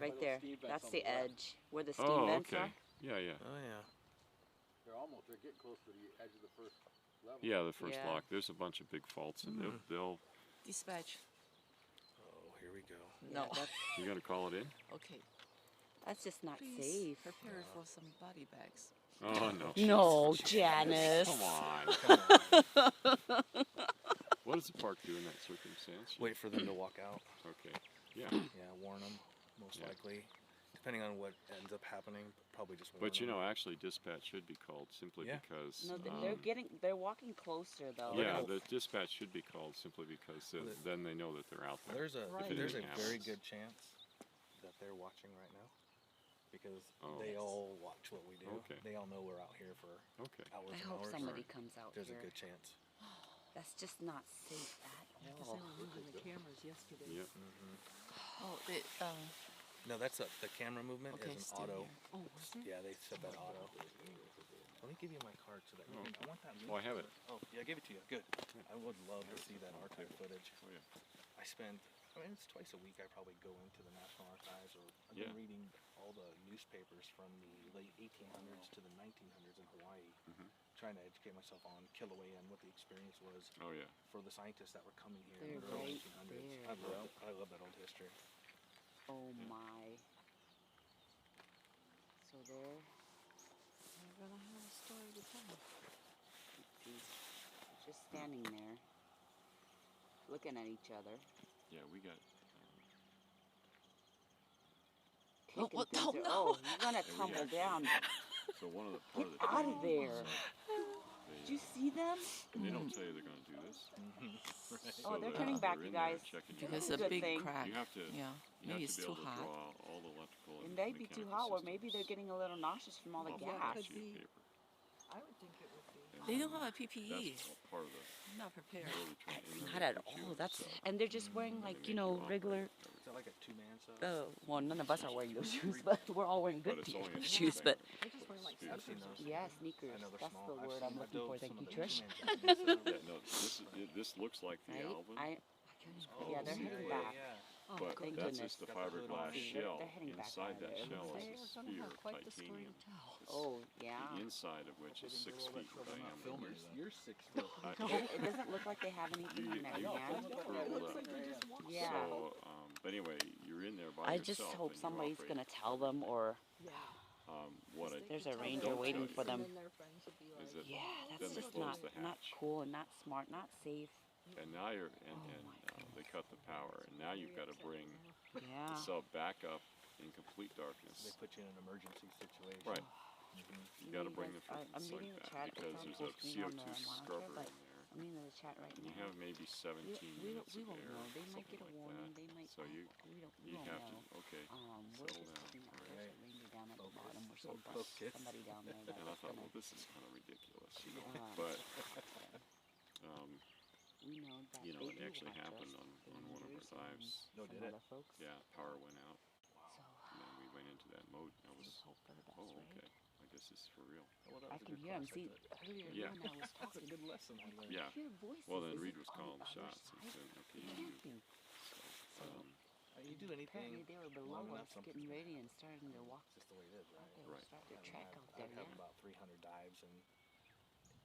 [SPEAKER 2] Right there. That's the edge where the steam
[SPEAKER 6] Oh,
[SPEAKER 2] vents
[SPEAKER 6] okay.
[SPEAKER 2] are.
[SPEAKER 6] Yeah, yeah.
[SPEAKER 1] Oh yeah.
[SPEAKER 9] They're getting close to the edge of the first level.
[SPEAKER 6] Yeah, the first
[SPEAKER 2] Yeah.
[SPEAKER 6] lock. There's a bunch of big faults, and they'll
[SPEAKER 5] Dispatch.
[SPEAKER 1] Oh, here we go.
[SPEAKER 5] No.
[SPEAKER 2] Yeah,
[SPEAKER 6] you got to call it in.
[SPEAKER 5] Okay.
[SPEAKER 2] that's just not
[SPEAKER 5] Please
[SPEAKER 2] safe.
[SPEAKER 5] prepare for some body bags.
[SPEAKER 6] Oh no.
[SPEAKER 2] No, Janice.
[SPEAKER 6] Come on. What does the park do in that circumstance?
[SPEAKER 1] Wait for them to walk out.
[SPEAKER 6] Okay. Yeah.
[SPEAKER 1] Yeah, warn them, most
[SPEAKER 6] Yeah.
[SPEAKER 1] likely. Depending on what ends up happening, probably just warn
[SPEAKER 6] But you
[SPEAKER 1] them.
[SPEAKER 6] know, actually, dispatch should be called simply
[SPEAKER 1] Yeah.
[SPEAKER 6] because.
[SPEAKER 2] No, they're walking closer though.
[SPEAKER 6] Yeah,
[SPEAKER 2] Like,
[SPEAKER 6] the dispatch should be called simply because then they know that they're out there.
[SPEAKER 1] There's a
[SPEAKER 4] Right.
[SPEAKER 1] there's a
[SPEAKER 6] Anything
[SPEAKER 1] very
[SPEAKER 6] happens.
[SPEAKER 1] good chance that they're watching right now, because
[SPEAKER 6] Oh.
[SPEAKER 1] they all watch what we do.
[SPEAKER 6] Okay.
[SPEAKER 1] They all know we're out here for
[SPEAKER 6] Okay.
[SPEAKER 1] hours
[SPEAKER 2] I
[SPEAKER 1] and
[SPEAKER 2] hope
[SPEAKER 1] hours.
[SPEAKER 2] somebody comes out
[SPEAKER 1] There's
[SPEAKER 2] here.
[SPEAKER 1] a good chance.
[SPEAKER 2] That's just not safe at
[SPEAKER 4] Because
[SPEAKER 2] all.
[SPEAKER 4] they were moving the cameras yesterday.
[SPEAKER 6] Yep.
[SPEAKER 5] Oh, they,
[SPEAKER 1] No, that's the camera movement
[SPEAKER 5] okay,
[SPEAKER 1] is an
[SPEAKER 5] stay
[SPEAKER 1] auto.
[SPEAKER 5] here.
[SPEAKER 4] Oh, was it?
[SPEAKER 1] Yeah, they set that auto. Let me give you my card so that you can, I want that.
[SPEAKER 6] Oh, I have it.
[SPEAKER 1] Oh, yeah, I gave it to you. Good. I would love to see that archive footage.
[SPEAKER 6] Oh yeah.
[SPEAKER 1] I mean, it's twice a week. I probably go into the National Archives, or I've
[SPEAKER 6] Yeah.
[SPEAKER 1] been reading all the newspapers from the late 1800s to the 1900s in Hawaii, trying to educate myself on Kilauea and what the experience was
[SPEAKER 6] Oh yeah.
[SPEAKER 1] for the scientists that were coming here
[SPEAKER 2] They're
[SPEAKER 1] in the early
[SPEAKER 2] right
[SPEAKER 1] 1800s.
[SPEAKER 2] there.
[SPEAKER 1] I love that old history.
[SPEAKER 2] Oh my. So they're gonna have a story to tell. Let's see. They're just standing there, looking at each other.
[SPEAKER 6] Yeah, we got.
[SPEAKER 2] Taking
[SPEAKER 5] what?
[SPEAKER 2] things
[SPEAKER 5] Oh,
[SPEAKER 2] there.
[SPEAKER 5] no.
[SPEAKER 2] Oh, you're gonna
[SPEAKER 6] we
[SPEAKER 2] tumble
[SPEAKER 6] actually-
[SPEAKER 2] down.
[SPEAKER 6] So one of the part of the
[SPEAKER 2] Out
[SPEAKER 6] training
[SPEAKER 2] of there.
[SPEAKER 6] was,
[SPEAKER 2] Did you see them?
[SPEAKER 6] they don't tell you they're going to do this.
[SPEAKER 2] Oh,
[SPEAKER 6] So
[SPEAKER 2] they're
[SPEAKER 6] that
[SPEAKER 2] turning back,
[SPEAKER 6] they're
[SPEAKER 2] you
[SPEAKER 6] in there
[SPEAKER 2] guys.
[SPEAKER 6] checking
[SPEAKER 5] Because
[SPEAKER 6] you
[SPEAKER 5] a
[SPEAKER 6] out.
[SPEAKER 2] Good
[SPEAKER 5] big
[SPEAKER 2] thing.
[SPEAKER 5] crack.
[SPEAKER 6] You have to.
[SPEAKER 5] Yeah.
[SPEAKER 6] You
[SPEAKER 5] Maybe
[SPEAKER 6] have
[SPEAKER 5] it's
[SPEAKER 6] to be
[SPEAKER 5] too
[SPEAKER 6] able to
[SPEAKER 5] hot.
[SPEAKER 6] draw all the electrical
[SPEAKER 2] It
[SPEAKER 6] and
[SPEAKER 2] may be too
[SPEAKER 6] mechanical
[SPEAKER 2] hot, or
[SPEAKER 6] systems.
[SPEAKER 2] maybe they're getting a little nauseous from all the
[SPEAKER 6] off
[SPEAKER 4] Yeah,
[SPEAKER 2] gas.
[SPEAKER 6] that
[SPEAKER 4] could
[SPEAKER 6] sheet of
[SPEAKER 4] be.
[SPEAKER 6] paper.
[SPEAKER 4] I would think it would be.
[SPEAKER 6] And
[SPEAKER 5] They don't have a PPE.
[SPEAKER 6] That's all part of the
[SPEAKER 5] I'm not prepared.
[SPEAKER 6] early training.
[SPEAKER 2] Not at all. That's and they're just wearing like, you know, regular.
[SPEAKER 1] Is that like a two-man setup?
[SPEAKER 2] Well, none of us are wearing those shoes, but we're all wearing
[SPEAKER 6] But
[SPEAKER 2] good
[SPEAKER 6] it's only a
[SPEAKER 2] shoes.
[SPEAKER 6] thing.
[SPEAKER 2] But
[SPEAKER 4] They just wear like
[SPEAKER 1] I've seen
[SPEAKER 4] sneakers.
[SPEAKER 1] those.
[SPEAKER 2] yeah, sneakers.
[SPEAKER 1] I know they're
[SPEAKER 2] That's
[SPEAKER 1] small.
[SPEAKER 2] the word I'm looking
[SPEAKER 1] dove
[SPEAKER 2] for.
[SPEAKER 1] some
[SPEAKER 2] Thank
[SPEAKER 1] of
[SPEAKER 2] you,
[SPEAKER 1] the
[SPEAKER 2] Trish.
[SPEAKER 1] two-man setups.
[SPEAKER 6] Yeah, no, this looks like the
[SPEAKER 2] Right?
[SPEAKER 6] album,
[SPEAKER 2] Yeah, they're heading back.
[SPEAKER 4] Oh,
[SPEAKER 6] but
[SPEAKER 2] thank
[SPEAKER 6] that's
[SPEAKER 2] goodness.
[SPEAKER 6] just a
[SPEAKER 1] Got the hood on.
[SPEAKER 6] fiberglass
[SPEAKER 2] See,
[SPEAKER 6] shell.
[SPEAKER 2] they're heading back
[SPEAKER 6] Inside
[SPEAKER 2] out
[SPEAKER 6] that
[SPEAKER 2] of there.
[SPEAKER 6] shell
[SPEAKER 4] They
[SPEAKER 6] is a
[SPEAKER 4] are gonna
[SPEAKER 6] sphere
[SPEAKER 4] have
[SPEAKER 6] of
[SPEAKER 4] quite the story
[SPEAKER 6] titanium.
[SPEAKER 4] to tell.
[SPEAKER 2] Oh yeah.
[SPEAKER 6] The inside of which is 6 feet in diameter.
[SPEAKER 9] You're 6 feet.
[SPEAKER 2] It doesn't look like they have anything in their
[SPEAKER 6] You
[SPEAKER 2] hand.
[SPEAKER 6] rolled up.
[SPEAKER 2] Yeah.
[SPEAKER 6] So, but anyway, you're in there by
[SPEAKER 2] I
[SPEAKER 6] yourself.
[SPEAKER 2] just hope
[SPEAKER 6] and you
[SPEAKER 2] somebody's
[SPEAKER 6] operate.
[SPEAKER 2] gonna tell them, or
[SPEAKER 4] Yeah.
[SPEAKER 6] What I
[SPEAKER 2] there's a
[SPEAKER 4] Tell
[SPEAKER 2] ranger
[SPEAKER 4] their
[SPEAKER 2] waiting
[SPEAKER 4] friends,
[SPEAKER 2] for them.
[SPEAKER 4] And then their friends would be
[SPEAKER 6] is
[SPEAKER 4] like,
[SPEAKER 6] that
[SPEAKER 2] Yeah,
[SPEAKER 6] then
[SPEAKER 2] that's
[SPEAKER 6] they
[SPEAKER 2] just
[SPEAKER 6] close
[SPEAKER 2] not
[SPEAKER 6] the
[SPEAKER 2] not
[SPEAKER 6] hatch.
[SPEAKER 2] cool and not smart, not safe.
[SPEAKER 6] And now you're
[SPEAKER 2] Oh
[SPEAKER 6] and they cut the power, and now you've got to bring
[SPEAKER 2] Yeah.
[SPEAKER 6] the sub back up in complete
[SPEAKER 1] They
[SPEAKER 6] darkness.
[SPEAKER 1] put you in an emergency situation.
[SPEAKER 6] Right. You got to
[SPEAKER 2] You
[SPEAKER 6] bring
[SPEAKER 2] guys-
[SPEAKER 6] the
[SPEAKER 2] I'm
[SPEAKER 6] freaking
[SPEAKER 2] reading
[SPEAKER 6] like
[SPEAKER 2] the
[SPEAKER 6] that
[SPEAKER 2] chat. It's
[SPEAKER 6] because
[SPEAKER 2] on
[SPEAKER 6] there's
[SPEAKER 2] full
[SPEAKER 6] a
[SPEAKER 2] screen on
[SPEAKER 6] CO2
[SPEAKER 2] the monitor,
[SPEAKER 6] scrubber in
[SPEAKER 2] but
[SPEAKER 6] there.
[SPEAKER 2] I'm reading the chat. chat right
[SPEAKER 6] You
[SPEAKER 2] now.
[SPEAKER 6] have maybe 17 minutes
[SPEAKER 2] We
[SPEAKER 6] of
[SPEAKER 2] won't
[SPEAKER 6] air,
[SPEAKER 2] know. They might
[SPEAKER 6] something
[SPEAKER 2] get a
[SPEAKER 6] like
[SPEAKER 2] warning.
[SPEAKER 6] that.
[SPEAKER 2] They might.
[SPEAKER 6] So you
[SPEAKER 2] We won't
[SPEAKER 6] have
[SPEAKER 2] know.
[SPEAKER 6] to, okay,
[SPEAKER 2] We're
[SPEAKER 6] settle
[SPEAKER 2] just
[SPEAKER 6] down.
[SPEAKER 2] checking out.
[SPEAKER 6] All
[SPEAKER 2] There's
[SPEAKER 6] right.
[SPEAKER 2] a ranger down at the bottom or
[SPEAKER 3] Okay.
[SPEAKER 2] somebody down there
[SPEAKER 6] And I
[SPEAKER 2] that's
[SPEAKER 6] thought,
[SPEAKER 2] gonna.
[SPEAKER 6] well, this is kind of ridiculous, you know.
[SPEAKER 2] Uh,
[SPEAKER 6] But
[SPEAKER 2] we know that
[SPEAKER 6] you know,
[SPEAKER 2] they
[SPEAKER 6] it
[SPEAKER 2] do
[SPEAKER 6] actually
[SPEAKER 2] watch
[SPEAKER 6] happened
[SPEAKER 2] us,
[SPEAKER 6] on
[SPEAKER 2] the
[SPEAKER 6] one of our
[SPEAKER 2] rangers and
[SPEAKER 6] dives.
[SPEAKER 8] No,
[SPEAKER 2] some
[SPEAKER 8] did it?
[SPEAKER 2] other folks.
[SPEAKER 6] Yeah, power went out,
[SPEAKER 2] So
[SPEAKER 6] and then we went into that mode. And I
[SPEAKER 2] we
[SPEAKER 6] was,
[SPEAKER 2] hope for the best,
[SPEAKER 6] oh,
[SPEAKER 2] right?
[SPEAKER 6] okay. I guess this is for real.
[SPEAKER 3] Well, that
[SPEAKER 2] I
[SPEAKER 3] was a
[SPEAKER 2] can
[SPEAKER 3] good
[SPEAKER 2] hear him.
[SPEAKER 3] class, I
[SPEAKER 2] See,
[SPEAKER 3] thought.
[SPEAKER 2] earlier
[SPEAKER 6] Yeah.
[SPEAKER 2] when I was
[SPEAKER 8] That's a
[SPEAKER 2] talking,
[SPEAKER 8] good lesson I learned.
[SPEAKER 6] Yeah.
[SPEAKER 2] hear voices.
[SPEAKER 6] Well, then
[SPEAKER 2] Is
[SPEAKER 6] Reed
[SPEAKER 2] it
[SPEAKER 6] was
[SPEAKER 2] on
[SPEAKER 6] calling
[SPEAKER 2] the
[SPEAKER 6] the
[SPEAKER 2] other
[SPEAKER 6] shots and
[SPEAKER 2] side?
[SPEAKER 6] said, okay,
[SPEAKER 2] It
[SPEAKER 6] you
[SPEAKER 2] can't be.
[SPEAKER 3] You do
[SPEAKER 2] Apparently
[SPEAKER 3] anything
[SPEAKER 2] they were below
[SPEAKER 3] long enough,
[SPEAKER 2] us,
[SPEAKER 3] something's
[SPEAKER 2] getting
[SPEAKER 3] gonna
[SPEAKER 2] ready and starting to walk.
[SPEAKER 8] It's just the way it is, right?
[SPEAKER 2] They
[SPEAKER 6] Right.
[SPEAKER 2] start their
[SPEAKER 8] I mean,
[SPEAKER 2] track
[SPEAKER 8] I've-
[SPEAKER 2] out there.
[SPEAKER 8] I've had
[SPEAKER 2] Yeah.
[SPEAKER 8] about 300 dives, and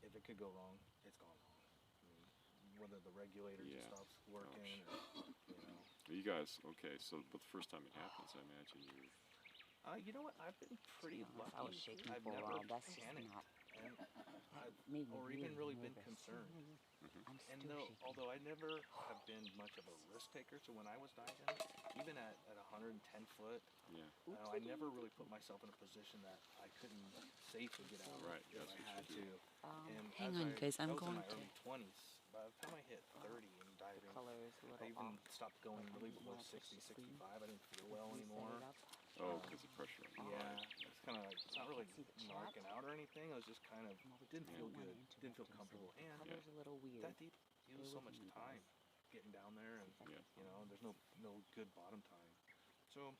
[SPEAKER 8] if it could go wrong, it's gone wrong. I mean, whether the regulator just
[SPEAKER 6] Yeah.
[SPEAKER 8] stops working, or, you know.
[SPEAKER 6] You guys, okay, so but the first time it happens, I imagine you.
[SPEAKER 3] You know what? I've been pretty lucky.
[SPEAKER 2] I was shaking
[SPEAKER 3] I've
[SPEAKER 2] for a
[SPEAKER 3] never
[SPEAKER 2] while. That's just
[SPEAKER 3] panicked,
[SPEAKER 2] not.
[SPEAKER 3] and
[SPEAKER 2] That made me
[SPEAKER 3] or even really been
[SPEAKER 2] nervous.
[SPEAKER 3] concerned.
[SPEAKER 2] I'm
[SPEAKER 3] And
[SPEAKER 2] still
[SPEAKER 3] though,
[SPEAKER 2] shaking.
[SPEAKER 3] although I never have been much of a risk taker, so when I was diving, even at 110 foot,
[SPEAKER 6] Yeah.
[SPEAKER 3] I never really put myself in a position that I couldn't safely get out
[SPEAKER 6] Right,
[SPEAKER 3] if
[SPEAKER 6] that's
[SPEAKER 3] I
[SPEAKER 6] what
[SPEAKER 3] had
[SPEAKER 6] you
[SPEAKER 3] to.
[SPEAKER 6] do.
[SPEAKER 3] And
[SPEAKER 2] Hang
[SPEAKER 3] as
[SPEAKER 2] on, guys.
[SPEAKER 3] I
[SPEAKER 2] I'm
[SPEAKER 3] was in
[SPEAKER 2] going
[SPEAKER 3] my
[SPEAKER 2] to.
[SPEAKER 3] early 20s. By the time I hit 30 in
[SPEAKER 2] The
[SPEAKER 3] diving,
[SPEAKER 2] color is a
[SPEAKER 3] I
[SPEAKER 2] little
[SPEAKER 3] even
[SPEAKER 2] off.
[SPEAKER 3] stopped going really below
[SPEAKER 2] wanna push
[SPEAKER 3] 60,
[SPEAKER 2] the screen?
[SPEAKER 3] 65. I didn't feel well
[SPEAKER 2] You set
[SPEAKER 3] anymore.
[SPEAKER 2] it up.
[SPEAKER 6] Oh, because of pressure on the
[SPEAKER 3] Yeah,
[SPEAKER 6] ride.
[SPEAKER 3] it's kind of like, it's not really
[SPEAKER 2] see the chat.
[SPEAKER 3] narking out or anything. I was just kind of,
[SPEAKER 2] Well, we
[SPEAKER 3] didn't
[SPEAKER 2] don't
[SPEAKER 3] feel
[SPEAKER 2] wanna
[SPEAKER 3] good, didn't feel
[SPEAKER 2] interrupt him, so
[SPEAKER 3] comfortable.
[SPEAKER 2] the
[SPEAKER 3] And
[SPEAKER 2] color's a little weird.
[SPEAKER 3] that deep, you lose
[SPEAKER 2] Bear
[SPEAKER 3] so
[SPEAKER 2] with
[SPEAKER 3] much
[SPEAKER 2] me,
[SPEAKER 3] time
[SPEAKER 2] guys.
[SPEAKER 3] getting down there, and
[SPEAKER 2] See if I
[SPEAKER 6] Yeah.
[SPEAKER 2] can
[SPEAKER 3] you know, there's no good bottom time. So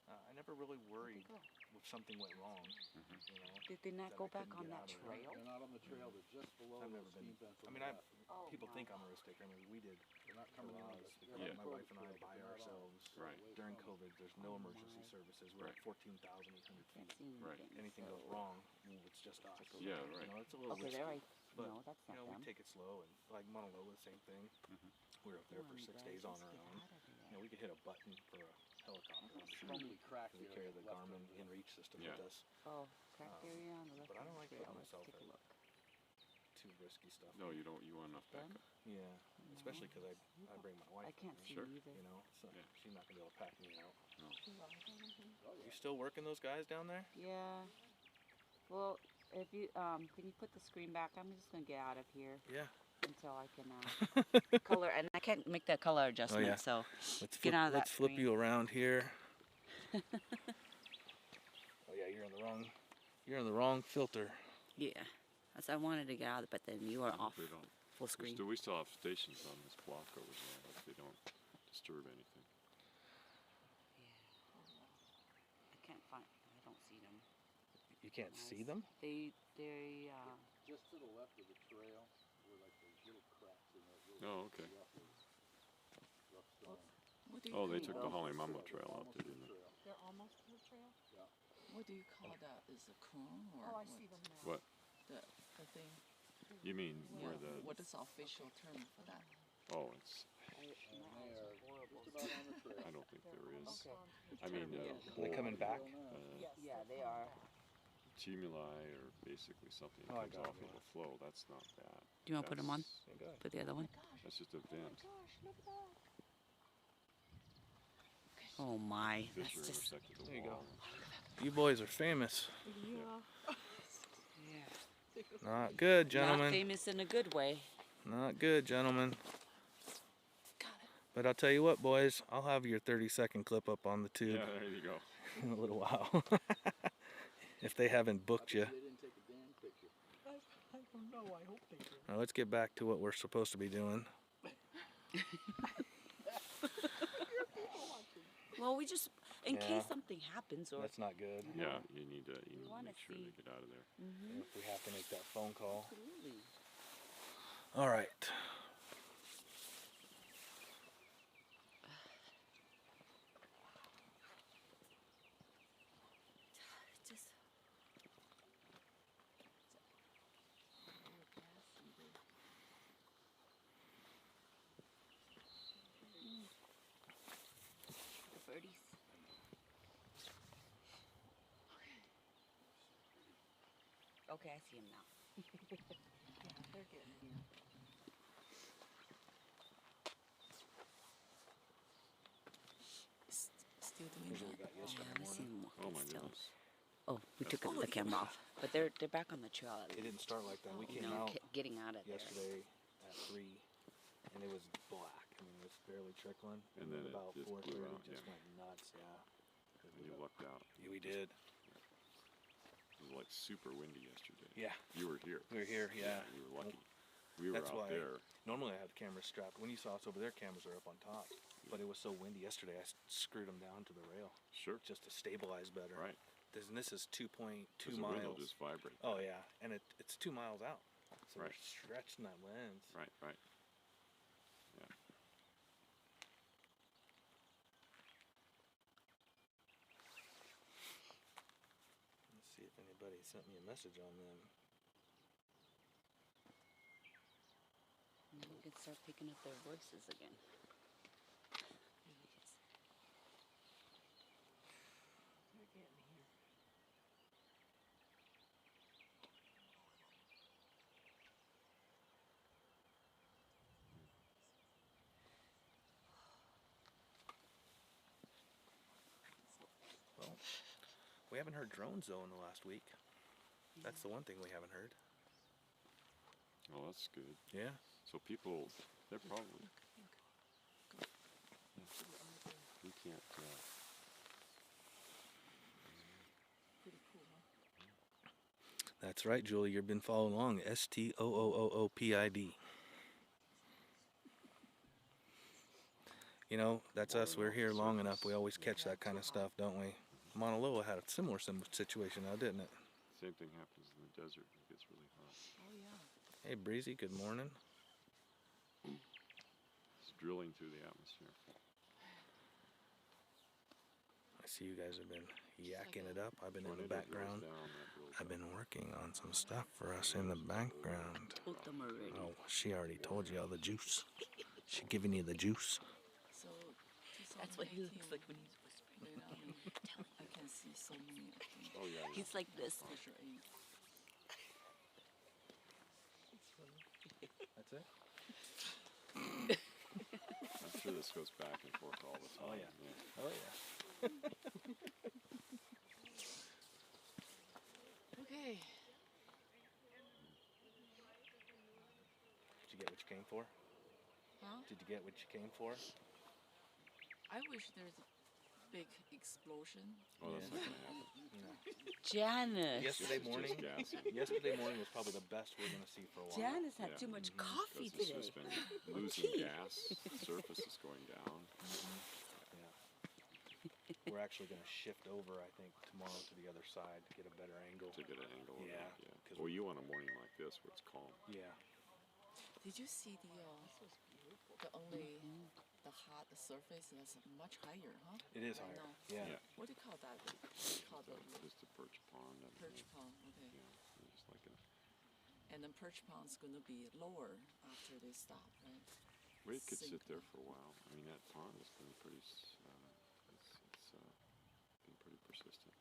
[SPEAKER 3] I never really worried
[SPEAKER 2] go?
[SPEAKER 3] if something went wrong.
[SPEAKER 6] Mm-hmm.
[SPEAKER 3] You know,
[SPEAKER 2] Did they not
[SPEAKER 3] that
[SPEAKER 2] go
[SPEAKER 3] I
[SPEAKER 2] back
[SPEAKER 3] couldn't
[SPEAKER 2] on
[SPEAKER 3] get
[SPEAKER 2] that
[SPEAKER 3] out of there.
[SPEAKER 2] trail?
[SPEAKER 9] They're not on the trail, they're just below
[SPEAKER 3] I've
[SPEAKER 9] the
[SPEAKER 3] never been.
[SPEAKER 9] steam fence
[SPEAKER 3] I
[SPEAKER 9] on
[SPEAKER 3] mean,
[SPEAKER 9] the
[SPEAKER 3] I
[SPEAKER 9] left.
[SPEAKER 2] Oh,
[SPEAKER 3] people
[SPEAKER 2] my.
[SPEAKER 3] think I'm a risk taker. I mean, we did
[SPEAKER 9] They're not coming in on
[SPEAKER 3] Hurrahs.
[SPEAKER 9] the,
[SPEAKER 6] Yeah.
[SPEAKER 3] My wife and I by
[SPEAKER 9] They're not on.
[SPEAKER 3] ourselves.
[SPEAKER 6] Right.
[SPEAKER 3] During COVID, there's no
[SPEAKER 2] Oh,
[SPEAKER 3] emergency
[SPEAKER 2] my.
[SPEAKER 3] services. We're
[SPEAKER 6] Right.
[SPEAKER 3] at 14,800
[SPEAKER 2] Can't
[SPEAKER 3] feet.
[SPEAKER 2] see
[SPEAKER 6] Right.
[SPEAKER 2] anything.
[SPEAKER 3] Anything
[SPEAKER 2] so.
[SPEAKER 3] goes wrong, it's just us.
[SPEAKER 6] Yeah,
[SPEAKER 3] You
[SPEAKER 6] right.
[SPEAKER 3] know, it's a little
[SPEAKER 2] Okay,
[SPEAKER 3] risky.
[SPEAKER 2] there I.
[SPEAKER 3] But,
[SPEAKER 2] No, that's
[SPEAKER 3] you
[SPEAKER 2] not
[SPEAKER 3] know,
[SPEAKER 2] them.
[SPEAKER 3] we take it slow, and like Mauna Loa, same thing.
[SPEAKER 6] Mhm.
[SPEAKER 3] We were up there
[SPEAKER 2] Come
[SPEAKER 3] for
[SPEAKER 2] on,
[SPEAKER 3] 6
[SPEAKER 2] guys,
[SPEAKER 3] days on
[SPEAKER 2] let's
[SPEAKER 3] our
[SPEAKER 2] get
[SPEAKER 3] own.
[SPEAKER 2] out of
[SPEAKER 3] You know, we could hit a button for a helicopter.
[SPEAKER 9] It's probably cracked
[SPEAKER 3] We
[SPEAKER 9] here
[SPEAKER 3] carry
[SPEAKER 9] on
[SPEAKER 3] the
[SPEAKER 9] left
[SPEAKER 3] Garmin
[SPEAKER 9] over there.
[SPEAKER 3] InReach system
[SPEAKER 6] Yeah.
[SPEAKER 3] with us.
[SPEAKER 2] Oh, cracked area on the left.
[SPEAKER 3] But I don't
[SPEAKER 2] hand
[SPEAKER 3] like
[SPEAKER 2] trail.
[SPEAKER 3] putting
[SPEAKER 2] Let's
[SPEAKER 3] myself
[SPEAKER 2] take a
[SPEAKER 3] in
[SPEAKER 2] look.
[SPEAKER 3] too risky stuff.
[SPEAKER 6] No, you don't. You want enough
[SPEAKER 2] Them?
[SPEAKER 6] backup.
[SPEAKER 3] Yeah, especially because I bring my wife.
[SPEAKER 2] I can't
[SPEAKER 3] with
[SPEAKER 2] see
[SPEAKER 3] me,
[SPEAKER 6] Sure.
[SPEAKER 2] either.
[SPEAKER 3] You know, so
[SPEAKER 6] Yeah.
[SPEAKER 3] she's not gonna be able to pack me out.
[SPEAKER 6] No.
[SPEAKER 3] You still working those guys down there?
[SPEAKER 2] Yeah. Well, if you can you put the screen back? I'm just gonna get out of here
[SPEAKER 3] Yeah.
[SPEAKER 2] until I can color, and I can't make that color adjustment.
[SPEAKER 3] yeah.
[SPEAKER 2] So
[SPEAKER 3] Let's
[SPEAKER 2] Get out of that
[SPEAKER 3] let's flip
[SPEAKER 2] screen.
[SPEAKER 3] you around here. Oh yeah, you're in the wrong. You're in the wrong filter.
[SPEAKER 2] yeah, that's I wanted to get out, but then you are off
[SPEAKER 6] They don't.
[SPEAKER 2] full screen.
[SPEAKER 6] We still have stations on this block over there. If they don't disturb anything.
[SPEAKER 2] I can't find. I don't see them.
[SPEAKER 3] You can't see them?
[SPEAKER 2] They
[SPEAKER 9] Just to the left of the trail, where like those little cracks in that little
[SPEAKER 6] Oh, okay.
[SPEAKER 9] rough stone.
[SPEAKER 4] What do you
[SPEAKER 6] Oh, they
[SPEAKER 2] There you
[SPEAKER 6] took the
[SPEAKER 2] go.
[SPEAKER 6] Halemaʻumaʻu trail out
[SPEAKER 9] Almost
[SPEAKER 6] there,
[SPEAKER 9] to the
[SPEAKER 6] didn't they?
[SPEAKER 9] trail.
[SPEAKER 4] They're almost to the trail?
[SPEAKER 5] What do you call that? Is it cone or
[SPEAKER 4] Oh, I
[SPEAKER 5] what?
[SPEAKER 4] see them now.
[SPEAKER 6] What?
[SPEAKER 5] The thing?
[SPEAKER 6] You mean where
[SPEAKER 5] Yeah.
[SPEAKER 6] the?
[SPEAKER 5] What is the official term for that?
[SPEAKER 6] Oh, it's.
[SPEAKER 9] And they are just about on the trail.
[SPEAKER 6] I don't think there is.
[SPEAKER 2] Okay.
[SPEAKER 6] I mean,
[SPEAKER 5] Yeah.
[SPEAKER 3] Are they coming back?
[SPEAKER 4] Yes,
[SPEAKER 2] Yeah,
[SPEAKER 4] they're
[SPEAKER 2] they
[SPEAKER 4] coming
[SPEAKER 2] are.
[SPEAKER 4] back.
[SPEAKER 6] Tumuli or basically something that
[SPEAKER 3] Oh, I
[SPEAKER 6] comes
[SPEAKER 3] got
[SPEAKER 6] off
[SPEAKER 3] it,
[SPEAKER 6] of a flow. That's not that.
[SPEAKER 2] Do you want to put them on?
[SPEAKER 6] That's-
[SPEAKER 3] Yeah, go ahead.
[SPEAKER 2] Put the other one.
[SPEAKER 6] That's just a vent.
[SPEAKER 2] Oh my, that's
[SPEAKER 6] Fissure
[SPEAKER 2] just.
[SPEAKER 6] intersected the
[SPEAKER 3] There you go.
[SPEAKER 6] wall.
[SPEAKER 3] You boys are famous.
[SPEAKER 4] Yeah.
[SPEAKER 2] Yeah.
[SPEAKER 3] Not good,
[SPEAKER 2] Not
[SPEAKER 3] gentlemen.
[SPEAKER 2] famous in a good way.
[SPEAKER 3] Not good, gentlemen. But I'll tell you what, boys. I'll have your 30-second clip up on the tube
[SPEAKER 6] Yeah, there you go.
[SPEAKER 3] in a little while. If they haven't booked you.
[SPEAKER 9] They didn't take a damn picture.
[SPEAKER 4] I don't know. I hope they do.
[SPEAKER 3] Now let's get back to what we're supposed to be doing.
[SPEAKER 2] Well, we just in
[SPEAKER 3] Yeah.
[SPEAKER 2] case something happens or.
[SPEAKER 3] That's not good.
[SPEAKER 6] Yeah, you need to
[SPEAKER 2] wanna
[SPEAKER 6] make sure they
[SPEAKER 2] see-
[SPEAKER 6] get out of there.
[SPEAKER 2] Mhm.
[SPEAKER 3] If we have to make that phone call.
[SPEAKER 2] Absolutely.
[SPEAKER 3] All right.
[SPEAKER 2] Just. The birdies. Okay, I see him now.
[SPEAKER 4] Yeah, they're getting here.
[SPEAKER 2] Still doing
[SPEAKER 3] Here's what we
[SPEAKER 2] that.
[SPEAKER 3] got yesterday
[SPEAKER 2] Yeah, I see him walking
[SPEAKER 6] Oh my
[SPEAKER 2] still.
[SPEAKER 6] goodness.
[SPEAKER 2] Oh, we took the camera off, but they're back on the trail.
[SPEAKER 3] It didn't start like that. We came
[SPEAKER 2] No,
[SPEAKER 3] out
[SPEAKER 2] getting out of there.
[SPEAKER 3] yesterday
[SPEAKER 1] at 3, and it was black. I mean, it was barely trickling.
[SPEAKER 6] And then it
[SPEAKER 1] about
[SPEAKER 6] just
[SPEAKER 1] 4:30,
[SPEAKER 6] blew out,
[SPEAKER 1] just
[SPEAKER 6] yeah.
[SPEAKER 1] went nuts. Yeah.
[SPEAKER 6] And you lucked out.
[SPEAKER 1] Yeah, we did.
[SPEAKER 6] It was like super windy yesterday.
[SPEAKER 1] Yeah.
[SPEAKER 6] You were here.
[SPEAKER 1] We were here. Yeah.
[SPEAKER 6] You were lucky. We were
[SPEAKER 1] That's
[SPEAKER 6] out
[SPEAKER 1] why
[SPEAKER 6] there.
[SPEAKER 1] Normally I have the cameras strapped. When you saw us over there, cameras are up on top. But it was so windy yesterday, I screwed them down to the rail
[SPEAKER 6] Sure.
[SPEAKER 1] just to stabilize better.
[SPEAKER 6] Right.
[SPEAKER 1] This is 2.2
[SPEAKER 6] 'Cause the wind will
[SPEAKER 1] miles.
[SPEAKER 6] just vibrate.
[SPEAKER 1] Oh yeah, and it's 2 miles out. So
[SPEAKER 6] Right.
[SPEAKER 1] we're stretching that lens.
[SPEAKER 6] Right, right. Yeah.
[SPEAKER 1] Let's see if anybody sent me a message on them.
[SPEAKER 2] We can start picking up their voices again.
[SPEAKER 4] They're getting here.
[SPEAKER 1] Well, we haven't heard drones though in the last week. That's the one thing we haven't heard.
[SPEAKER 6] Well, that's good.
[SPEAKER 1] Yeah.
[SPEAKER 6] So people, they're probably. We can't.
[SPEAKER 4] Pretty cool, huh?
[SPEAKER 1] That's right, Julie. You've been following along. STOOOOPID. You know, that's us. We're here long enough. We always catch that kind of stuff, don't we? Mauna Loa had a similar situation now, didn't it?
[SPEAKER 6] Same thing happens in the desert. It gets really hot.
[SPEAKER 4] Oh, yeah.
[SPEAKER 1] Hey, Breezy, good morning.
[SPEAKER 6] It's drilling through the atmosphere.
[SPEAKER 1] I see you guys have been yakking it up. I've been in the
[SPEAKER 6] Tornado goes
[SPEAKER 1] background.
[SPEAKER 6] down, that drills
[SPEAKER 1] I've been
[SPEAKER 6] down.
[SPEAKER 1] working on some stuff for us in the background.
[SPEAKER 2] Told them already.
[SPEAKER 1] Oh, she already told you all the juice. She giving you the juice.
[SPEAKER 5] So
[SPEAKER 2] That's what he looks like when he's whispering.
[SPEAKER 5] I can see so many of them.
[SPEAKER 6] Oh yeah.
[SPEAKER 2] He's like this.
[SPEAKER 5] Fissure 8.
[SPEAKER 1] That's it?
[SPEAKER 6] I'm sure this goes back and forth all the time.
[SPEAKER 1] Oh, yeah. Oh, yeah.
[SPEAKER 5] Okay.
[SPEAKER 1] Did you get what you came for?
[SPEAKER 5] Huh?
[SPEAKER 1] Did you get what you came for?
[SPEAKER 5] I wish there's a big explosion.
[SPEAKER 6] Oh, that's not gonna happen.
[SPEAKER 1] No.
[SPEAKER 2] Janice.
[SPEAKER 1] Yesterday
[SPEAKER 6] It's
[SPEAKER 1] morning.
[SPEAKER 6] just gassy.
[SPEAKER 1] Yesterday morning was probably the best we're gonna see for a while.
[SPEAKER 2] Janice had
[SPEAKER 6] Yeah.
[SPEAKER 2] too much coffee
[SPEAKER 6] Because
[SPEAKER 2] today.
[SPEAKER 6] it's just been losing gas. The surface is going down.
[SPEAKER 1] Yeah. We're actually gonna shift over, I think, tomorrow to the other side to get a better angle.
[SPEAKER 6] To get an angle on
[SPEAKER 1] Yeah,
[SPEAKER 6] it.
[SPEAKER 1] 'cause
[SPEAKER 6] Well, you want a morning like this where it's calm.
[SPEAKER 1] Yeah.
[SPEAKER 5] Did you see the surface that's much higher, huh?
[SPEAKER 1] It is
[SPEAKER 5] Right
[SPEAKER 1] higher.
[SPEAKER 5] now.
[SPEAKER 1] Yeah.
[SPEAKER 6] Yeah.
[SPEAKER 5] What do you call that? What do you call the
[SPEAKER 6] Just a perch pond. And
[SPEAKER 5] perch pond? Okay.
[SPEAKER 6] Yeah, just like a.
[SPEAKER 5] And then perch pond's going to be lower after they stop, right?
[SPEAKER 6] Well, it could
[SPEAKER 5] Sink.
[SPEAKER 6] sit there for a while. I mean, that pond has been pretty. It's been pretty persistent.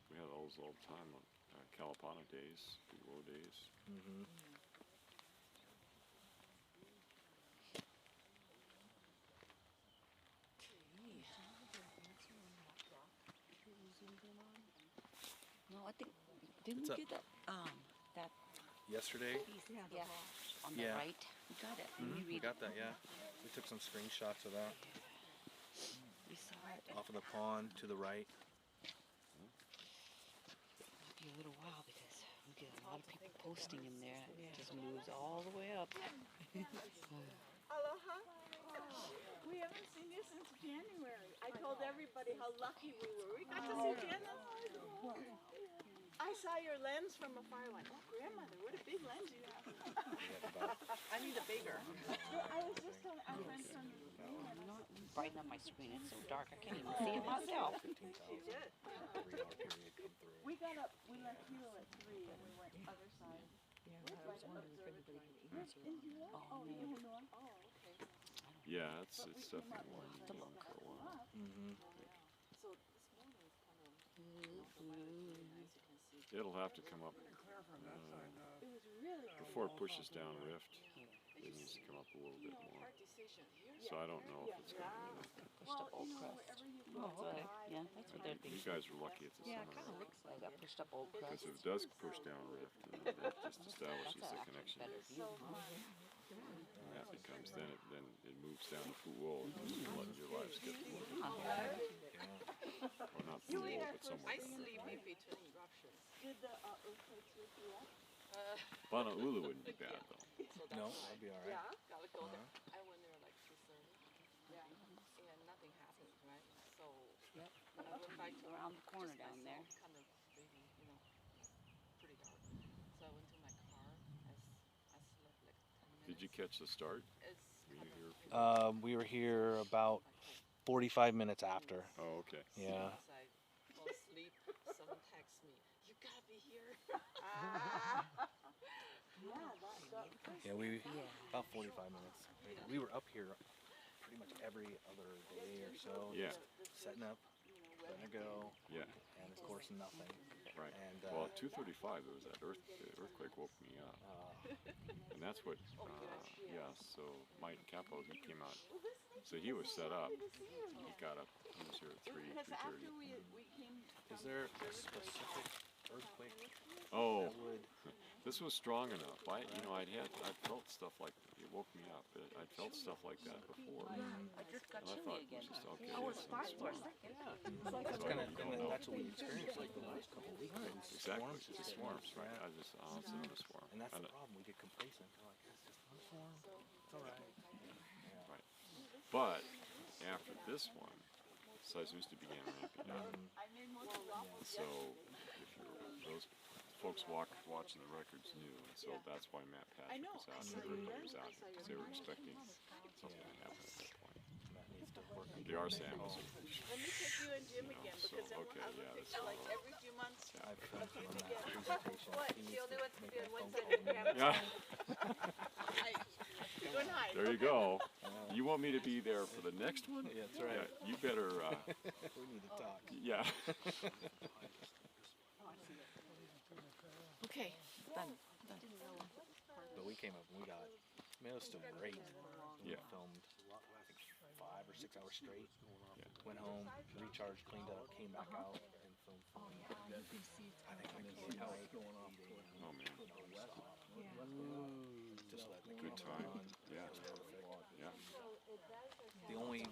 [SPEAKER 6] We had those all the time on Kalapana days, big low days.
[SPEAKER 1] Mm-hmm.
[SPEAKER 2] No, I think didn't
[SPEAKER 1] What's
[SPEAKER 2] we
[SPEAKER 1] up?
[SPEAKER 2] do that? That
[SPEAKER 1] Yesterday.
[SPEAKER 2] yeah, on the
[SPEAKER 1] Yeah.
[SPEAKER 2] right. We got it. Let me
[SPEAKER 1] We
[SPEAKER 2] read
[SPEAKER 1] got
[SPEAKER 2] it.
[SPEAKER 1] that. Yeah. We took some screenshots of that
[SPEAKER 2] We saw it.
[SPEAKER 1] off of the pond to the right.
[SPEAKER 2] It'll be a little while because we get a lot of people posting in there. It just moves all the way up.
[SPEAKER 10] Aloha. We haven't seen you since January. I told everybody how lucky we were. We got to see Jenna. I saw your lens from afar. I went, oh, grandmother, what a big lens you have.
[SPEAKER 4] I need a bigger.
[SPEAKER 10] I was just telling our friend from
[SPEAKER 2] You know what? Brighten up my screen. It's so dark. I can't even see it myself.
[SPEAKER 10] she did. We got up, we left here at 3 and we went other side.
[SPEAKER 4] Yeah, I was wondering if anybody can answer.
[SPEAKER 10] Oh, you don't know? Oh, okay.
[SPEAKER 6] Yeah, it's definitely one you do for a while.
[SPEAKER 1] Mm-hmm.
[SPEAKER 10] So this morning is kind of nice. You can see.
[SPEAKER 6] It'll have to come up
[SPEAKER 10] It was really
[SPEAKER 6] before it pushes down rift.
[SPEAKER 10] It
[SPEAKER 6] it needs to come up a little bit more.
[SPEAKER 10] hard decision.
[SPEAKER 6] So I don't know if it's going to be.
[SPEAKER 2] Pushed up old crust.
[SPEAKER 7] Oh, okay. Yeah, that's what they're
[SPEAKER 6] You guys are lucky it's a
[SPEAKER 2] Yeah, it
[SPEAKER 6] summer.
[SPEAKER 2] kind of looks like that. Pushed up old crust.
[SPEAKER 6] Because if it does push down rift, then it just establishes the connection.
[SPEAKER 2] Better view.
[SPEAKER 6] And that becomes, then it moves down to Pu'u, and your lives get to work. Or not Pu'u, but somewhere
[SPEAKER 10] I
[SPEAKER 6] down
[SPEAKER 10] sleep
[SPEAKER 6] there.
[SPEAKER 10] in between eruptions. Did the earthquakes wake you up?
[SPEAKER 6] Honolulu wouldn't be bad, though.
[SPEAKER 8] No, I'll be alright.
[SPEAKER 10] Yeah, gotta go there. I went there like 2:30. Yeah, and nothing happened, right? So
[SPEAKER 2] Yep.
[SPEAKER 10] when I went back to
[SPEAKER 2] Around the corner down there.
[SPEAKER 10] kind of maybe pretty dark. So I went to my car. I slept like 10 minutes.
[SPEAKER 6] Did you catch the start?
[SPEAKER 10] It's
[SPEAKER 6] Were you here?
[SPEAKER 8] We were here about 45 minutes after.
[SPEAKER 6] Oh, okay.
[SPEAKER 8] Yeah.
[SPEAKER 10] As I fall asleep, someone texts me, "You gotta be here."
[SPEAKER 8] Yeah, about 45 minutes. We were up here pretty much every other day or so.
[SPEAKER 6] Yeah.
[SPEAKER 8] Just setting up, letting it go,
[SPEAKER 6] Yeah.
[SPEAKER 8] and of course nothing.
[SPEAKER 6] Right.
[SPEAKER 8] And
[SPEAKER 6] Well, at 2:35, there was that earthquake woke me up. And that's what, so Mike Capo, he came out. So he was set up. He got up, he was here at 3:30.
[SPEAKER 10] We came
[SPEAKER 8] is there a specific earthquake
[SPEAKER 6] Oh,
[SPEAKER 8] that would?
[SPEAKER 6] this was strong enough. I felt stuff like, it woke me up. I'd felt stuff like that before.
[SPEAKER 2] I just got
[SPEAKER 6] And I
[SPEAKER 2] chilly
[SPEAKER 6] thought,
[SPEAKER 2] again.
[SPEAKER 6] just, okay,
[SPEAKER 2] I was
[SPEAKER 6] it's
[SPEAKER 2] fine for a
[SPEAKER 6] small.
[SPEAKER 2] second.
[SPEAKER 8] That's
[SPEAKER 6] So
[SPEAKER 8] kind
[SPEAKER 6] you
[SPEAKER 8] of,
[SPEAKER 6] don't know.
[SPEAKER 8] that's what we experienced like the last couple of weeks.
[SPEAKER 6] Exactly, it's just swarms, right? I just, it's another swarm.
[SPEAKER 8] And that's the
[SPEAKER 6] And
[SPEAKER 8] problem. We get complacent. We're like, it's just one swarm. It's all right.
[SPEAKER 6] Right. But after this one, seismicity began ramping up. So if those folks watching the records knew, and so that's why Matt Patrick was out and everybody was out here, because they were expecting something to happen at that point.
[SPEAKER 8] That needs to work.
[SPEAKER 6] The RSAM was,
[SPEAKER 10] Let me take you and Jim again
[SPEAKER 6] so,
[SPEAKER 10] because then
[SPEAKER 6] okay,
[SPEAKER 10] I will
[SPEAKER 6] yeah,
[SPEAKER 10] take
[SPEAKER 6] that's
[SPEAKER 10] you like
[SPEAKER 6] all.
[SPEAKER 10] every few months.
[SPEAKER 8] I've filmed him on that presentation.
[SPEAKER 7] What?
[SPEAKER 8] He
[SPEAKER 7] She
[SPEAKER 8] needs
[SPEAKER 7] only
[SPEAKER 8] to
[SPEAKER 7] wants to
[SPEAKER 8] make
[SPEAKER 7] be
[SPEAKER 8] that
[SPEAKER 7] on one
[SPEAKER 8] phone
[SPEAKER 7] side
[SPEAKER 8] call.
[SPEAKER 7] of the camera.
[SPEAKER 6] Yeah,
[SPEAKER 10] Good night.
[SPEAKER 6] there you go. You want me to be there for the next one?
[SPEAKER 8] Yeah, that's right.
[SPEAKER 6] Yeah, you better,
[SPEAKER 8] We need to talk.
[SPEAKER 6] yeah.
[SPEAKER 10] Okay, done.
[SPEAKER 8] But we came up and we got, it was still great. We
[SPEAKER 6] Yeah.
[SPEAKER 8] filmed, I think, 5 or 6 hours straight.
[SPEAKER 6] Yeah.
[SPEAKER 8] Went home, recharged, cleaned up, came back out, and filmed for me. I think like 8 night, 8
[SPEAKER 6] Oh, man.
[SPEAKER 8] just let the
[SPEAKER 6] Good
[SPEAKER 8] camera
[SPEAKER 6] time.
[SPEAKER 8] on.
[SPEAKER 6] Yeah.
[SPEAKER 8] It was perfect.
[SPEAKER 6] Yeah.
[SPEAKER 8] The only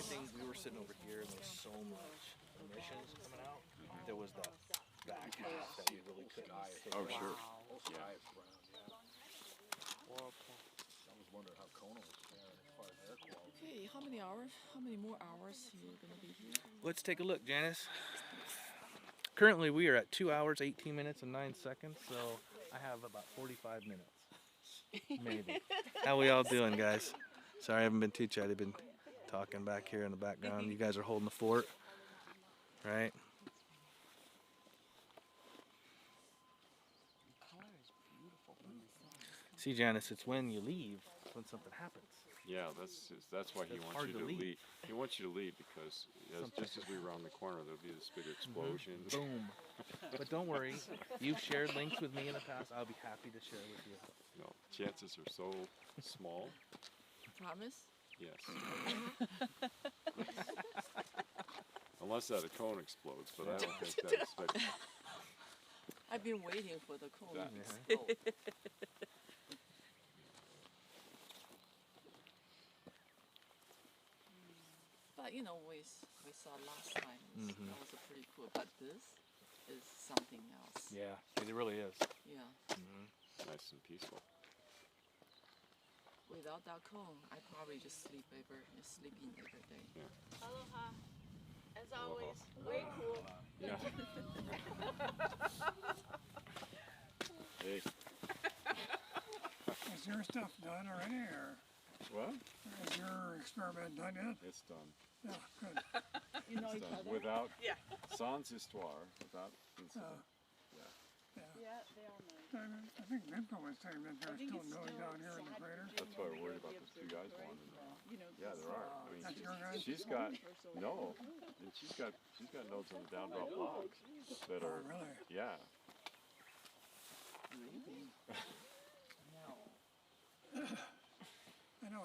[SPEAKER 8] thing, we were sitting over here and there was so much emissions coming out. There was the back half that you really couldn't hit.
[SPEAKER 6] Oh, sure. Yeah.
[SPEAKER 5] Okay, how many hours? How many more hours you gonna be here?
[SPEAKER 1] Let's take a look, Janice. Currently, we are at 2 hours, 18 minutes, and 9 seconds, so I have about 45 minutes. Maybe. How we all doing, guys? Sorry, I haven't been too chatty. I've been talking back here in the background. You guys are holding the fort, right? See, Janice, it's when you leave when something happens.
[SPEAKER 6] Yeah, that's why he
[SPEAKER 1] It's
[SPEAKER 6] wants
[SPEAKER 1] hard
[SPEAKER 6] you
[SPEAKER 1] to
[SPEAKER 6] to
[SPEAKER 1] leave.
[SPEAKER 6] leave. He wants you to leave because just as we round the corner, there'll be this big explosion.
[SPEAKER 1] Boom. But don't worry, you've shared links with me in the past. I'll be happy to share with you.
[SPEAKER 6] No, chances are so small.
[SPEAKER 5] Promise?
[SPEAKER 6] Yes. Unless that cone explodes, but I don't think that's. But
[SPEAKER 5] I've been waiting for the cone.
[SPEAKER 6] That-
[SPEAKER 5] to explode. But you know, we saw last time, that was a pretty cool. But this is something else.
[SPEAKER 8] Yeah, it really is.
[SPEAKER 5] Yeah.
[SPEAKER 6] nice and peaceful.
[SPEAKER 5] Without that cone, I probably just sleep in every day.
[SPEAKER 10] Aloha. As always, way cool.
[SPEAKER 6] Yeah. Hey.
[SPEAKER 11] Is your stuff done already, or
[SPEAKER 6] What?
[SPEAKER 11] is your experiment done yet?
[SPEAKER 6] It's done.
[SPEAKER 11] Yeah, good.
[SPEAKER 10] You know
[SPEAKER 6] It's
[SPEAKER 10] each
[SPEAKER 6] done.
[SPEAKER 10] other?
[SPEAKER 6] Without
[SPEAKER 10] Yeah.
[SPEAKER 6] sans histoire, without incident.
[SPEAKER 10] Yeah, they all know.
[SPEAKER 11] I think Minko was saying that they're still going down here in the crater.
[SPEAKER 6] That's why we're worried about those two guys wandering around. Yeah, there are. I mean,
[SPEAKER 11] That's your guys?
[SPEAKER 6] she's got no, and she's got nodes on the down drop logs that
[SPEAKER 11] Oh,
[SPEAKER 6] are
[SPEAKER 11] really?
[SPEAKER 6] yeah.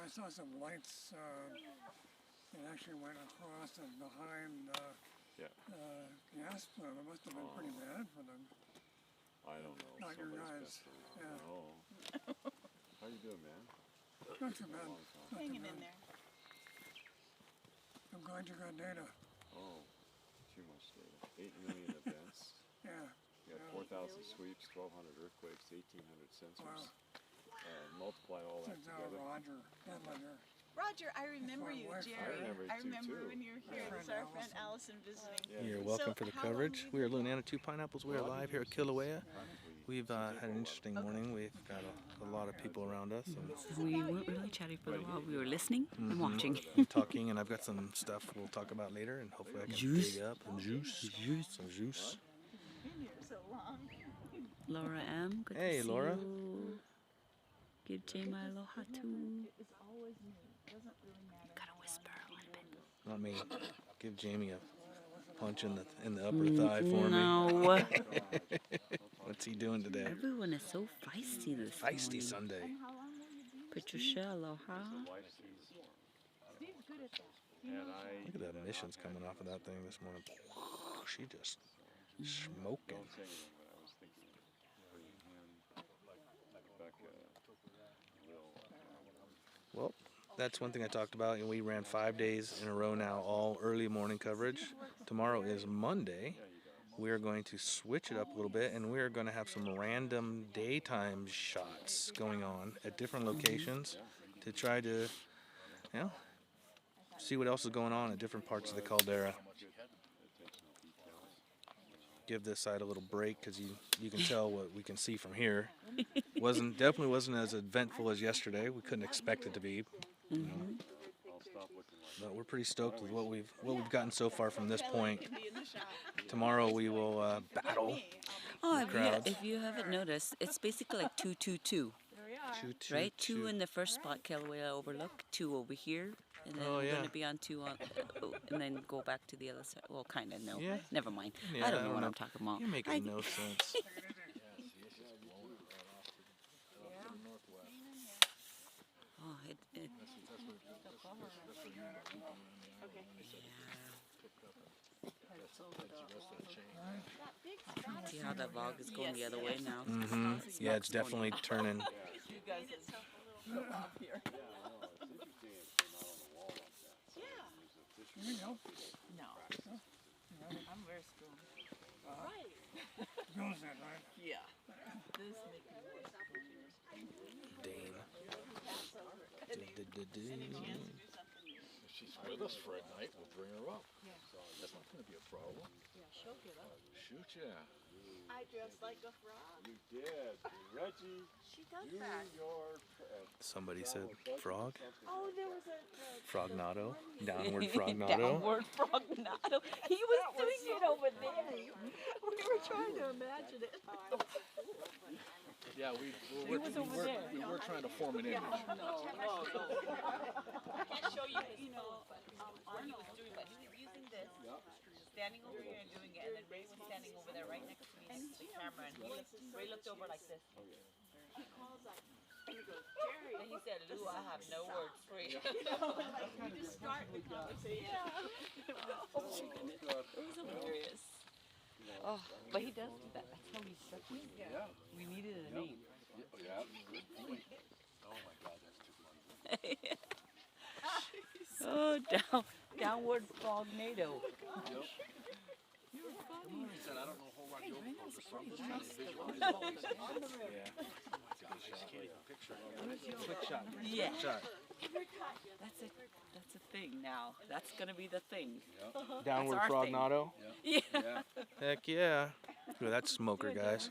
[SPEAKER 11] I saw some lights that actually went across and behind gas plant. It must have been pretty bad for them.
[SPEAKER 6] I don't know.
[SPEAKER 11] Not your
[SPEAKER 6] Somebody's
[SPEAKER 11] guys.
[SPEAKER 6] got to-
[SPEAKER 11] Yeah.
[SPEAKER 6] Oh. How you doing, man?
[SPEAKER 11] Not too bad.
[SPEAKER 6] Long time.
[SPEAKER 11] Not too
[SPEAKER 10] Hanging
[SPEAKER 11] bad.
[SPEAKER 10] in there.
[SPEAKER 11] I'm glad you got data.
[SPEAKER 6] Oh, too much data. 8 million events.
[SPEAKER 11] Yeah.
[SPEAKER 6] You got 4,000 sweeps, 1,200 earthquakes, 1,800 sensors.
[SPEAKER 11] Wow.
[SPEAKER 6] Multiply all that
[SPEAKER 11] Since
[SPEAKER 6] together.
[SPEAKER 11] Roger, Ledger.
[SPEAKER 10] Roger, I remember
[SPEAKER 11] my
[SPEAKER 10] you,
[SPEAKER 11] wife.
[SPEAKER 10] Jerry.
[SPEAKER 6] I remember you too.
[SPEAKER 10] when you were here. It was our friend Allison visiting.
[SPEAKER 6] Yeah.
[SPEAKER 1] You're
[SPEAKER 6] So
[SPEAKER 1] welcome for the
[SPEAKER 10] how long
[SPEAKER 1] coverage.
[SPEAKER 10] have
[SPEAKER 1] We
[SPEAKER 10] you
[SPEAKER 1] are
[SPEAKER 10] been
[SPEAKER 1] Lunana 2 Pineapples. We are live here at Kilauea. We've had an interesting morning. We've got a lot of people around us and
[SPEAKER 7] We weren't really chatting for a while. We were listening and watching.
[SPEAKER 1] talking, and I've got some stuff we'll talk about later, and hopefully I can
[SPEAKER 7] Juice.
[SPEAKER 1] dig up some juice. Some juice.
[SPEAKER 10] Been here so long.
[SPEAKER 7] Laura M. Good
[SPEAKER 1] Hey,
[SPEAKER 7] to see
[SPEAKER 1] Laura.
[SPEAKER 7] you. Give Jay my aloha too.
[SPEAKER 10] It's always me. Doesn't really matter.
[SPEAKER 7] Gotta whisper a little bit.
[SPEAKER 1] Not me. Give Jamie a punch in the upper thigh for me.
[SPEAKER 7] No.
[SPEAKER 1] What's he doing today?
[SPEAKER 7] Everyone is so feisty this
[SPEAKER 1] Feisty
[SPEAKER 7] morning.
[SPEAKER 1] Sunday.
[SPEAKER 10] How long will you be?
[SPEAKER 7] Patricia, aloha.
[SPEAKER 10] Steve's good at that.
[SPEAKER 1] Look at the emissions coming off of that thing this morning. She just smoking.
[SPEAKER 6] Don't say anything, but I was thinking of bringing him, Becca, Will.
[SPEAKER 1] Well, that's one thing I talked about, and we ran 5 days in a row now, all early morning coverage. Tomorrow is Monday. We are going to switch it up a little bit, and we are going to have some random daytime shots going on at different locations to try to, you know, see what else is going on at different parts of the caldera. Give this side a little break because you can tell what we can see from here. Definitely wasn't as eventful as yesterday. We couldn't expect it to be. You know. But we're pretty stoked with what we've gotten so far from this point. Tomorrow we will battle
[SPEAKER 7] Oh,
[SPEAKER 1] the crowds.
[SPEAKER 7] if you haven't noticed, it's basically like 2-2-2, right? 2 in the first spot, Kilauea Overlook, 2 over here, and then
[SPEAKER 1] Oh,
[SPEAKER 7] we're
[SPEAKER 1] yeah.
[SPEAKER 7] going to be on 2 on, and then go back to the other side. Well, kind of, no.
[SPEAKER 1] Yeah.
[SPEAKER 7] Never mind.
[SPEAKER 1] Yeah,
[SPEAKER 7] I don't know what I'm talking about.
[SPEAKER 1] You're making no sense.
[SPEAKER 7] Oh, see how that log is going the other way now?
[SPEAKER 1] Mm-hmm. Yeah, it's definitely turning.
[SPEAKER 10] You guys are off here.
[SPEAKER 11] You know,
[SPEAKER 10] No. I'm very strong. Right.
[SPEAKER 11] goes that, right?
[SPEAKER 10] Yeah. This makes me worse.
[SPEAKER 1] Dane.
[SPEAKER 9] If she's with us for a night, we'll bring her up. So that's not going to be a problem.
[SPEAKER 10] Yeah, she'll get up.
[SPEAKER 9] Shoot, yeah.
[SPEAKER 10] I dress like a frog.
[SPEAKER 6] You did. Reggie,
[SPEAKER 10] She does
[SPEAKER 6] you,
[SPEAKER 10] that.
[SPEAKER 6] your...
[SPEAKER 1] Somebody said frog.
[SPEAKER 10] Oh, there was a
[SPEAKER 1] Frognado. Downward frognado.
[SPEAKER 7] Downward frognado. He was doing it over there. We were trying to imagine it.
[SPEAKER 9] Yeah, we were trying to form an image.
[SPEAKER 10] I can't show you, Arnie was doing that. He was using this, standing over here and doing it, and then Ray was standing over there right next to me, next to the camera, and Ray looked over like this. He calls up, and he goes, Jerry. And he said, Lou, I have no words for you. You just start the conversation.
[SPEAKER 7] Oh, it was hilarious. Oh, but he does do that. That's how he struck me.
[SPEAKER 9] Yeah.
[SPEAKER 7] We needed a name.
[SPEAKER 9] Yeah. Oh my God, that's too funny.
[SPEAKER 7] Oh, downward frognado.
[SPEAKER 9] He said, I don't know a whole lot of yoga poses, so I'm just trying to visualize all these.
[SPEAKER 1] Yeah.
[SPEAKER 9] I just can't even picture it.
[SPEAKER 1] Quick shot.
[SPEAKER 7] Yeah.
[SPEAKER 1] Quick shot.
[SPEAKER 7] That's a thing now. That's gonna be the thing.
[SPEAKER 1] Downward
[SPEAKER 7] That's our thing.
[SPEAKER 1] frognado.
[SPEAKER 7] Yeah.
[SPEAKER 1] Heck yeah. Look at that smoker, guys.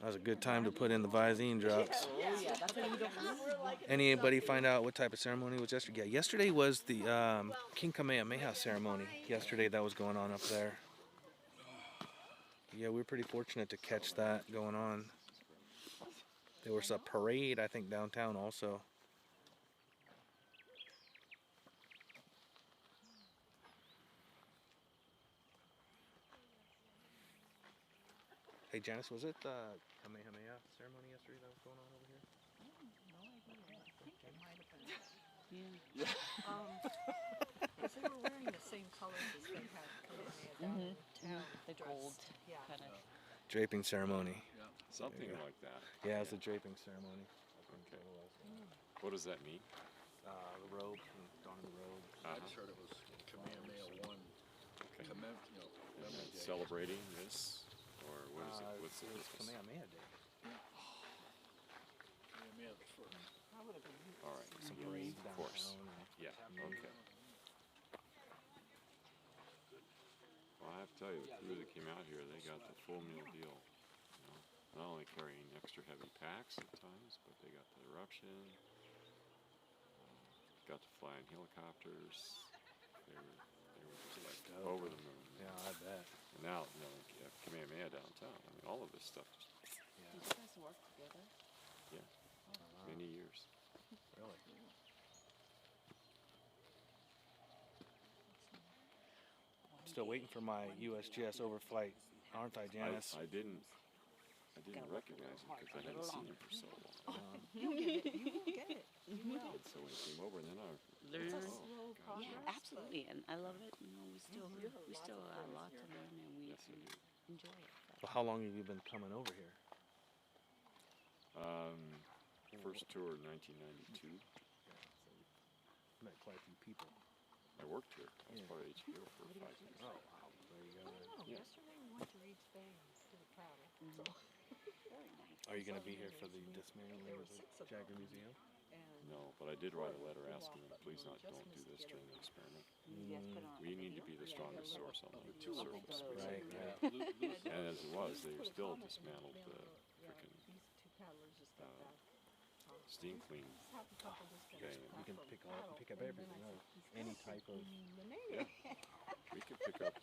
[SPEAKER 1] That was a good time to put in the Visine drops.
[SPEAKER 7] Oh yeah, that's what you don't.
[SPEAKER 1] Anybody find out what type of ceremony was yesterday? Yeah, yesterday was the King Kamehameha ceremony. Yesterday that was going on up there. Yeah, we were pretty fortunate to catch that going on. There was a parade, I think, downtown also. Hey Janice, was it the Kamehameha ceremony yesterday that was going on over here?
[SPEAKER 10] No idea. I think it might have
[SPEAKER 7] Yeah.
[SPEAKER 4] Because they were wearing the same colors as they had Kamehameha down in town.
[SPEAKER 7] The gold
[SPEAKER 4] Yeah.
[SPEAKER 7] kind of.
[SPEAKER 1] Draping ceremony.
[SPEAKER 6] Something like that.
[SPEAKER 1] Yeah, it's a draping ceremony.
[SPEAKER 6] Okay. What does that mean?
[SPEAKER 8] The robe, dawn of the robe.
[SPEAKER 9] I just heard it was Kamehameha 1.
[SPEAKER 6] Okay.
[SPEAKER 9] You know,
[SPEAKER 6] And
[SPEAKER 9] memory
[SPEAKER 6] then
[SPEAKER 9] day.
[SPEAKER 6] celebrating this, or what is it? What's the
[SPEAKER 8] It was
[SPEAKER 6] purpose?
[SPEAKER 8] Kamehameha Day.
[SPEAKER 9] Kamehameha the first.
[SPEAKER 4] I would have been.
[SPEAKER 6] All right.
[SPEAKER 8] Some
[SPEAKER 6] Yes,
[SPEAKER 8] parades
[SPEAKER 6] of course.
[SPEAKER 8] downtown.
[SPEAKER 6] Yeah. Okay. Well, I have to tell you, the crew that came out here, they got the full meal deal. You know, not only carrying extra heavy packs at times, but they got the eruption. Got to fly in helicopters. They were just like over the moon.
[SPEAKER 8] Yeah, I bet.
[SPEAKER 6] And now, you know, Kamehameha downtown. I mean, all of this stuff.
[SPEAKER 7] Did you guys work together?
[SPEAKER 6] Yeah. Many years.
[SPEAKER 8] Really?
[SPEAKER 1] Still waiting for my USGS overflight, aren't I, Janice?
[SPEAKER 6] I didn't recognize him because I hadn't seen him for so long.
[SPEAKER 4] You'll get it. You will get it. You will.
[SPEAKER 6] And so when he came over, and then I
[SPEAKER 7] Learn.
[SPEAKER 4] It's a slow progress.
[SPEAKER 7] Yeah, absolutely, and I love it. You know, we still have a lot to learn, and we
[SPEAKER 6] yes, I do.
[SPEAKER 7] enjoy it.
[SPEAKER 1] Well, how long have you been coming over here?
[SPEAKER 6] First tour in 1992.
[SPEAKER 1] Met quite a few people.
[SPEAKER 6] I worked here. I was part of HBO for 5 years.
[SPEAKER 1] Oh, wow. There you go.
[SPEAKER 4] Oh,
[SPEAKER 6] Yeah.
[SPEAKER 4] yesterday we went to Reed's Bay and did a paddle. So,
[SPEAKER 7] Very nice.
[SPEAKER 1] Are you going to be here for the dismantling
[SPEAKER 4] There
[SPEAKER 1] of
[SPEAKER 4] were
[SPEAKER 1] the
[SPEAKER 4] 6 of
[SPEAKER 1] Jagger
[SPEAKER 4] them.
[SPEAKER 1] Museum?
[SPEAKER 4] and
[SPEAKER 6] No, but I did write a letter asking them, please don't do this during the experiment.
[SPEAKER 7] You guys put on
[SPEAKER 6] We need to be the strongest source on the surface.
[SPEAKER 1] Right,
[SPEAKER 6] basically.
[SPEAKER 1] right.
[SPEAKER 6] And as it was, they still dismantled the freaking
[SPEAKER 4] these two paddlers just got back.
[SPEAKER 6] steam clean.
[SPEAKER 1] You can pick up everything, huh? Any type of.
[SPEAKER 6] Yeah. We can pick up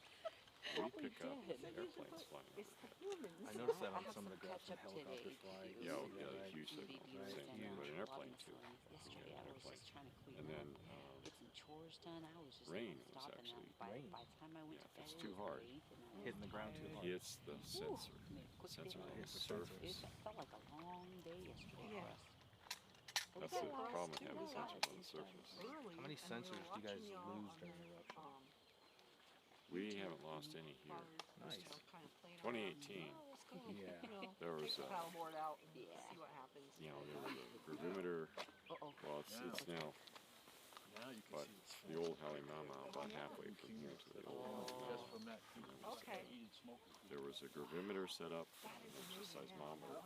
[SPEAKER 6] airplanes flying overhead.
[SPEAKER 1] I noticed that on some of the graphs when helicopters fly. you
[SPEAKER 6] Yeah,
[SPEAKER 1] see that,
[SPEAKER 6] yeah,
[SPEAKER 1] right?
[SPEAKER 6] huge signal. Same thing, but an airplane too.
[SPEAKER 7] Yesterday I was just trying to clean
[SPEAKER 6] And then
[SPEAKER 7] up, get some chores done. I was just
[SPEAKER 6] rain was
[SPEAKER 7] stopping
[SPEAKER 6] actually
[SPEAKER 7] by
[SPEAKER 1] rain.
[SPEAKER 7] the time I went
[SPEAKER 6] Yeah,
[SPEAKER 7] to
[SPEAKER 6] if it's
[SPEAKER 7] bed,
[SPEAKER 6] too
[SPEAKER 7] it was
[SPEAKER 6] hard,
[SPEAKER 7] late, and I
[SPEAKER 1] Hitting the
[SPEAKER 7] was
[SPEAKER 1] ground too
[SPEAKER 7] tired.
[SPEAKER 1] hard.
[SPEAKER 6] hits the sensor.
[SPEAKER 7] Quick
[SPEAKER 6] Sensor
[SPEAKER 7] fix.
[SPEAKER 6] on the
[SPEAKER 1] Hits the
[SPEAKER 7] It
[SPEAKER 6] surface.
[SPEAKER 7] felt like a long day yesterday for us.
[SPEAKER 6] That's the problem with having sensors on the surface.
[SPEAKER 1] How many sensors do you guys lose during eruption?
[SPEAKER 6] We haven't lost any here.
[SPEAKER 1] Nice.
[SPEAKER 6] 2018,
[SPEAKER 1] Yeah.
[SPEAKER 6] there was
[SPEAKER 4] Take the
[SPEAKER 6] a,
[SPEAKER 4] paddleboard out and
[SPEAKER 7] Yeah.
[SPEAKER 4] see what happens.
[SPEAKER 6] you know, there was a gravimeter.
[SPEAKER 7] Uh-oh.
[SPEAKER 6] Well, it's now,
[SPEAKER 9] Now you can
[SPEAKER 6] but
[SPEAKER 9] see it's
[SPEAKER 6] the old Halemaʻumaʻu, about halfway from here to the old
[SPEAKER 9] just
[SPEAKER 6] Halemaʻumaʻu.
[SPEAKER 9] from that
[SPEAKER 4] Okay.
[SPEAKER 9] heated smoke.
[SPEAKER 6] There was a gravimeter set up, and there was a seismometer.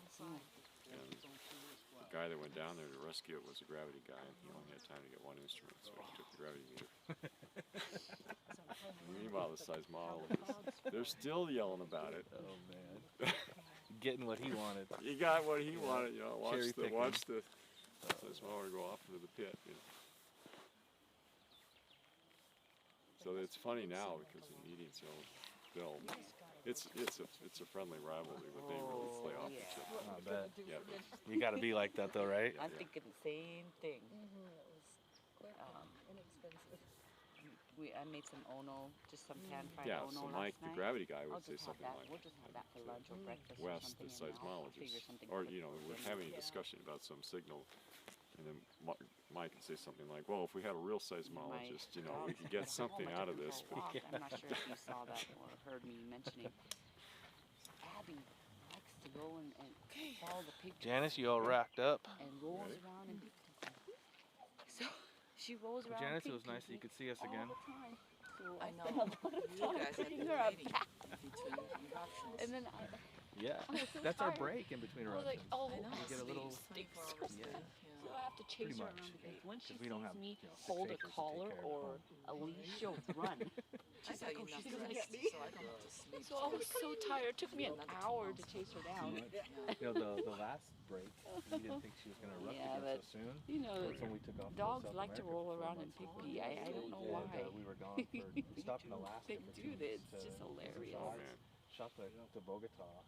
[SPEAKER 6] And the guy that went down there to rescue it was a gravity guy, and he only had time to get one instrument, so he took the gravity meter. Meanwhile, the seismologist, they're still yelling about it.
[SPEAKER 1] Oh man. Getting what he wanted.
[SPEAKER 6] He got what he wanted, you know,
[SPEAKER 1] Cherry
[SPEAKER 6] watch the seismometer go off into the pit, you know. So it's funny now because in meetings they'll it's a friendly rivalry, but they really play off each other.
[SPEAKER 1] I bet.
[SPEAKER 6] Yeah,
[SPEAKER 1] You got to be like that though, right?
[SPEAKER 7] I'm thinking the same thing.
[SPEAKER 4] Inexpensive.
[SPEAKER 7] I made some ono, just some pan-fried
[SPEAKER 6] yeah.
[SPEAKER 7] ono
[SPEAKER 6] So
[SPEAKER 7] last
[SPEAKER 6] Mike, the
[SPEAKER 7] night.
[SPEAKER 6] gravity guy,
[SPEAKER 7] I'll
[SPEAKER 6] would say
[SPEAKER 7] just have
[SPEAKER 6] something
[SPEAKER 7] that.
[SPEAKER 6] like,
[SPEAKER 7] We'll just have that for lunch or breakfast or
[SPEAKER 6] Wes, the
[SPEAKER 7] something, and I'll figure
[SPEAKER 6] seismologist,
[SPEAKER 7] something
[SPEAKER 6] or
[SPEAKER 7] quick
[SPEAKER 6] you know,
[SPEAKER 7] for
[SPEAKER 6] we're
[SPEAKER 7] dinner.
[SPEAKER 6] having a discussion about some signal, and then Mike would say something like, "Well, if we had a real seismologist, you know, we could get something out of this." But
[SPEAKER 7] I'm not sure if you saw that or heard me mentioning. Abby likes to go and follow the pictures.
[SPEAKER 1] Janice, you all racked up?
[SPEAKER 7] And rolls
[SPEAKER 6] Ready?
[SPEAKER 7] around and so she rolls around.
[SPEAKER 1] Janice, it was nice that you could see us again.
[SPEAKER 7] All the time. So
[SPEAKER 5] I
[SPEAKER 7] I
[SPEAKER 5] know.
[SPEAKER 7] spent a lot of
[SPEAKER 5] You
[SPEAKER 7] time
[SPEAKER 5] guys have
[SPEAKER 7] picking
[SPEAKER 5] been
[SPEAKER 7] her up.
[SPEAKER 5] waiting between eruptions.
[SPEAKER 7] And then
[SPEAKER 1] Yeah.
[SPEAKER 7] I was so
[SPEAKER 1] That's our
[SPEAKER 7] tired.
[SPEAKER 1] break in between
[SPEAKER 7] I was like,
[SPEAKER 1] eruptions.
[SPEAKER 7] oh,
[SPEAKER 5] I know.
[SPEAKER 1] You get a little.
[SPEAKER 7] stinks.
[SPEAKER 5] 24 hours a
[SPEAKER 1] Yeah.
[SPEAKER 5] day,
[SPEAKER 7] So I have to chase
[SPEAKER 1] Pretty
[SPEAKER 7] her
[SPEAKER 1] much.
[SPEAKER 7] around because when she
[SPEAKER 1] 'Cause we don't
[SPEAKER 7] sees
[SPEAKER 1] have,
[SPEAKER 7] me
[SPEAKER 1] you know,
[SPEAKER 7] hold a
[SPEAKER 1] fixators to take
[SPEAKER 7] collar
[SPEAKER 1] care of
[SPEAKER 7] or
[SPEAKER 1] at
[SPEAKER 7] a leash, she'll run.
[SPEAKER 5] I got you enough
[SPEAKER 7] she's gonna
[SPEAKER 5] rest,
[SPEAKER 7] get me.
[SPEAKER 5] so I don't have to sleep.
[SPEAKER 7] So I was so tired. It took me an hour to chase her down.
[SPEAKER 1] You know, the last break, we didn't think she was going to erupt
[SPEAKER 7] Yeah,
[SPEAKER 1] again
[SPEAKER 7] but
[SPEAKER 1] so soon.
[SPEAKER 7] you know,
[SPEAKER 1] That's when we took off. to
[SPEAKER 7] dogs
[SPEAKER 1] South
[SPEAKER 7] like to
[SPEAKER 1] America
[SPEAKER 7] roll
[SPEAKER 1] for 4
[SPEAKER 7] around and
[SPEAKER 1] months.
[SPEAKER 7] pick pee. I don't know
[SPEAKER 1] And
[SPEAKER 7] why.
[SPEAKER 1] we were gone for, we stopped in Alaska
[SPEAKER 7] They
[SPEAKER 1] for 2
[SPEAKER 7] do that.
[SPEAKER 1] weeks
[SPEAKER 7] It's just
[SPEAKER 1] to
[SPEAKER 7] hilarious.
[SPEAKER 6] Oh,
[SPEAKER 1] exercise.
[SPEAKER 6] man.
[SPEAKER 1] Shot to Bogota,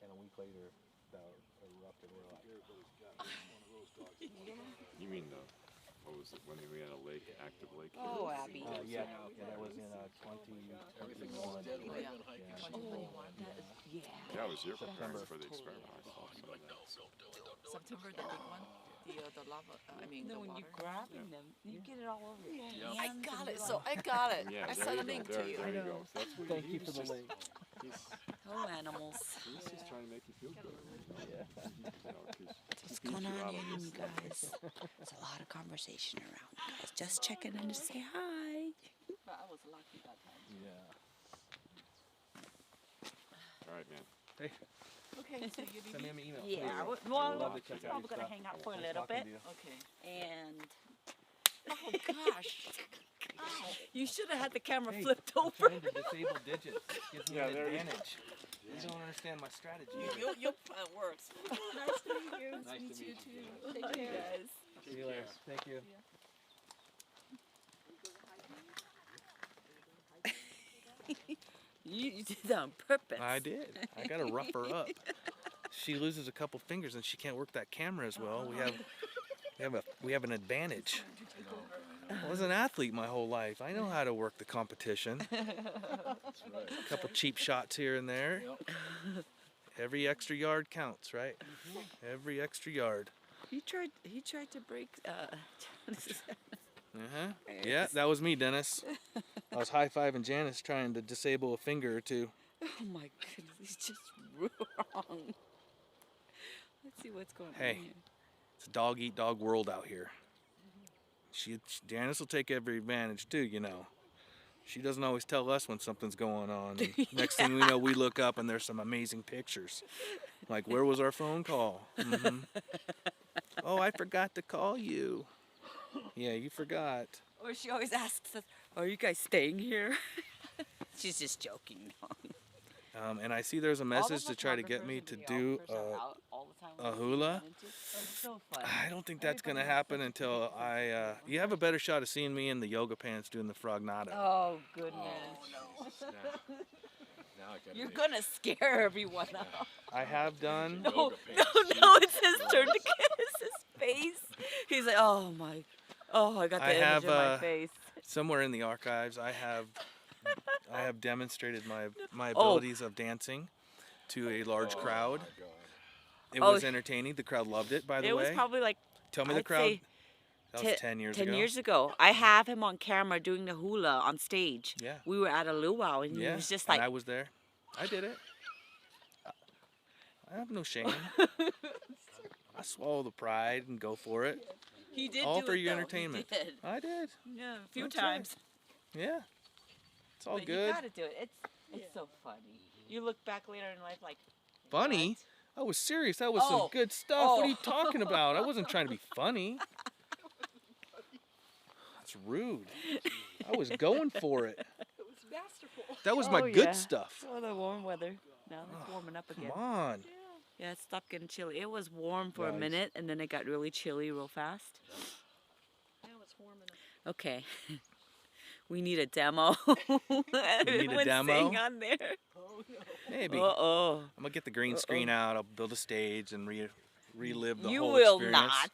[SPEAKER 1] and a week later, that erupted. We're like,
[SPEAKER 6] you mean what was it when we had a lake, active lake? Here?
[SPEAKER 7] Oh, Abby.
[SPEAKER 1] yeah, that was in 2021.
[SPEAKER 5] Oh, yeah.
[SPEAKER 1] Yeah.
[SPEAKER 5] 2021.
[SPEAKER 7] Yeah.
[SPEAKER 6] Yeah, I was here
[SPEAKER 1] September.
[SPEAKER 6] for the experiment. I saw some of that.
[SPEAKER 5] September, the big one. The the lava. I mean,
[SPEAKER 7] No,
[SPEAKER 5] the
[SPEAKER 7] when
[SPEAKER 5] water.
[SPEAKER 7] you're grabbing them, you get it all over your hands.
[SPEAKER 5] I got it. So I got it.
[SPEAKER 6] Yeah,
[SPEAKER 5] I
[SPEAKER 6] there
[SPEAKER 5] sent
[SPEAKER 6] you
[SPEAKER 5] a
[SPEAKER 6] go.
[SPEAKER 5] link
[SPEAKER 6] There,
[SPEAKER 5] to you.
[SPEAKER 6] there you go. That's what
[SPEAKER 8] Thank
[SPEAKER 6] he
[SPEAKER 8] you
[SPEAKER 6] was
[SPEAKER 8] for the
[SPEAKER 6] just-
[SPEAKER 8] link.
[SPEAKER 6] He's
[SPEAKER 7] Oh, animals.
[SPEAKER 6] just trying to make you feel good.
[SPEAKER 8] Yeah.
[SPEAKER 7] What's going on, you guys? There's a lot of conversation around, guys. Just checking in to say hi.
[SPEAKER 5] But I was lucky that time.
[SPEAKER 8] Yeah.
[SPEAKER 6] All right, man.
[SPEAKER 8] Hey,
[SPEAKER 5] Okay, so you
[SPEAKER 8] send me an email.
[SPEAKER 7] Yeah,
[SPEAKER 8] please.
[SPEAKER 7] well,
[SPEAKER 8] I'd love to check
[SPEAKER 7] we're
[SPEAKER 8] out
[SPEAKER 7] probably
[SPEAKER 8] your
[SPEAKER 7] gonna
[SPEAKER 8] stuff.
[SPEAKER 7] hang out for a
[SPEAKER 8] Nice
[SPEAKER 7] little
[SPEAKER 8] talking
[SPEAKER 7] bit,
[SPEAKER 8] to you.
[SPEAKER 5] Okay.
[SPEAKER 7] and
[SPEAKER 5] Oh gosh.
[SPEAKER 7] you should have had the camera
[SPEAKER 8] Hey,
[SPEAKER 7] flipped
[SPEAKER 8] I'm
[SPEAKER 7] over.
[SPEAKER 8] trying to disable digits. Gives me
[SPEAKER 6] Yeah,
[SPEAKER 8] an
[SPEAKER 6] there you go.
[SPEAKER 8] advantage. You don't understand my strategy.
[SPEAKER 5] Your plan works.
[SPEAKER 7] Nice to meet you.
[SPEAKER 8] Nice to meet you too.
[SPEAKER 7] Take care, guys.
[SPEAKER 8] See you later. Thank you.
[SPEAKER 7] You did that on purpose.
[SPEAKER 1] I did. I gotta rough her up. She loses a couple fingers and she can't work that camera as well. We have an advantage. I was an athlete my whole life. I know how to work the competition. A couple cheap shots here and there. Every extra yard counts, right? Every extra yard.
[SPEAKER 7] He tried to break.
[SPEAKER 1] Yeah, that was me, Dennis. I was high-fiving Janice trying to disable a finger or two.
[SPEAKER 7] Oh my goodness, he's just wrong. Let's see what's going
[SPEAKER 1] Hey.
[SPEAKER 7] on here.
[SPEAKER 1] It's a dog-eat-dog world out here. Janice will take every advantage too, you know. She doesn't always tell us when something's going on. And next thing we know, we look up and there's some amazing pictures. Like, where was our phone call? Oh, I forgot to call you. Yeah, you forgot.
[SPEAKER 7] Or she always asks us, "Are you guys staying here?" She's just joking.
[SPEAKER 1] And I see there's a message to try to get me to do a hula.
[SPEAKER 7] So fun.
[SPEAKER 1] I don't think that's gonna happen until you have a better shot of seeing me in the yoga pants doing the frognata.
[SPEAKER 7] Oh goodness.
[SPEAKER 6] Now I gotta
[SPEAKER 7] You're
[SPEAKER 6] make-
[SPEAKER 7] gonna scare everyone out.
[SPEAKER 1] I have done.
[SPEAKER 7] No,
[SPEAKER 6] Yoga
[SPEAKER 7] no,
[SPEAKER 6] pants.
[SPEAKER 7] no, it's his turn to kiss his face. He's like, oh my, I got the
[SPEAKER 1] I
[SPEAKER 7] image
[SPEAKER 1] have,
[SPEAKER 7] in my face.
[SPEAKER 1] Somewhere in the archives, I have demonstrated my abilities of dancing to a large crowd.
[SPEAKER 6] Oh, my God.
[SPEAKER 1] It was entertaining. The crowd loved it, by the
[SPEAKER 7] It
[SPEAKER 1] way.
[SPEAKER 7] was probably like,
[SPEAKER 1] Tell me the
[SPEAKER 7] I'd
[SPEAKER 1] crowd.
[SPEAKER 7] say
[SPEAKER 1] That was 10 years
[SPEAKER 7] 10
[SPEAKER 1] ago.
[SPEAKER 7] years ago. I have him on camera doing the hula on stage.
[SPEAKER 1] Yeah.
[SPEAKER 7] We were at a luau and he
[SPEAKER 1] Yeah.
[SPEAKER 7] was just
[SPEAKER 1] And
[SPEAKER 7] like,
[SPEAKER 1] I was there. I did it. I have no shame. I swallow the pride and go for it.
[SPEAKER 7] he did
[SPEAKER 1] All
[SPEAKER 7] do
[SPEAKER 1] for
[SPEAKER 7] it,
[SPEAKER 1] your
[SPEAKER 7] though. He
[SPEAKER 1] entertainment.
[SPEAKER 7] did.
[SPEAKER 1] I did.
[SPEAKER 7] Yeah, a few
[SPEAKER 1] That's right.
[SPEAKER 7] times.
[SPEAKER 1] Yeah. It's all
[SPEAKER 7] But
[SPEAKER 1] good.
[SPEAKER 7] you gotta do it. It's so funny. You look back later in life like,
[SPEAKER 1] Funny?
[SPEAKER 7] what?
[SPEAKER 1] I was serious. That was some
[SPEAKER 7] Oh.
[SPEAKER 1] good stuff. What are you
[SPEAKER 7] Oh.
[SPEAKER 1] talking about? I wasn't trying to be funny. That's rude. I was going for it.
[SPEAKER 10] It was masterful.
[SPEAKER 1] That was
[SPEAKER 7] Oh,
[SPEAKER 1] my good
[SPEAKER 7] yeah.
[SPEAKER 1] stuff.
[SPEAKER 7] Oh, the warm weather. Now it's warming up
[SPEAKER 1] Come
[SPEAKER 7] again.
[SPEAKER 1] on.
[SPEAKER 7] Yeah, it stopped getting chilly. It was warm for a
[SPEAKER 1] Guys.
[SPEAKER 7] minute and then it got really chilly real fast.
[SPEAKER 10] Now it's warm enough.
[SPEAKER 7] Okay. We need a demo.
[SPEAKER 1] need a
[SPEAKER 7] Everyone's
[SPEAKER 1] demo?
[SPEAKER 7] saying on there.
[SPEAKER 1] Maybe.
[SPEAKER 7] Uh-oh.
[SPEAKER 1] I'm gonna get the green screen out. I'll build a stage and relive the
[SPEAKER 7] You
[SPEAKER 1] whole
[SPEAKER 7] will
[SPEAKER 1] experience.
[SPEAKER 7] not.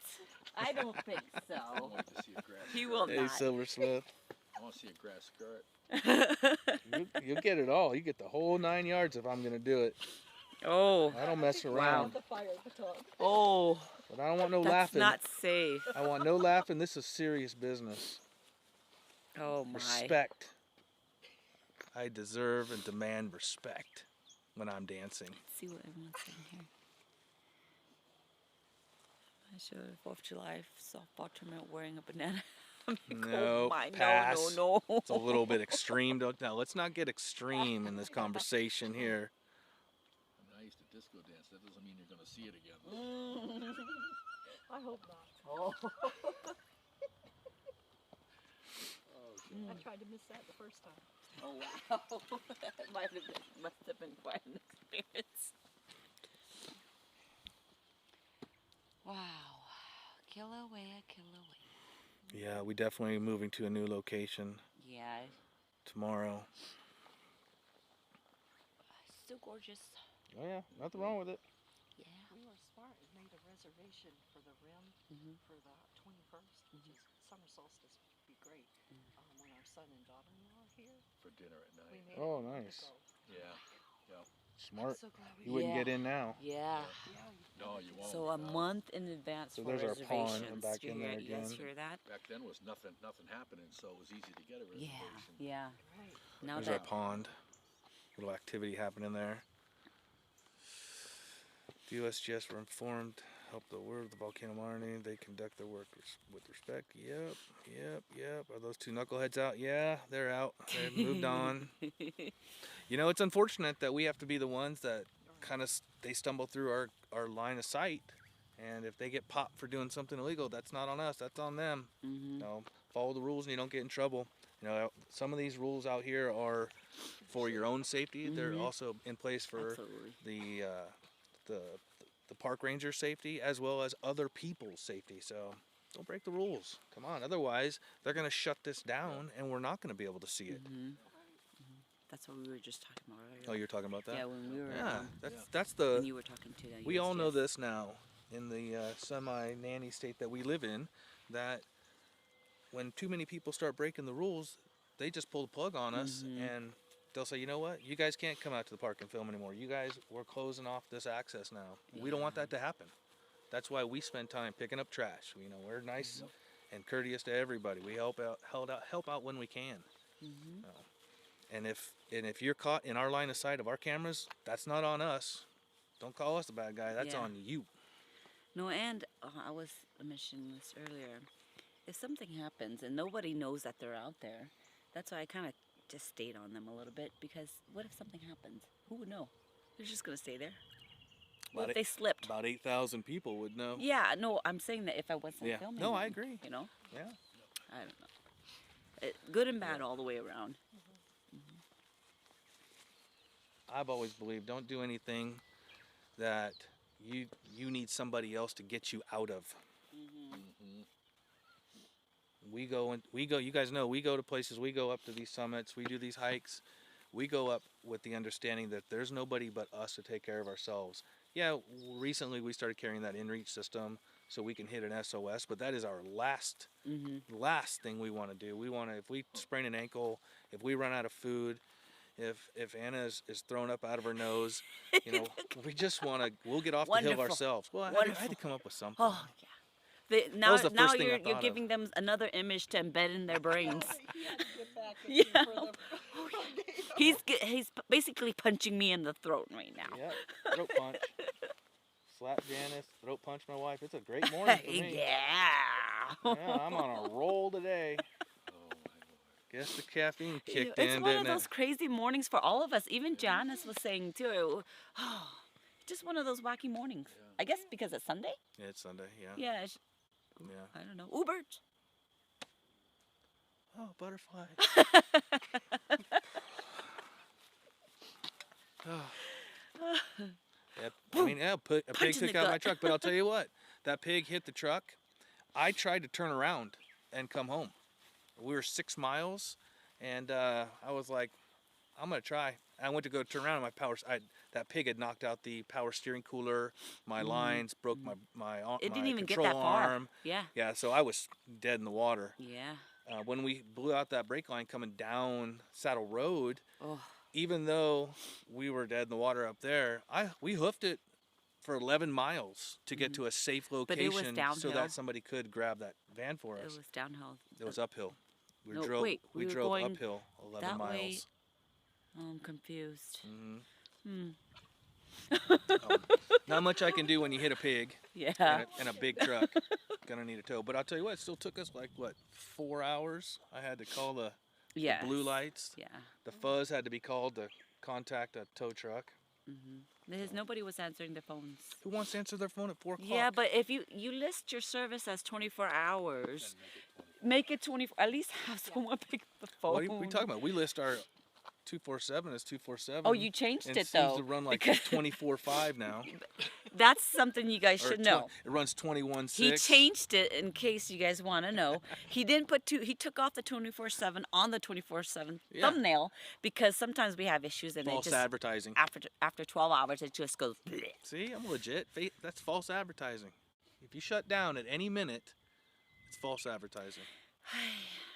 [SPEAKER 7] I don't think
[SPEAKER 9] I
[SPEAKER 7] so.
[SPEAKER 9] want to see a grass
[SPEAKER 7] He
[SPEAKER 9] skirt.
[SPEAKER 7] will
[SPEAKER 1] Hey,
[SPEAKER 7] not.
[SPEAKER 1] Silversmith.
[SPEAKER 9] I want to see a grass skirt.
[SPEAKER 1] You'll get it all. You get the whole 9 yards if I'm gonna do it.
[SPEAKER 7] Oh.
[SPEAKER 1] I don't mess around.
[SPEAKER 10] The fire at the top.
[SPEAKER 7] Oh.
[SPEAKER 1] But I don't want no
[SPEAKER 7] That's
[SPEAKER 1] laughing.
[SPEAKER 7] not safe.
[SPEAKER 1] I want no laughing. This is serious business.
[SPEAKER 7] Oh my.
[SPEAKER 1] Respect. I deserve and demand respect when I'm dancing.
[SPEAKER 7] Let's see what everyone's saying here. I showed 4th of July softball tournament wearing a banana.
[SPEAKER 1] No,
[SPEAKER 7] my,
[SPEAKER 1] pass.
[SPEAKER 7] No.
[SPEAKER 1] It's a little bit extreme. Now, let's not get extreme in this conversation here.
[SPEAKER 9] I used to disco dance. That doesn't mean you're going to see it again.
[SPEAKER 10] I hope not.
[SPEAKER 7] Oh.
[SPEAKER 10] I tried to miss that the first time.
[SPEAKER 7] Oh wow. That must have been quite an experience. Wow. Kilauea.
[SPEAKER 1] Yeah, we definitely moving to a new location
[SPEAKER 7] Yeah.
[SPEAKER 1] tomorrow.
[SPEAKER 7] Still gorgeous.
[SPEAKER 1] Oh yeah, nothing wrong with it.
[SPEAKER 7] Yeah.
[SPEAKER 5] We were smart and made a reservation for the rim for the 21st, which is summer solstice. Would be great. When our son and daughter-in-law are here,
[SPEAKER 9] For dinner at
[SPEAKER 5] we
[SPEAKER 9] night.
[SPEAKER 5] made
[SPEAKER 1] Oh,
[SPEAKER 5] it
[SPEAKER 1] nice.
[SPEAKER 5] to go.
[SPEAKER 9] Yeah. Yeah.
[SPEAKER 1] Smart.
[SPEAKER 10] So glad we
[SPEAKER 1] You wouldn't
[SPEAKER 7] Yeah.
[SPEAKER 1] get in now.
[SPEAKER 7] Yeah.
[SPEAKER 6] No, you won't.
[SPEAKER 7] So a month in advance
[SPEAKER 1] So
[SPEAKER 7] for
[SPEAKER 1] there's our
[SPEAKER 7] reservations.
[SPEAKER 1] pond and back
[SPEAKER 7] Do you
[SPEAKER 1] in
[SPEAKER 7] hear-
[SPEAKER 1] there
[SPEAKER 7] You guys
[SPEAKER 1] again.
[SPEAKER 7] hear that?
[SPEAKER 9] Back then was nothing happening, so it was easy to get a
[SPEAKER 7] Yeah.
[SPEAKER 9] reservation.
[SPEAKER 7] Yeah. Now
[SPEAKER 1] There's our
[SPEAKER 7] that
[SPEAKER 1] pond. Little activity happening there. The USGS were informed, help the word of the volcano monitoring. They conduct their work with respect. Yep. Are those two knuckleheads out? Yeah, they're out. They've moved on. You know, it's unfortunate that we have to be the ones that kind of they stumble through our line of sight. And if they get popped for doing something illegal, that's not on us. That's on them.
[SPEAKER 7] Mhm.
[SPEAKER 1] You know, follow the rules and you don't get in trouble. You know, some of these rules out here are for your own safety. They're
[SPEAKER 7] Mhm.
[SPEAKER 1] also in place for
[SPEAKER 7] Absolutely.
[SPEAKER 1] the park ranger safety as well as other people's safety. So don't break the rules. Come on. Otherwise, they're going to shut this down and we're not going to be able to see it.
[SPEAKER 7] That's what we were just talking about earlier.
[SPEAKER 1] Oh, you're talking about that?
[SPEAKER 7] Yeah, when we were.
[SPEAKER 1] Yeah, that's the.
[SPEAKER 7] When you were talking to that.
[SPEAKER 1] We all know
[SPEAKER 7] USGS.
[SPEAKER 1] this now in the semi-nanny state that we live in, that when too many people start breaking the rules, they just pull the plug on us and they'll say, you know what, you guys can't come out to the park and film anymore. You guys, we're closing off this access now. We don't want that to happen. That's why we spend time picking up trash. You know, we're nice and courteous to everybody. We help out when we can. And if you're caught in our line of sight of our cameras, that's not on us. Don't call us the bad guy. That's
[SPEAKER 7] Yeah.
[SPEAKER 1] on you.
[SPEAKER 7] No, and I was mentioning this earlier. If something happens and nobody knows that they're out there, that's why I kind of just stayed on them a little bit, because what if something happens? Who would know? They're just going to stay there. What if they slipped?
[SPEAKER 1] About 8,000 people would know.
[SPEAKER 7] Yeah, no, I'm saying that if I wasn't filming.
[SPEAKER 1] No, I
[SPEAKER 7] them,
[SPEAKER 1] agree.
[SPEAKER 7] You know?
[SPEAKER 1] Yeah.
[SPEAKER 7] I don't know. Good and bad all the way around.
[SPEAKER 1] I've always believed, don't do anything that you need somebody else to get you out of. We go, you guys know, we go to places, we go up to these summits, we do these hikes. We go up with the understanding that there's nobody but us to take care of ourselves. Yeah, recently we started carrying that inReach system so we can hit an SOS, but that is our last thing we want to do. We want to, if we sprain an ankle, if we run out of food, if Anna is thrown up out of her nose, you know, we just want to, we'll get off the hill ourselves. Well, I had to come up with something.
[SPEAKER 7] Oh, yeah. Now
[SPEAKER 1] was the first thing I
[SPEAKER 7] you're
[SPEAKER 1] thought
[SPEAKER 7] giving them another image to embed in their brains.
[SPEAKER 4] Yeah.
[SPEAKER 7] He's basically punching me in the throat right now.
[SPEAKER 1] Yep, throat punch. Slap Janice, throat punch my wife. It's a great morning for me.
[SPEAKER 7] Yeah.
[SPEAKER 1] Yeah, I'm on a roll today. Guess the caffeine kicked
[SPEAKER 7] It's
[SPEAKER 1] in,
[SPEAKER 7] one
[SPEAKER 1] didn't
[SPEAKER 7] of those
[SPEAKER 1] it?
[SPEAKER 7] crazy mornings for all of us. Even Janice was saying too. Oh, just one of those wacky mornings. I guess because it's Sunday.
[SPEAKER 1] Yeah, it's Sunday. Yeah.
[SPEAKER 7] Yeah. I don't know. Ooh, birds.
[SPEAKER 1] Oh, butterfly. Yeah, I mean, yeah, a pig
[SPEAKER 7] Punch in
[SPEAKER 1] took
[SPEAKER 7] the
[SPEAKER 1] out my
[SPEAKER 7] gut.
[SPEAKER 1] truck, but I'll tell you what, that pig hit the truck. I tried to turn around and come home. We were 6 miles, and I was like, I'm gonna try. I went to go turn around, and that pig had knocked out the power steering cooler, my lines, broke my arm.
[SPEAKER 7] It didn't
[SPEAKER 1] my
[SPEAKER 7] even get
[SPEAKER 1] control
[SPEAKER 7] that far.
[SPEAKER 1] arm.
[SPEAKER 7] Yeah.
[SPEAKER 1] Yeah, so I was dead in the water.
[SPEAKER 7] Yeah.
[SPEAKER 1] When we blew out that brake line coming down Saddle Road,
[SPEAKER 7] Oh.
[SPEAKER 1] even though we were dead in the water up there, we hoofed it for 11 miles to get to a safe
[SPEAKER 7] But it was
[SPEAKER 1] location so
[SPEAKER 7] downhill.
[SPEAKER 1] that somebody could grab that van for
[SPEAKER 7] It
[SPEAKER 1] us.
[SPEAKER 7] was downhill.
[SPEAKER 1] It was uphill. We
[SPEAKER 7] No,
[SPEAKER 1] drove,
[SPEAKER 7] wait, we
[SPEAKER 1] we
[SPEAKER 7] were
[SPEAKER 1] drove
[SPEAKER 7] going
[SPEAKER 1] uphill 11
[SPEAKER 7] that
[SPEAKER 1] miles.
[SPEAKER 7] way. Oh, I'm confused.
[SPEAKER 1] Not much I can do when you hit a pig
[SPEAKER 7] Yeah.
[SPEAKER 1] and a big truck. Gonna need a tow. But I'll tell you what, it still took us like, 4 hours? I had to call the blue lights.
[SPEAKER 7] Yeah.
[SPEAKER 1] The fuzz had to be called to contact a tow truck.
[SPEAKER 7] Because nobody was answering their phones.
[SPEAKER 1] Who wants to answer their phone at 4 o'clock?
[SPEAKER 7] Yeah, but if you list your service as 24 hours, make it 24. At least have someone pick up the phone.
[SPEAKER 1] What are we talking about? We list our 247 as 247.
[SPEAKER 7] Oh, you changed
[SPEAKER 1] and
[SPEAKER 7] it though.
[SPEAKER 1] It seems to run like
[SPEAKER 7] because
[SPEAKER 1] 24/5 now.
[SPEAKER 7] That's something you guys
[SPEAKER 1] Or
[SPEAKER 7] should know.
[SPEAKER 1] It runs 21/6.
[SPEAKER 7] He changed it in case you guys want to know. He didn't put he took off the 24/7 on the 24/7 thumbnail because sometimes we have issues and
[SPEAKER 1] False
[SPEAKER 7] it just
[SPEAKER 1] advertising.
[SPEAKER 7] after 12 hours it just goes bleh.
[SPEAKER 1] See, I'm legit. That's false advertising. If you shut down at any minute, it's false advertising.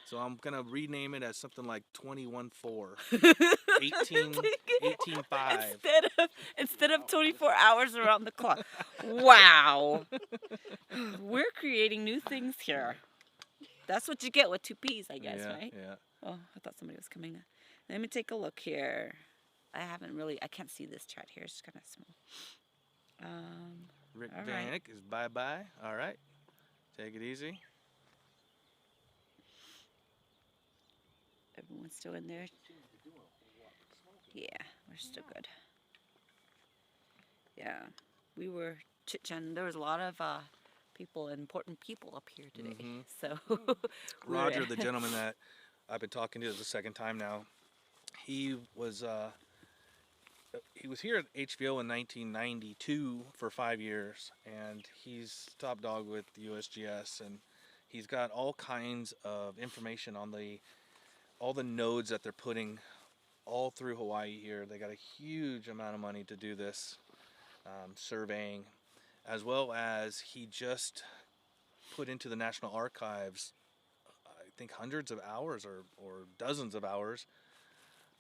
[SPEAKER 1] So I'm gonna rename it as something like 21/4. 18.5.
[SPEAKER 7] Instead of 24 hours around the clock. Wow. We're creating new things here. That's what you get with 2 P's, I guess, right?
[SPEAKER 1] Yeah.
[SPEAKER 7] Oh, I thought somebody was coming. Let me take a look here. I can't see this chart here. It's kind of small.
[SPEAKER 1] Rick
[SPEAKER 7] all
[SPEAKER 1] Vanek
[SPEAKER 7] right.
[SPEAKER 1] is bye-bye. All right. Take it easy.
[SPEAKER 7] Everyone's still in there? Yeah, we're still good. Yeah, we were chit-chatting. There was a lot of important people up here today. So
[SPEAKER 1] Roger, the gentleman that I've been talking to the second time now, he was here at HVO in 1992 for 5 years, and he's top dog with the USGS, and he's got all kinds of information on all the nodes that they're putting all through Hawaii here. They got a huge amount of money to do this surveying, as well as he just put into the National Archives, I think hundreds of hours or dozens of hours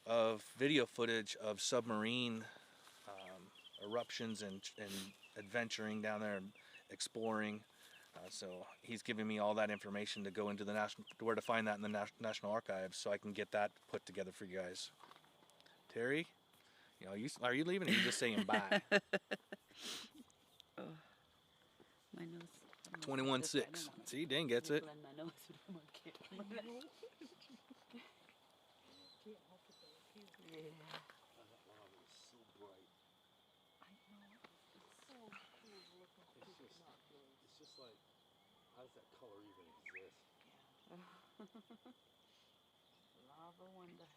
[SPEAKER 1] of video footage of submarine eruptions and adventuring down there and exploring. So he's giving me all that information to go into the where to find that in the National Archives, so I can get that put together for you guys. Terry, are you leaving, or are you just saying bye?
[SPEAKER 7] Oh, my nose.
[SPEAKER 1] 21.6. See, Dan gets it.
[SPEAKER 9] It's just like, how does that color even exist?
[SPEAKER 7] Lava wonders.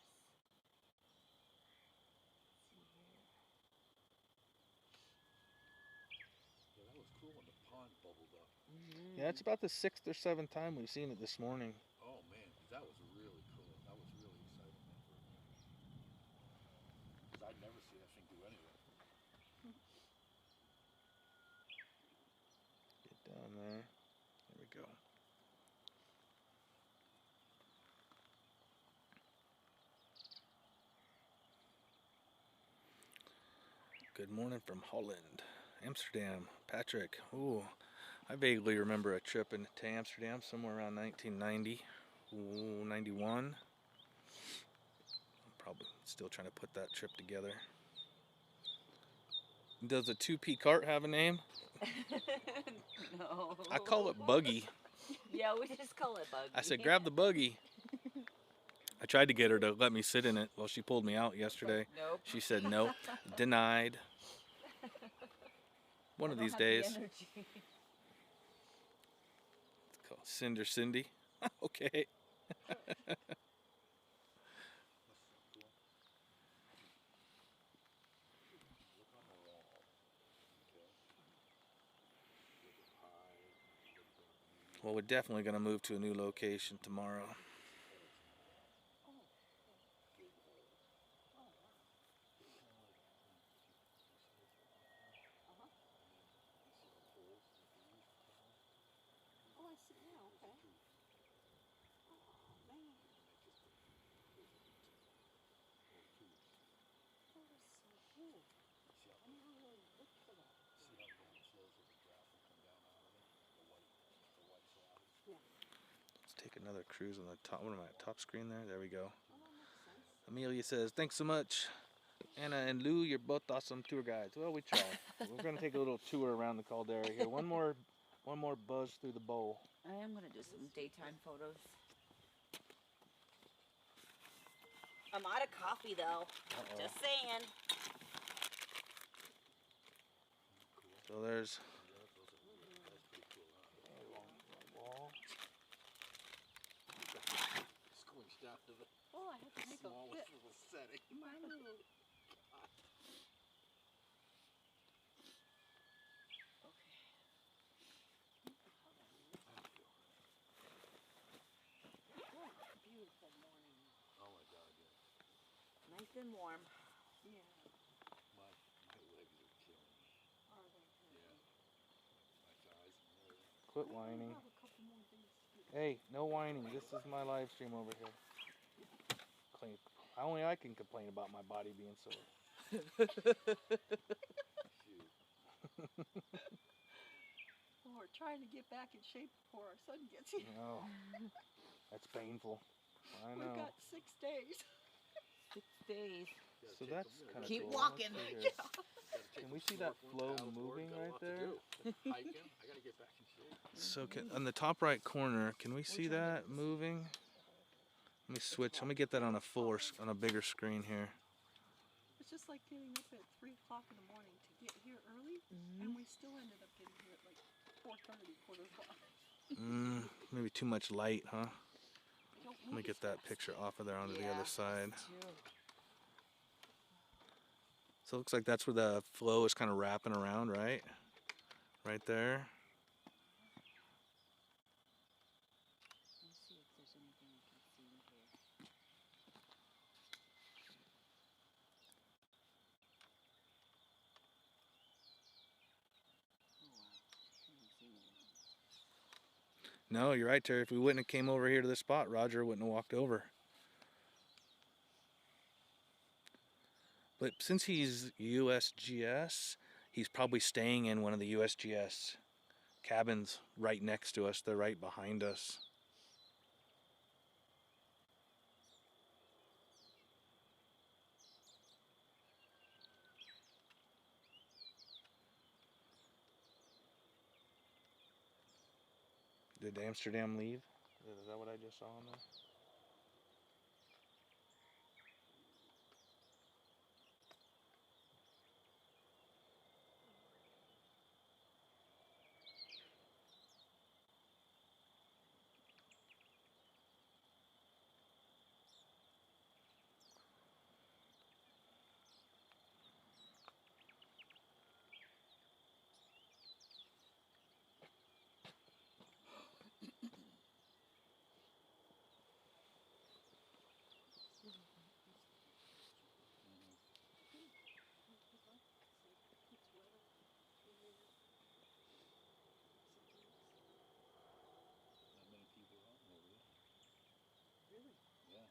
[SPEAKER 9] Yeah, that was cool when the pond bubbled up.
[SPEAKER 1] Yeah, it's about the 6th or 7th time we've seen it this morning.
[SPEAKER 9] Oh man, that was really cool. That was really exciting, man, for me. Because I'd never see that thing do anything.
[SPEAKER 1] Get down there. There we go. Good morning from Holland, Amsterdam. Patrick. Ooh, I vaguely remember a trip to Amsterdam somewhere around 1990, 91. I'm probably still trying to put that trip together. Does a 2P cart have a name?
[SPEAKER 7] No.
[SPEAKER 1] I call it Buggy.
[SPEAKER 7] Yeah, we just call it Buggy.
[SPEAKER 1] I said, grab the buggy. I tried to get her to let me sit in it. Well, she pulled me out yesterday.
[SPEAKER 7] Nope.
[SPEAKER 1] She said nope. Denied. One of these days. It's called Cinder Cindy. Okay. Well, we're definitely going to move to a new location tomorrow. Let's take another cruise on the top. What am I, top screen there? There we go. Amelia says, thanks so much. Anna and Lou, you're both awesome tour guides. Well, we try. We're going to take a little tour around the caldera here. One more buzz through the bowl.
[SPEAKER 7] I am going to do some daytime photos. I'm out of coffee, though. Just saying.
[SPEAKER 1] So there's
[SPEAKER 9] Squished out to the
[SPEAKER 10] Oh, I had to make a
[SPEAKER 9] smallest
[SPEAKER 10] fit.
[SPEAKER 9] little setting.
[SPEAKER 10] My little. Beautiful morning.
[SPEAKER 9] Oh my God, yeah.
[SPEAKER 7] Nice and warm.
[SPEAKER 10] Yeah.
[SPEAKER 9] My legs are killing me.
[SPEAKER 10] Are they?
[SPEAKER 9] Yeah. My thighs and everything.
[SPEAKER 1] quit whining.
[SPEAKER 10] I have a couple more things to do.
[SPEAKER 1] Hey, no whining. This is my live stream over here. Clean. Only I can complain about my body being sore.
[SPEAKER 4] Well, we're trying to get back in shape before our son gets here.
[SPEAKER 1] No, that's painful. I know.
[SPEAKER 4] We've got 6 days.
[SPEAKER 7] 6 days.
[SPEAKER 1] So that's kind of
[SPEAKER 7] Keep
[SPEAKER 1] cool.
[SPEAKER 7] walking.
[SPEAKER 1] Can we see that flow moving right there?
[SPEAKER 9] Hiking. I gotta get back in shape.
[SPEAKER 1] So on the top right corner, can we see that moving? Let me switch. Let me get that on on a bigger screen here.
[SPEAKER 4] It's just like getting up at 3 o'clock in the morning to get here early, and we still ended up getting here at like 4:30, quarter o'clock.
[SPEAKER 1] Maybe too much light, huh? Let me get that picture off of there onto the other side. So it looks like that's where the flow is kind of wrapping around, right? Right there.
[SPEAKER 7] Let's see if there's anything I can see in here. Oh wow, I haven't seen anything.
[SPEAKER 1] No, you're right, Terry. If we wouldn't have came over here to this spot, Roger wouldn't have walked over. But since he's USGS, he's probably staying in one of the USGS cabins right next to us. They're right behind us. Did Amsterdam leave? Is that what I just saw on there?
[SPEAKER 9] Not many people out over there.
[SPEAKER 4] Really?
[SPEAKER 9] Yeah.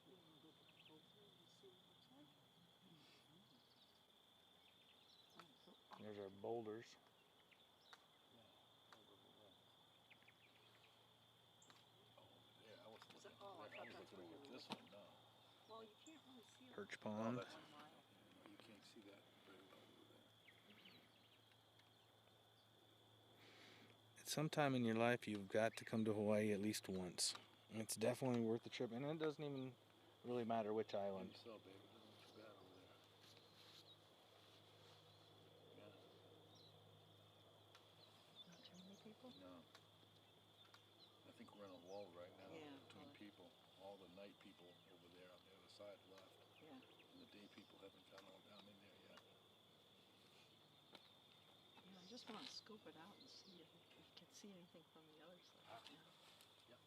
[SPEAKER 4] You want to go back over and see what it looks like?
[SPEAKER 1] There's our boulders.
[SPEAKER 9] Yeah, I was looking,
[SPEAKER 4] Oh, I thought that's
[SPEAKER 9] looking
[SPEAKER 4] what
[SPEAKER 9] over
[SPEAKER 4] you were
[SPEAKER 9] this one, no.
[SPEAKER 4] Well, you can't really see it.
[SPEAKER 1] Perch
[SPEAKER 9] Oh,
[SPEAKER 1] pond.
[SPEAKER 9] that's, you can't see that very well over there.
[SPEAKER 1] At some time in your life, you've got to come to Hawaii at least once. And it's definitely worth the trip. And it doesn't even really matter which island.
[SPEAKER 9] You saw, baby, it doesn't look too bad over there. Yeah.
[SPEAKER 4] Not too many people?
[SPEAKER 9] No. I think we're on a wall right now
[SPEAKER 4] Yeah,
[SPEAKER 9] between people. All the night people over there on the other side left.
[SPEAKER 4] Yeah.
[SPEAKER 9] And the day people haven't gone all down in there yet.
[SPEAKER 4] Yeah, I just want to scope it out and see if you can see anything from the other side.
[SPEAKER 9] Yep.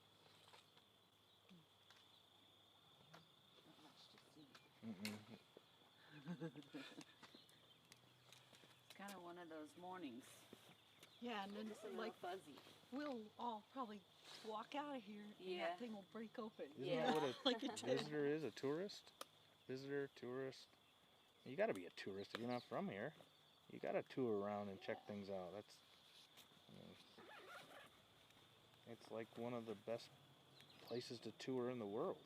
[SPEAKER 7] Not much to see. It's kind of one of those mornings.
[SPEAKER 4] Yeah, and then
[SPEAKER 7] It's a
[SPEAKER 4] like
[SPEAKER 7] little fuzzy.
[SPEAKER 4] we'll all probably walk out of here and
[SPEAKER 7] Yeah.
[SPEAKER 4] that thing will break open.
[SPEAKER 1] Isn't that what a
[SPEAKER 4] Like it did.
[SPEAKER 1] visitor is? A tourist? Visitor, tourist. You got to be a tourist if you're not from here. You got to tour around and check things out. That's, it's like one of the best places to tour in the world.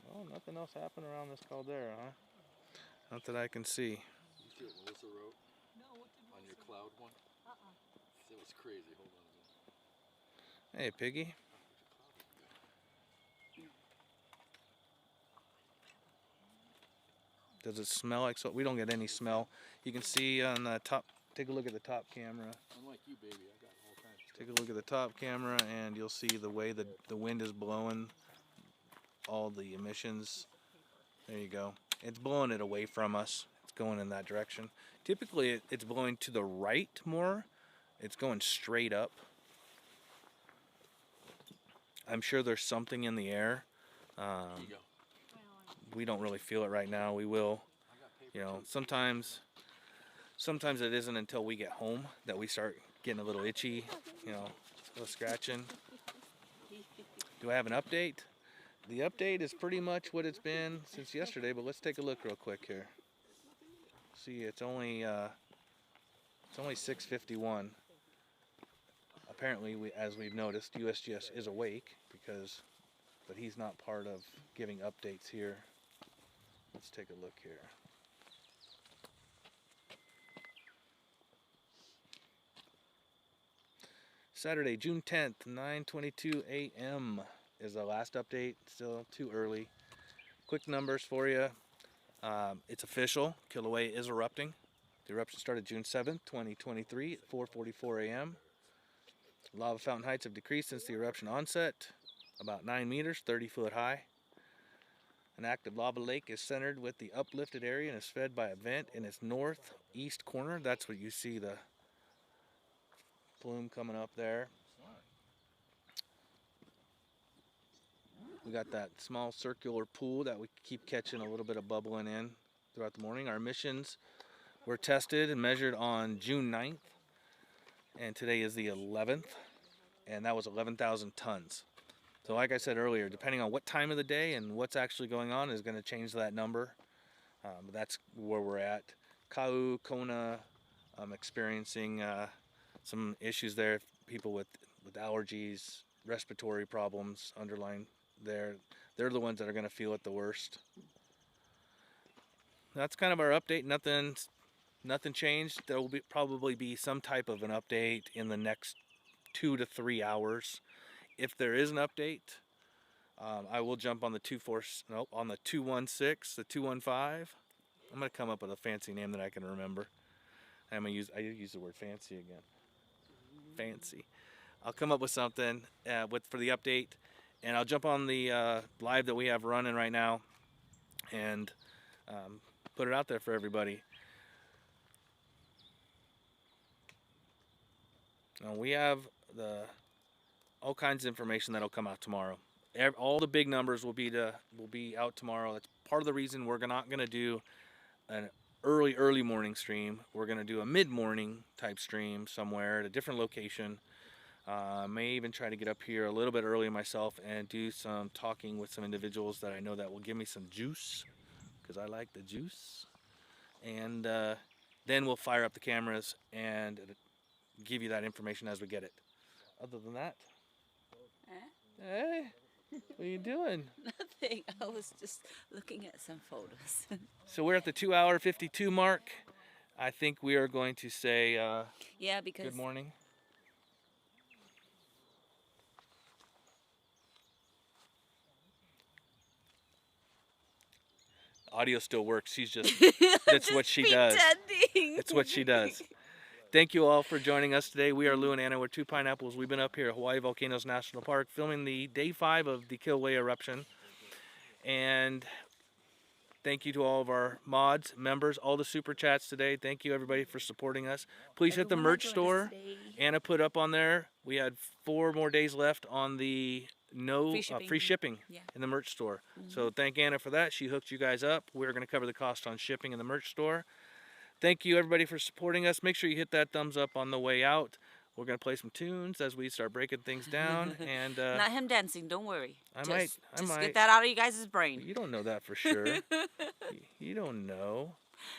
[SPEAKER 1] Well, nothing else happened around this caldera, huh? Not that I can see.
[SPEAKER 9] You see what Melissa wrote
[SPEAKER 4] No, what did
[SPEAKER 9] on your
[SPEAKER 4] Melissa-
[SPEAKER 9] cloud one?
[SPEAKER 4] Uh-uh.
[SPEAKER 9] It was crazy. Hold on a minute.
[SPEAKER 1] Hey, Piggy. Does it smell like salt? We don't get any smell. You can see on the top, take a look at the top camera.
[SPEAKER 9] Unlike you, baby, I got all kinds of stuff.
[SPEAKER 1] Take a look at the top camera and you'll see the way the wind is blowing all the emissions. There you go. It's blowing it away from us. It's going in that direction. Typically it's blowing to the right more. It's going straight up. I'm sure there's something in the air. We don't really feel it right now. We will. You know, sometimes it isn't until we get home that we start getting a little itchy, you know, a little scratching. Do I have an update? The update is pretty much what it's been since yesterday, but let's take a look real quick here. See, it's only 6:51. Apparently, as we've noticed, USGS is awake but he's not part of giving updates here. Let's take a look here. Saturday, June 10th, 9:22 a.m. is the last update. Still too early. Quick numbers for you. It's official. Kilauea is erupting. The eruption started June 7th, 2023 at 4:44 a.m. Lava fountain heights have decreased since the eruption onset, about 9 meters, 30 foot high. An active lava lake is centered with the uplifted area and is fed by a vent in its northeast corner. That's what you see, the plume coming up there. We got that small circular pool that we keep catching a little bit of bubbling in throughout the morning. Our emissions were tested and measured on June 9th, and today is the 11th, and that was 11,000 tons. So like I said earlier, depending on what time of the day and what's actually going on is going to change that number. But that's where we're at. Kau, Kona, experiencing some issues there. People with allergies, respiratory problems underlying there. They're the ones that are going to feel it the worst. That's kind of our update. Nothing changed. There will probably be some type of an update in the next 2 to 3 hours. If there is an update, I will jump on the 216, the 215. I'm gonna come up with a fancy name that I can remember. I use the word fancy again. Fancy. I'll come up with something for the update, and I'll jump on the live that we have running right now, and put it out there for everybody. Now we have all kinds of information that'll come out tomorrow. All the big numbers will be out tomorrow. That's part of the reason we're not going to do an early morning stream. We're going to do a mid-morning type stream somewhere at a different location. May even try to get up here a little bit early myself and do some talking with some individuals that I know that will give me some juice, because I like the juice. And then we'll fire up the cameras and give you that information as we get it. Other than that, hey, what are you doing?
[SPEAKER 7] Nothing. I was just looking at some photos.
[SPEAKER 1] So we're at the 2-hour 52 mark. I think we are going to say
[SPEAKER 7] yeah, because
[SPEAKER 1] good morning. Audio still works. She's just, that's what she does. It's what she does. Thank you all for joining us today. We are Lou and Anna. We're Two Pineapples. We've been up here at Hawaii Volcanoes National Park filming the day 5 of the Kilauea eruption. And thank you to all of our mods, members, all the super chats today. Thank you everybody for supporting us. Please hit the merch store. Anna put up on there. We had 4 more days left on the free shipping in the merch store. So thank Anna for that. She hooked you guys up. We're going to cover the cost on shipping in the merch store. Thank you everybody for supporting us. Make sure you hit that thumbs up on the way out. We're going to play some tunes as we start breaking things down. And
[SPEAKER 7] not him dancing, don't worry.
[SPEAKER 1] I might.
[SPEAKER 7] Get that out of you guys' brain.
[SPEAKER 1] You don't know that for sure. You don't know.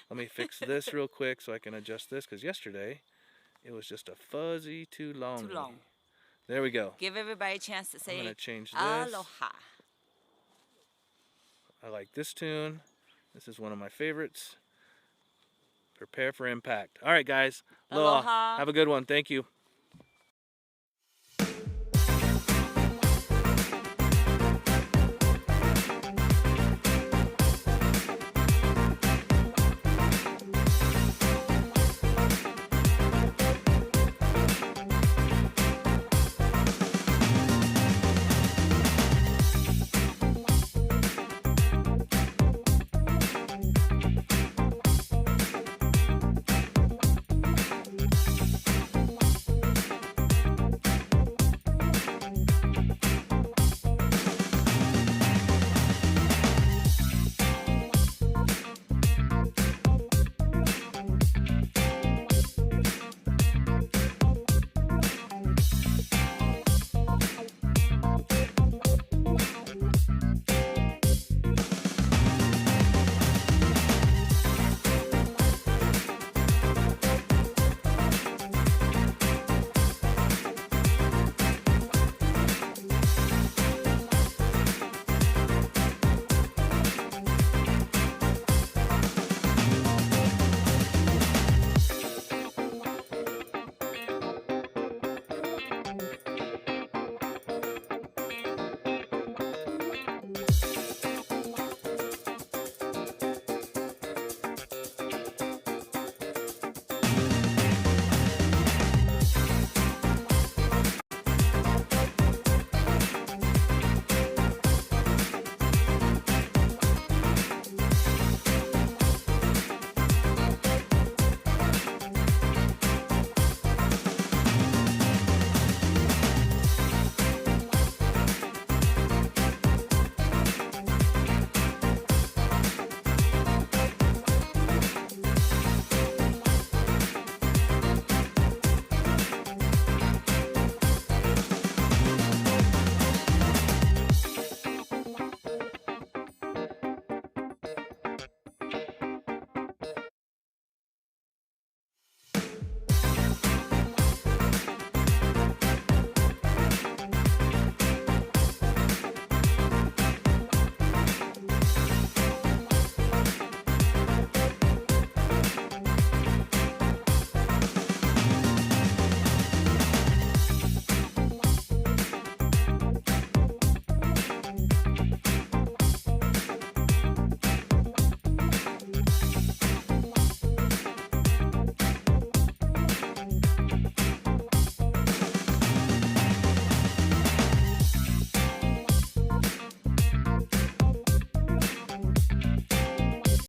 [SPEAKER 1] Let me fix this real quick so I can adjust this, because yesterday it was just a fuzzy too long.
[SPEAKER 7] Too long.
[SPEAKER 1] There we go.
[SPEAKER 7] Give everybody a chance to say
[SPEAKER 1] I'm going to change this.
[SPEAKER 7] Aloha.
[SPEAKER 1] I like this tune. This is one of my favorites. Prepare for impact. All right, guys.
[SPEAKER 7] Aloha.
[SPEAKER 1] Have a good one. Thank you.